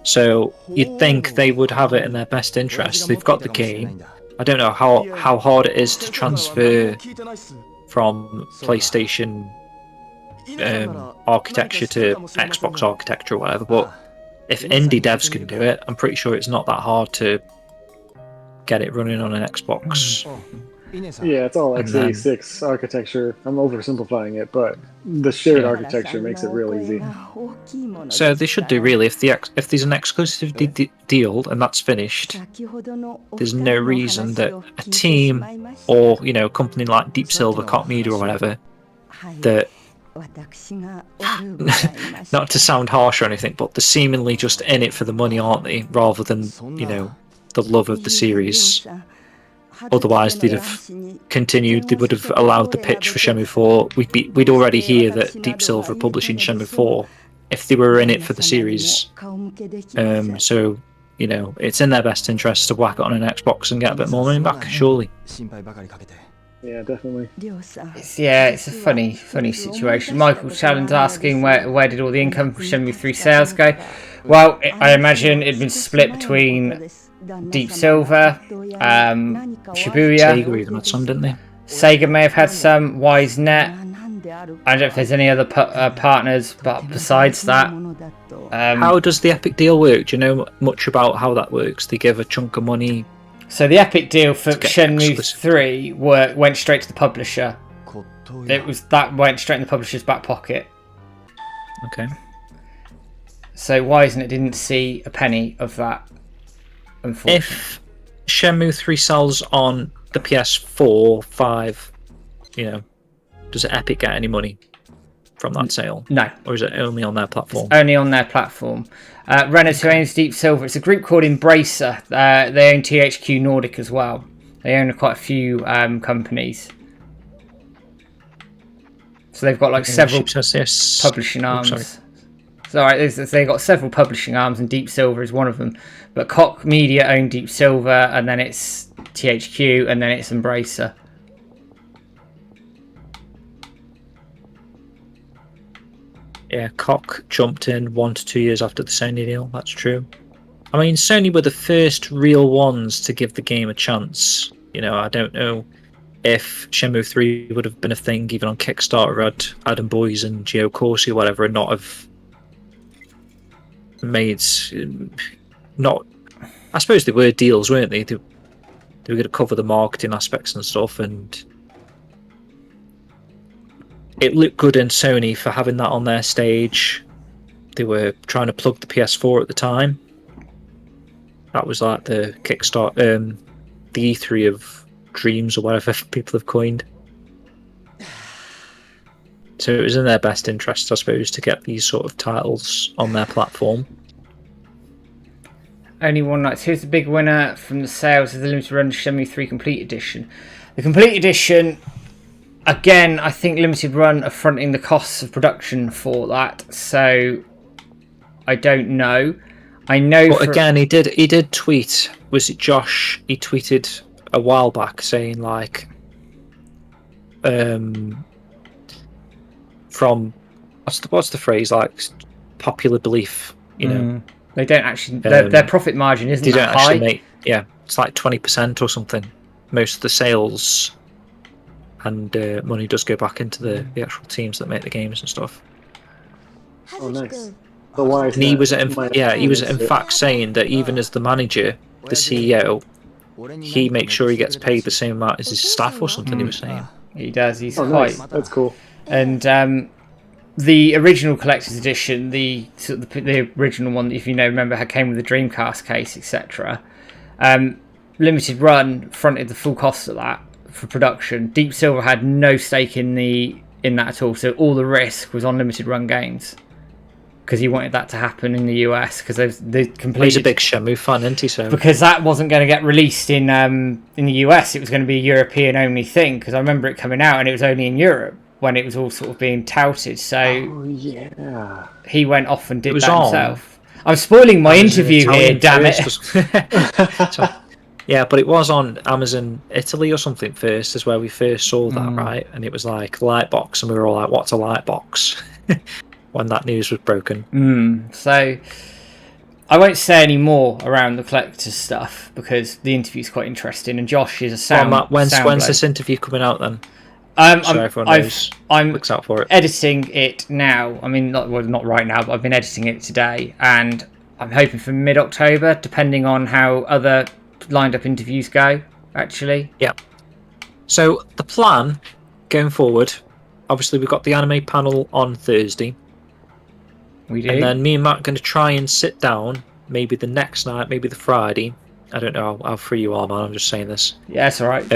So you'd think they would have it in their best interest. They've got the game. I don't know how hard it is to transfer from PlayStation architecture to Xbox architecture or whatever, but if indie devs can do it, I'm pretty sure it's not that hard to get it running on an Xbox. Yeah, it's all x86 architecture. I'm oversimplifying it, but the shared architecture makes it real easy. So they should do, really. If there's an exclusivity deal and that's finished, there's no reason that a team or a company like Deep Silver, Koch Media or whatever, that not to sound harsh or anything, but they're seemingly just in it for the money, aren't they? Rather than the love of the series. Otherwise, they'd have continued. They would have allowed the pitch for Shenmue 4. We'd already hear that Deep Silver are publishing Shenmue 4 if they were in it for the series. So it's in their best interest to whack it on an Xbox and get a bit more money back, surely. Yeah, definitely. It's a funny situation. Michael Challen's asking where did all the income from Shenmue 3 sales go? Well, I imagine it'd been split between Deep Silver, Shibuya. Sega even had some, didn't they? Sega may have had some. WiseNet. I don't know if there's any other partners, but besides that, how does the Epic deal work? Do you know much about how that works? They give a chunk of money. So the Epic deal for Shenmue 3 went straight to the publisher. That went straight in the publisher's back pocket. Okay. So WiseNet didn't see a penny of that. If Shenmue 3 sells on the PS4, 5, does Epic get any money from that sale? No. Or is it only on their platform? It's only on their platform. Renault, who owns Deep Silver, it's a group called Embracer. They own THQ Nordic as well. They own quite a few companies. So they've got several publishing arms. They've got several publishing arms, and Deep Silver is one of them. But Koch Media own Deep Silver, and then it's THQ, and then it's Embracer. Yeah, Koch jumped in 1 to 2 years after the Sony deal. That's true. I mean, Sony were the first real ones to give the game a chance. You know, I don't know if Shenmue 3 would have been a thing even on Kickstarter had Adam Boyes and Gio Corsi or whatever, and not have made... not... I suppose they were deals, weren't they? They were going to cover the marketing aspects and stuff, and it looked good in Sony for having that on their stage. They were trying to plug the PS4 at the time. That was like the Kickstarter, the E3 of dreams or whatever people have coined. So it was in their best interest, I suppose, to get these sort of titles on their platform. Only one night. Here's the big winner from the sales of the limited run Shenmue 3 Complete Edition. The Complete Edition, again, I think limited run are fronting the costs of production for that. So I don't know. I know. But again, he did tweet. Was it Josh? He tweeted a while back saying like, from what's the phrase, like popular belief, you know. They don't actually. Their profit margin isn't that high. Actually make, yeah, it's like 20% or something. Most of the sales and money does go back into the actual teams that make the games and stuff. Oh, nice. So why? And he was in fact saying that even as the manager, the CEO, he makes sure he gets paid the same amount as his staff or something. He was saying he does. He's quite. Nice. That's cool. And the original collector's edition, the original one, if you remember, came with the Dreamcast case, etc. Limited Run fronted the full cost of that for production. Deep Silver had no stake in that at all, so all the risk was on Limited Run Games because he wanted that to happen in the US because the complete. He's a big Shenmue fan, isn't he? So because that wasn't going to get released in the US, it was going to be a European only thing. Because I remember it coming out and it was only in Europe when it was all sort of being touted. So yeah, he went off and did that himself. I'm spoiling my interview here, damn it. So, yeah, but it was on Amazon Italy or something first, is where we first saw that, right? And it was like Lightbox, and we were all like, "What's a Lightbox?" when that news was broken. So I won't say any more around the collector's stuff because the interview's quite interesting, and Josh is a sound. Matt, when's this interview coming out then? I'm looks out for it. Editing it now. I mean, not right now, but I've been editing it today, and I'm hoping for mid-October, depending on how other lined up interviews go. Actually, yeah. So the plan going forward, obviously, we've got the anime panel on Thursday. We do. And then me and Matt are going to try and sit down, maybe the next night, maybe the Friday. I don't know how free you are, man. I'm just saying this. Yeah, it's all right.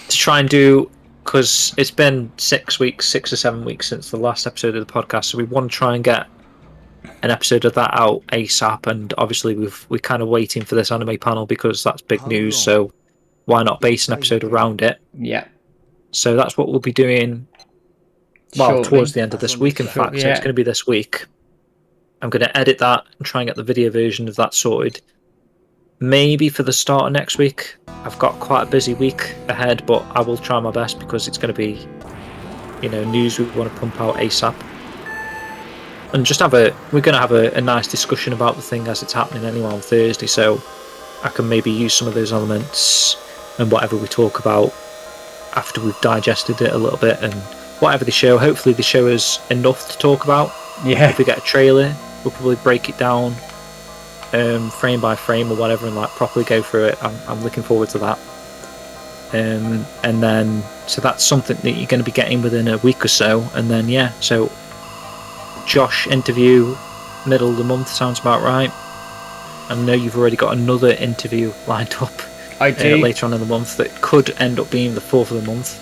To try and do, because it's been 6 or 7 weeks since the last episode of the podcast, so we want to try and get an episode of that out ASAP. And obviously, we're kind of waiting for this anime panel because that's big news. So why not base an episode around it? Yeah. So that's what we'll be doing. Well, shortly. Towards the end of this week, in fact. So it's going to be this week. I'm going to edit that and try and get the video version of that sorted. Maybe for the start of next week. I've got quite a busy week ahead, but I will try my best because it's going to be, news we want to pump out ASAP. And just we're going to have a nice discussion about the thing as it's happening anyway on Thursday. So I can maybe use some of those elements and whatever we talk about after we've digested it a little bit and whatever they show. Hopefully they show us enough to talk about. Yeah. If we get a trailer, we'll probably break it down frame by frame or whatever and properly go through it. I'm looking forward to that. And then so that's something that you're going to be getting within a week or so. And then so Josh interview middle of the month sounds about right. I know you've already got another interview lined up. I do. Later on in the month that could end up being the 4th of the month.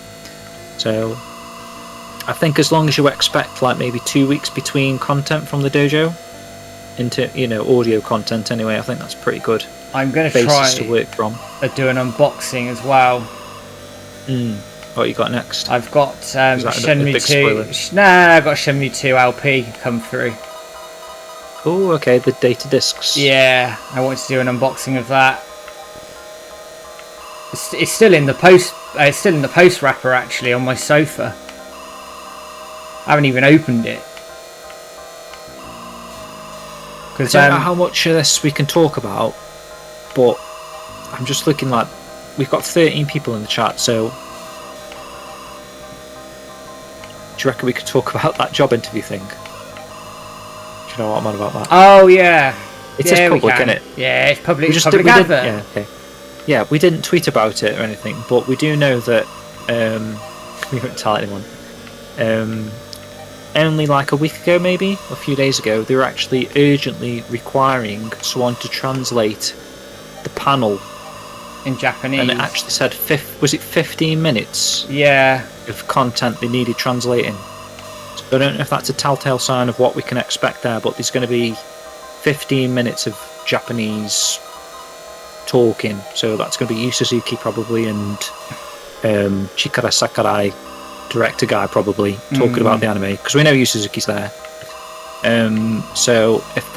So I think as long as you expect maybe 2 weeks between content from the dojo into audio content anyway, I think that's pretty good. I'm going to try to work from. Do an unboxing as well. What you got next? I've got Shenmue 2. I've got Shenmue 2 LP come through. Oh, okay, the data discs. Yeah, I wanted to do an unboxing of that. It's still in the post. It's still in the post wrapper actually on my sofa. I haven't even opened it. I don't know how much of this we can talk about, but I'm just looking like we've got 13 people in the chat, so do you reckon we could talk about that job interview thing? Do you know what I'm on about that? Oh yeah, It's public, isn't it? Yeah, it's public. We just public we advert. yeah, okay. Yeah, we didn't tweet about it or anything, but we do know that we won't tell anyone. Only like a week ago, maybe a few days ago, they were actually urgently requiring someone to translate the panel in Japanese, and it actually said was it 15 minutes? Yeah, of content they needed translating. So I don't know if that's a telltale sign of what we can expect there, but there's going to be 15 minutes of Japanese talking. So that's going to be Yu Suzuki probably and Chikara Sakurai, director guy probably, talking about the anime, because we know Yu Suzuki's there. So if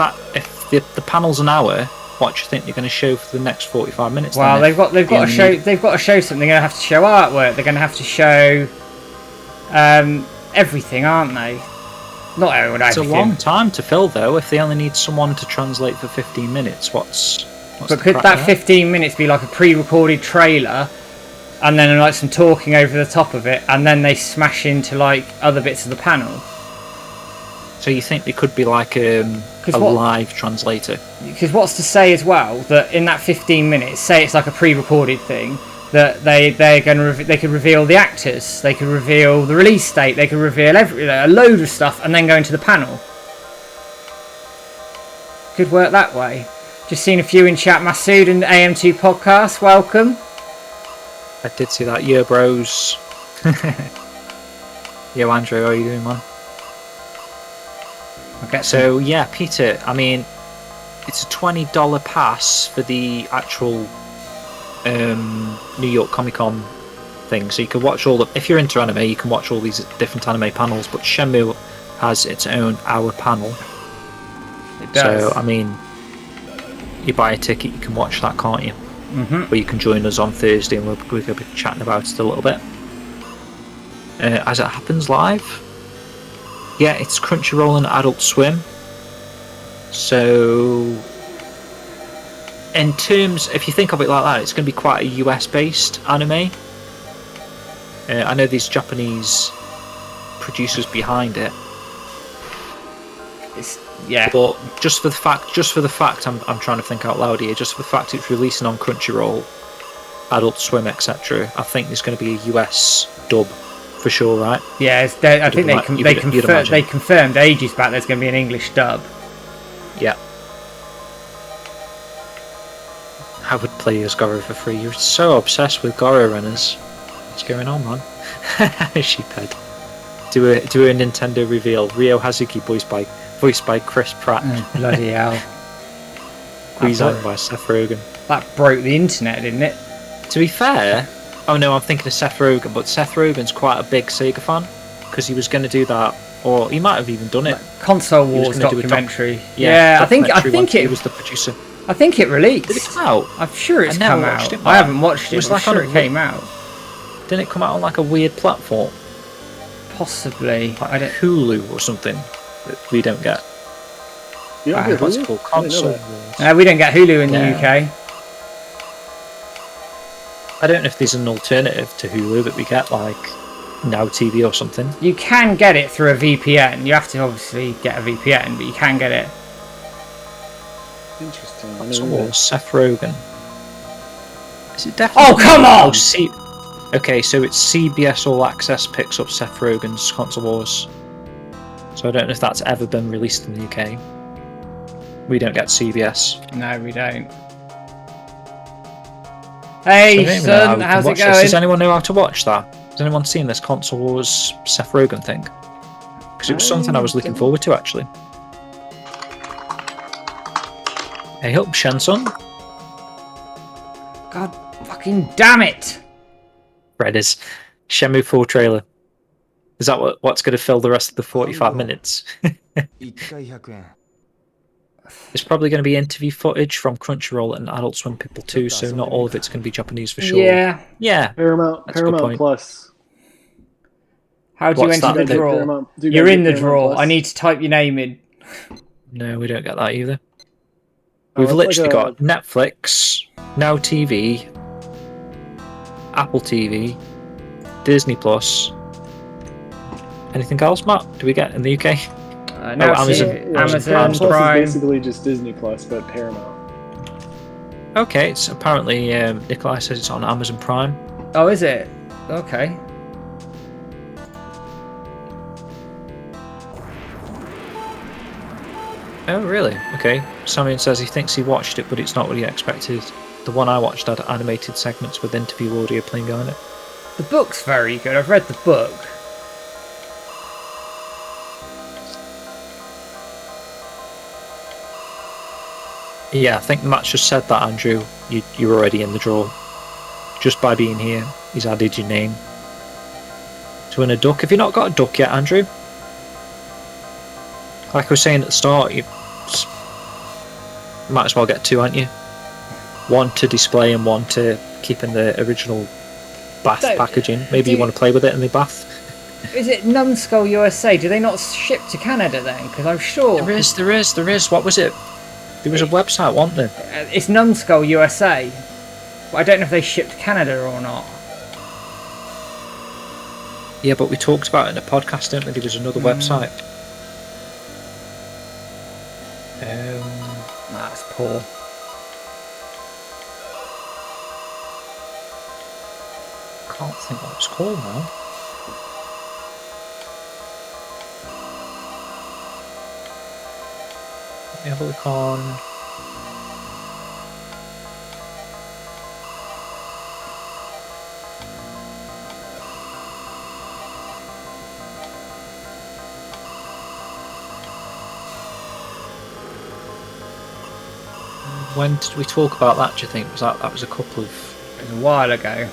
the panel's an hour, what do you think they're going to show for the next 45 minutes? Well, they've got to show something. They're going to have to show artwork. They're going to have to show everything, aren't they? Not everyone. It's a long time to fill, though. If they only need someone to translate for 15 minutes, what's but could that 15 minutes be like a pre-recorded trailer, and then like some talking over the top of it, and then they smash into like other bits of the panel? So you think there could be like a live translator? Because what's to say as well that in that 15 minutes, say it's like a pre-recorded thing, that they could reveal the actors, they could reveal the release date, they could reveal a load of stuff, and then go into the panel. Could work that way. Just seen a few in chat. Masood and AM2 podcast, welcome. I did see that. Yo, bros. Yo, Andrew, how are you doing, man? So yeah, Peter, I mean, it's a $20 pass for the actual New York Comic Con thing, so you can watch if you're into anime, you can watch all these different anime panels, but Shenmue has its own hour panel. It does. So I mean, you buy a ticket, you can watch that, can't you? Or you can join us on Thursday and we're going to be chatting about it a little bit as it happens live. Yeah, it's Crunchyroll and Adult Swim. So, in terms, if you think of it like that, it's going to be quite a US-based anime. I know there's Japanese producers behind it. Yeah. But just for the fact, I'm trying to think out loud here. Just for the fact it's releasing on Crunchyroll, Adult Swim, etc. I think there's going to be a US dub. For sure, right? Yeah, I think they confirmed ages back there's going to be an English dub. Yeah. I would play as Goro for free. You're so obsessed with Goro runners. What's going on, man? Sheephead. Do a Nintendo reveal. Ryo Hazuki voiced by Chris Pratt. Oh, bloody hell. Designed by Seth Rogen. That broke the internet, didn't it? To be fair. Oh no, I'm thinking of Seth Rogen, but Seth Rogen's quite a big Sega fan because he was going to do that, or he might have even done it. Console Wars documentary. I think he was the producer. I think it released. Did it come out? I'm sure it's come out. I haven't watched it. I'm sure it came out. Didn't it come out on like a weird platform? Possibly. Like Hulu or something that we don't get. What's it called? Console Wars. We don't get Hulu in the UK. I don't know if there's an alternative to Hulu that we get, like Now TV or something. You can get it through a VPN. You have to obviously get a VPN, but you can get it. Interesting. Seth Rogen. Is it definitely? Oh, come on! Okay, so it's CBS All Access picks up Seth Rogen's Console Wars. So I don't know if that's ever been released in the UK. We don't get CBS. No, we don't. Hey, son, how's it going? Does anyone know how to watch that? Has anyone seen this Console Wars Seth Rogen thing? Because it was something I was looking forward to, actually. Hey up, Shenson. God fucking damn it! Red is Shenmue 4 trailer. Is that what's going to fill the rest of the 45 minutes? It's probably going to be interview footage from Crunchyroll and Adult Swim people too, so not all of it's going to be Japanese for sure. Yeah. Paramount Plus. How do you What's enter that? the draw? Paramount, You're in the Paramount draw. Plus? I need to type your name in. No, we don't get that either. Oh, We've it's literally like got Netflix, Now TV, Apple TV, Disney Plus. Anything else, Matt? Do we get in the UK? Now Amazon. Amazon Paramount Plus Prime. is basically just Disney Plus, but Paramount. Okay, it's apparently Nikolai says it's on Amazon Prime. Oh, is it? Okay. Oh, really? Okay. Samian says he thinks he watched it, but it's not what he expected. The one I watched had animated segments with interview audio playing behind it. The book's very good. I've read the book. Yeah, I think Matt just said that, Andrew. You're already in the draw. Just by being here, he's added your name. To win a duck. Have you not got a duck yet, Andrew? Like I was saying at the start, you might as well get two, aren't you? One to display and one to keep in the original bath packaging. Maybe you want to play with it in the bath. Is it Numbskull USA? Do they not ship to Canada then? Because I'm sure... There is. What was it? There was a website, wasn't there? It's Numbskull USA. But I don't know if they ship to Canada or not. Yeah, but we talked about it in a podcast, didn't we? There was another website. That's poor. Can't think what it's called now. Let me have a look on. When did we talk about that, do you think? That was a couple of... It was a while ago.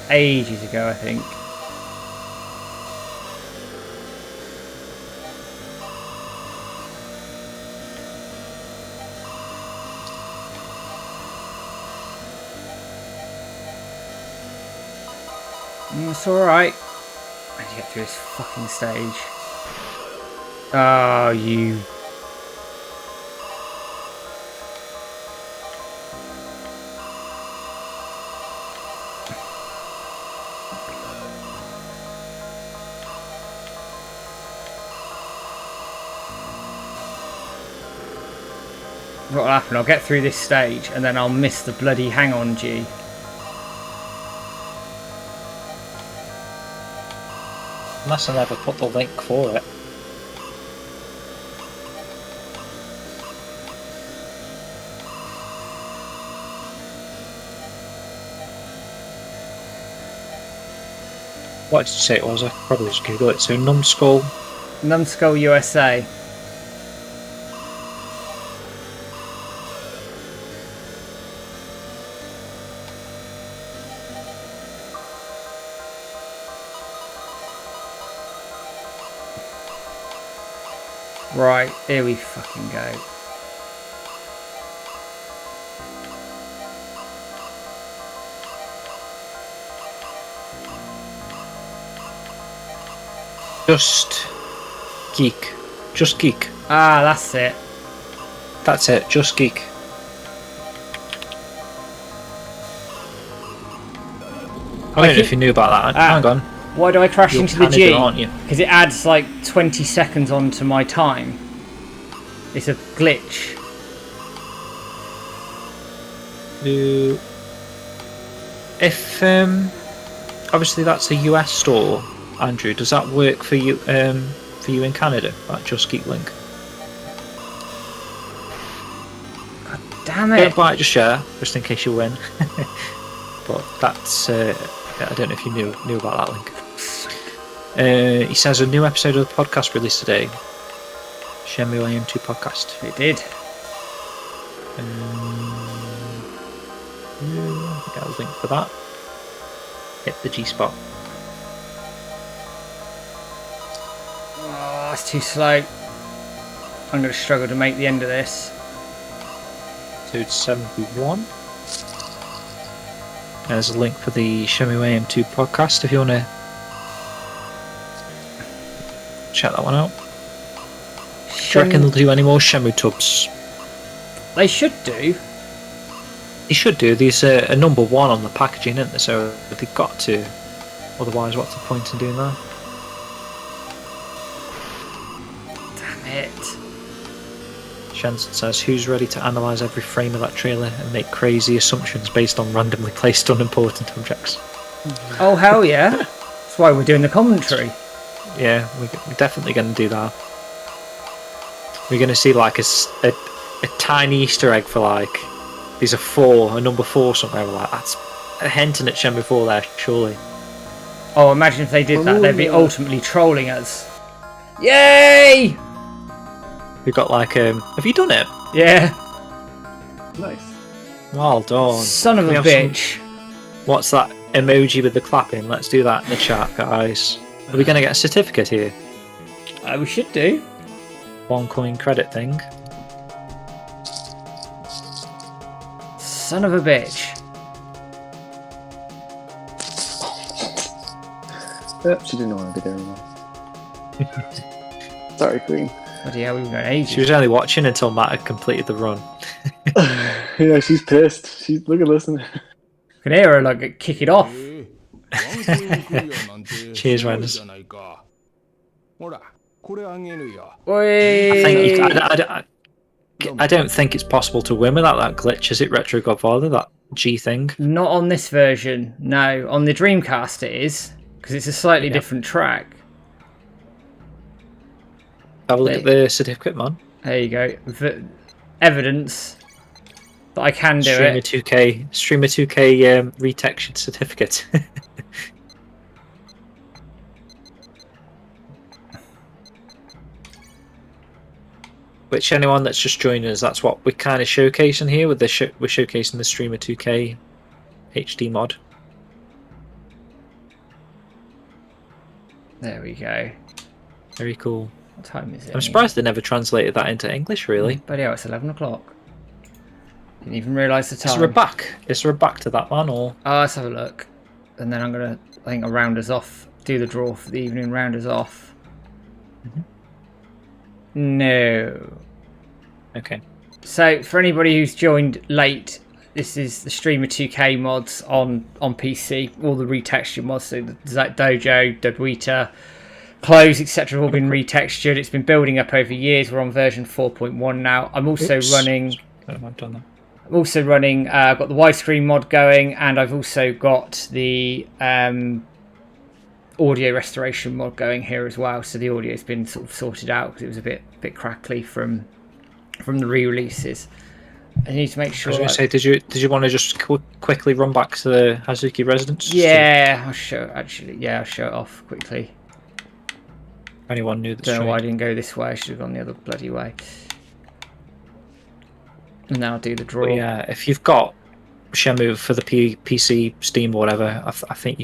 Ages ago, I think. It's alright. I need to get through this fucking stage. Oh, you... What'll happen? I'll get through this stage and then I'll miss the bloody hang on G. Unless I never put the link for it. What did you say it was? I could probably just Google it. So Numbskull. Numbskull USA. Right, here we fucking go. Just Geek. Just Geek. Ah, that's it. That's it. Just Geek. I don't know if you knew about that. Hang on. Why do I crash You're into the Canada, G? aren't you? Because it adds like 20 seconds onto my time. It's a glitch. If obviously that's a US store, Andrew, does that work for you in Canada? That Just Geek link? God damn it! Don't buy it, just share, just in case you win. But that's I don't know if you knew about that link. He says a new episode of the podcast released today. Shenmue AM2 podcast. It did. Get a link for that. hit the G spot. Oh, it's too slow. I'm going to struggle to make the end of this. Episode 71. There's a link for the Shenmue AM2 podcast if you want to check that one out. Do you reckon they'll do any more Shenmue tubs? They should do. They should do. These are a number 1 on the packaging, isn't they? So they've got to. Otherwise, what's the point in doing that? Damn it. Shenson says, who's ready to analyse every frame of that trailer and make crazy assumptions based on randomly placed unimportant objects? Oh, hell yeah. That's why we're doing the commentary. Yeah, we're definitely going to do that. We're going to see like a tiny Easter egg for like, these are a number 4 somewhere. We're like, that's a hinting at Shenmue 4 there, surely. Oh, imagine if they did that, they'd be ultimately trolling us. Yay! We've got like, have you done it? Yeah. Nice. Well done. Son of a bitch. What's that emoji with the clapping? Let's do that in the chat, guys. Are we going to get a certificate here? We should do. 1 coin credit thing. Son of a bitch. Yep, she didn't want to be there anymore. Sorry, Queen. Bloody hell, we've got ages. She was only watching until Matt had completed the run. Yeah, she's pissed. Look at this. You can hear her like kick it off. Cheers, Randers. I don't think it's possible to win without that glitch, is it, Retro Godfather? That G thing? Not on this version, no. On the Dreamcast it is, because it's a slightly different track. Have a look at the certificate, man. There you go. Evidence that I can do it. Streamer2k retextured certificate. Which anyone that's just joined us, that's what we're kind of showcasing here. With we're showcasing the Streamer2k HD mod. There we go. Very cool. What time is it? I'm surprised they never translated that into English, really. But yeah, it's 11 o'clock. Didn't even realise the time. Is there a back? Is there a back to that one, or? Oh, let's have a look. And then I'm going to, I think, I'll round us off. Do the draw for the evening, round us off. No. Okay. So, for anybody who's joined late, this is the Streamer2k mods on PC. All the retexture mods, so the Dojo, Dodwita, Close, etc. have all been retextured. It's been building up over years. We're on version 4.1 now. I'm also running... I've done that. I'm also running... I've got the widescreen mod going, and I've also got the audio restoration mod going here as well. So the audio's been sort of sorted out because it was a bit crackly from the re-releases. I need to make sure. I was going to say, did you want to just quickly run back to the Hazuki residence? Yeah, I'll show it off quickly. Anyone knew that? Don't know why I didn't go this way. I should have gone the other bloody way. And then I'll do the draw. But yeah, if you've got Shenmue for the PC, Steam, or whatever, I think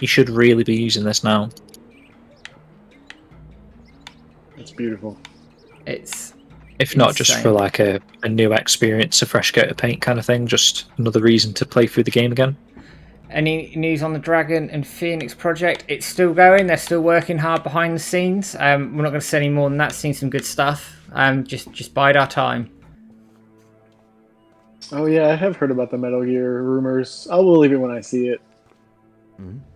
you should really be using this now. It's beautiful. It's if not just for like a new experience, a fresh coat of paint kind of thing, just another reason to play through the game again. Any news on the Dragon and Phoenix project? It's still going. They're still working hard behind the scenes. We're not going to say any more than that. Seen some good stuff. Just bide our time. Oh yeah, I have heard about the Metal Gear rumors. I will believe it when I see it.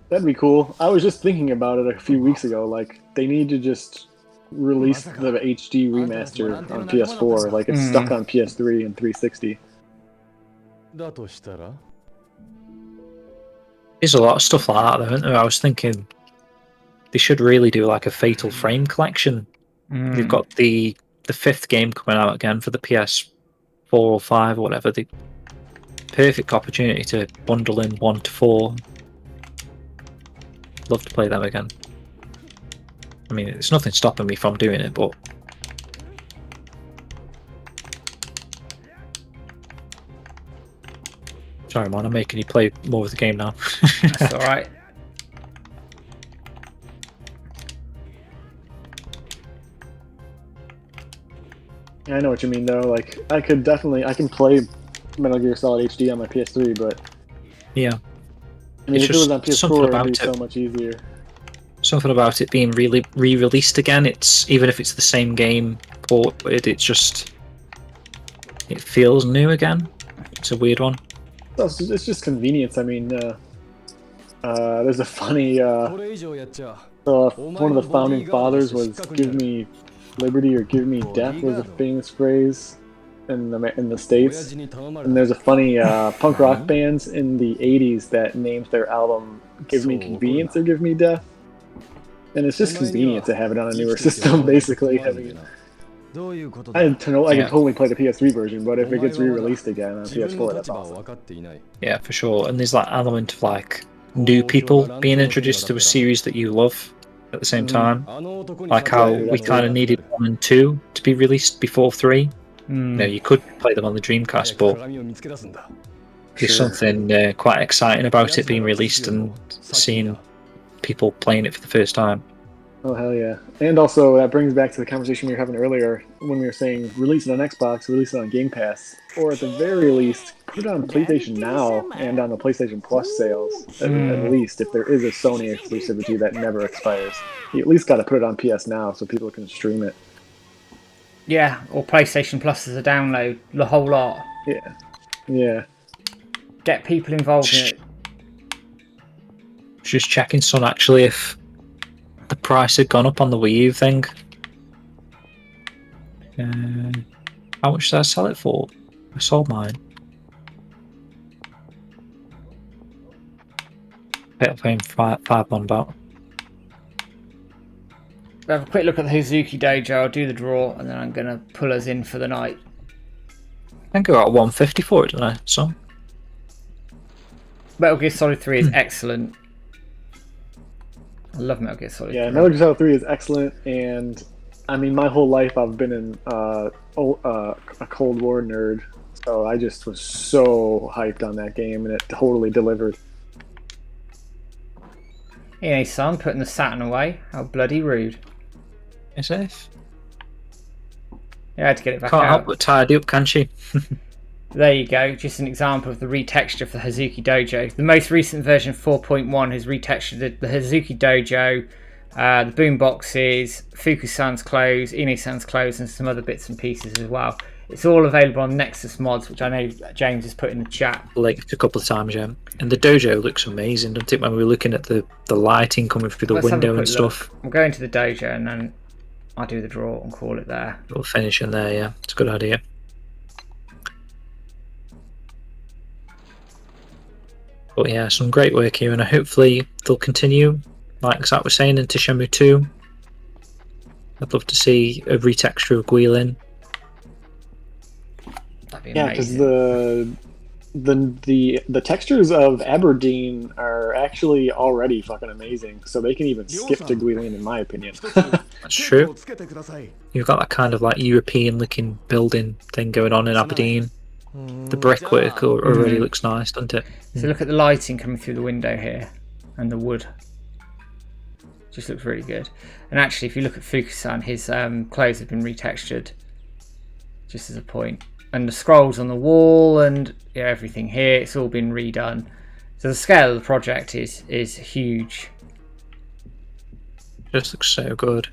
That'd be cool. I was just thinking about it a few weeks ago. Like, they need to just release the HD remaster on PS4. Like, it's stuck on PS3 and 360. There's a lot of stuff like that, though, isn't there? I was thinking they should really do like a Fatal Frame collection. They've got the 5th game coming out again for the PS4 or 5 or whatever. The perfect opportunity to bundle in 1 to 4. Love to play them again. I mean, there's nothing stopping me from doing it, but Sorry, man, I'm making you play more of the game now. That's all right. I know what you mean though. Like I can play Metal Gear Solid HD on my PS3, but Yeah. I mean, It's if it was just on something PS4, about it'd be it. so much easier. Something about it being really re-released again. It's even if it's the same game ported, it feels new again. It's a weird one. It's just convenience. I mean, there's a funny. One of the founding fathers was "Give me liberty or give me death" was a famous phrase in the States. And there's a funny punk rock bands in the '80s that named their album "Give Me Convenience or Give Me Death," and it's just convenient to have it on a newer system. Basically, having it. I can totally play the PS3 version, but if it gets re-released again on PS4, that's awesome. Yeah, for sure. And there's that element of like new people being introduced to a series that you love at the same time. Like how we kind of needed 1 and 2 to be released before 3. You know, you could play them on the Dreamcast, but there's something quite exciting about it being released and seeing people playing it for the first time. Oh hell yeah! And also that brings back to the conversation we were having earlier when we were saying release it on Xbox, release it on Game Pass, or at the very least put it on PlayStation Now and on the PlayStation Plus sales. At least if there is a Sony exclusivity that never expires, you at least got to put it on PS Now so people can stream it. Yeah, or PlayStation Plus as a download, the whole lot. Yeah. Get people involved in it. Just checking, son, actually, if the price had gone up on the Wii U thing. How much did I sell it for? I sold mine. I'm paying £5 on about. We'll have a quick look at the Hazuki Dojo. I'll do the draw, and then I'm going to pull us in for the night. I think I got 150 for it, didn't I? So. Metal Gear Solid 3 is excellent. I love Metal Gear Solid 3. Yeah, Metal Gear Solid 3 is excellent, and I mean, my whole life I've been a Cold War nerd, so I just was so hyped on that game, and it totally delivered. Hey, son, putting the Saturn away. How bloody rude. Is it? Yeah, I had to get it back Can't out. help but tidy up, can she? There you go, just an example of the retexture for the Hazuki Dojo. The most recent version 4.1 has retextured the Hazuki Dojo, the boomboxes, Fuku-san's clothes, Ine-san's clothes, and some other bits and pieces as well. It's all available on Nexus Mods, which I know James has put in the chat. Linked a couple of times, yeah. And the dojo looks amazing, doesn't it? When we were looking at the lighting coming through the window and stuff. We'll go into the dojo and then I'll do the draw and call it there. We'll finish in there, yeah. It's a good idea. But yeah, some great work here, and hopefully they'll continue, like Zach was saying, into Shenmue 2. I'd love to see a retexture of Guilin. That'd be amazing. Yeah, because the textures of Aberdeen are actually already fucking amazing, so they can even skip to Guilin, in my opinion. That's true. You've got that kind of like European-looking building thing going on in Aberdeen. The brickwork already looks nice, doesn't it? So look at the lighting coming through the window here, and the wood. Just looks really good. And actually, if you look at Fuku-san, his clothes have been retextured, just as a point. And the scrolls on the wall and everything here, it's all been redone. So the scale of the project is huge. Just looks so good.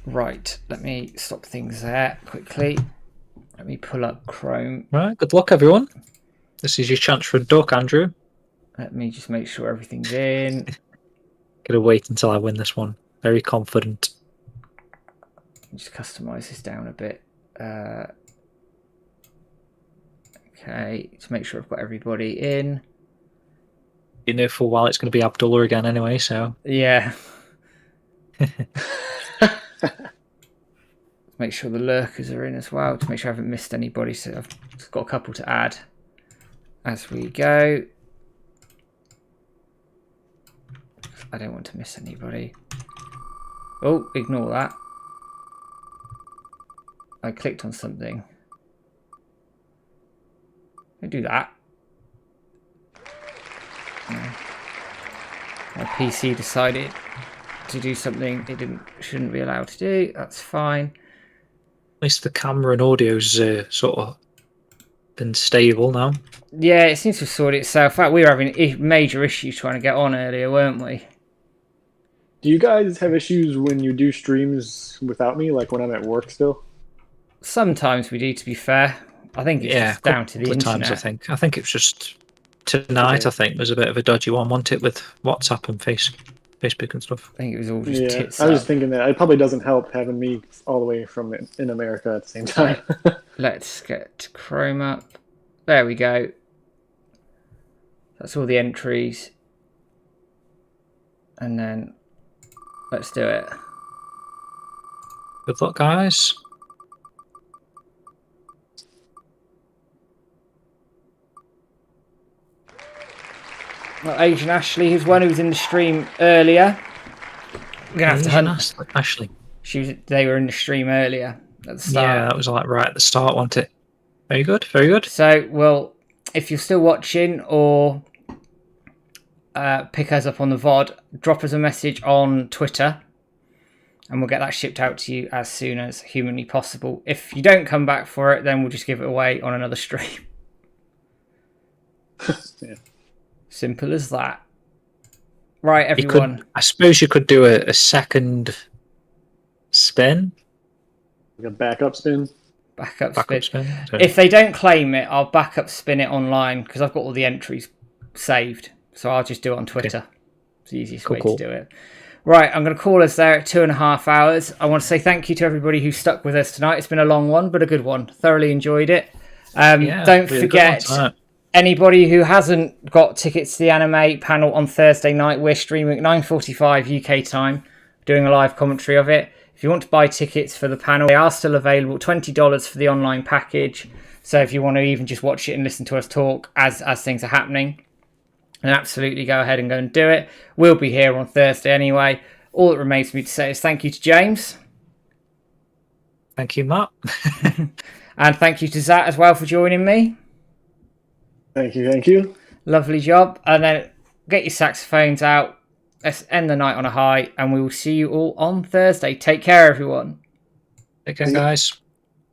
Right, let me stop things there quickly. Let me pull up Chrome. Right, good luck everyone. This is your chance for a duck, Andrew. Let me just make sure everything's in. Gotta wait until I win this one. Very confident. Just customize this down a bit. Okay, to make sure I've got everybody in. You know for a while it's going to be Abdullah again anyway, so... Yeah. Make sure the lurkers are in as well, to make sure I haven't missed anybody, so I've got a couple to add as we go. I don't want to miss anybody. Oh, ignore that. I clicked on something. Don't do that. My PC decided to do something it shouldn't be allowed to do. That's fine. At least the camera and audio's sort of been stable now. Yeah, it seems to have sorted itself out. We were having major issues trying to get on earlier, weren't we? Do you guys have issues when you do streams without me, like when I'm at work still? Sometimes we do, to be fair. I think it's just down to the internet. Times, I think it was just tonight. Okay. I think was a bit of a dodgy one, wasn't it, with WhatsApp and Facebook and stuff. I think it was all just tits I was just thinking that it probably doesn't help having me all the way from in America at the same time. Let's get Chrome up. There we go. That's all the entries. And then let's do it. Good luck, guys. Well, Agent Ashley, who's one who was in the stream earlier. We're gonna have to hunt Ashley. They were in the stream earlier at the start. Yeah, that was like right at the start, wasn't it? Very good, very good. So, well, if you're still watching or pick us up on the VOD, drop us a message on Twitter and we'll get that shipped out to you as soon as humanly possible. If you don't come back for it, then we'll just give it away on another stream. Yeah. Simple as that. Right, everyone. I suppose you could do a second spin. Like a backup spin? Backup spin. So. If they don't claim it, I'll backup spin it online because I've got all the entries saved. So I'll just do it on Twitter. Okay. It's the easiest way to do it. Right, I'm going to call us there at 2.5 hours. I want to say thank you to everybody who stuck with us tonight. It's been a long one, but a good one. Thoroughly enjoyed it. Don't forget, anybody who hasn't got tickets to the anime panel on Thursday night, we're streaming at 9:45 UK time, doing a live commentary of it. If you want to buy tickets for the panel, they are still available. $20 for the online package. So if you want to even just watch it and listen to us talk as things are happening, then absolutely go ahead and go and do it. We'll be here on Thursday anyway. All that remains for me to say is thank you to James. Thank you, Matt. And thank you to Zat as well for joining me. Thank you. Lovely job. And then get your saxophones out. Let's end the night on a high, and we will see you all on Thursday. Take care, everyone. Take care, guys.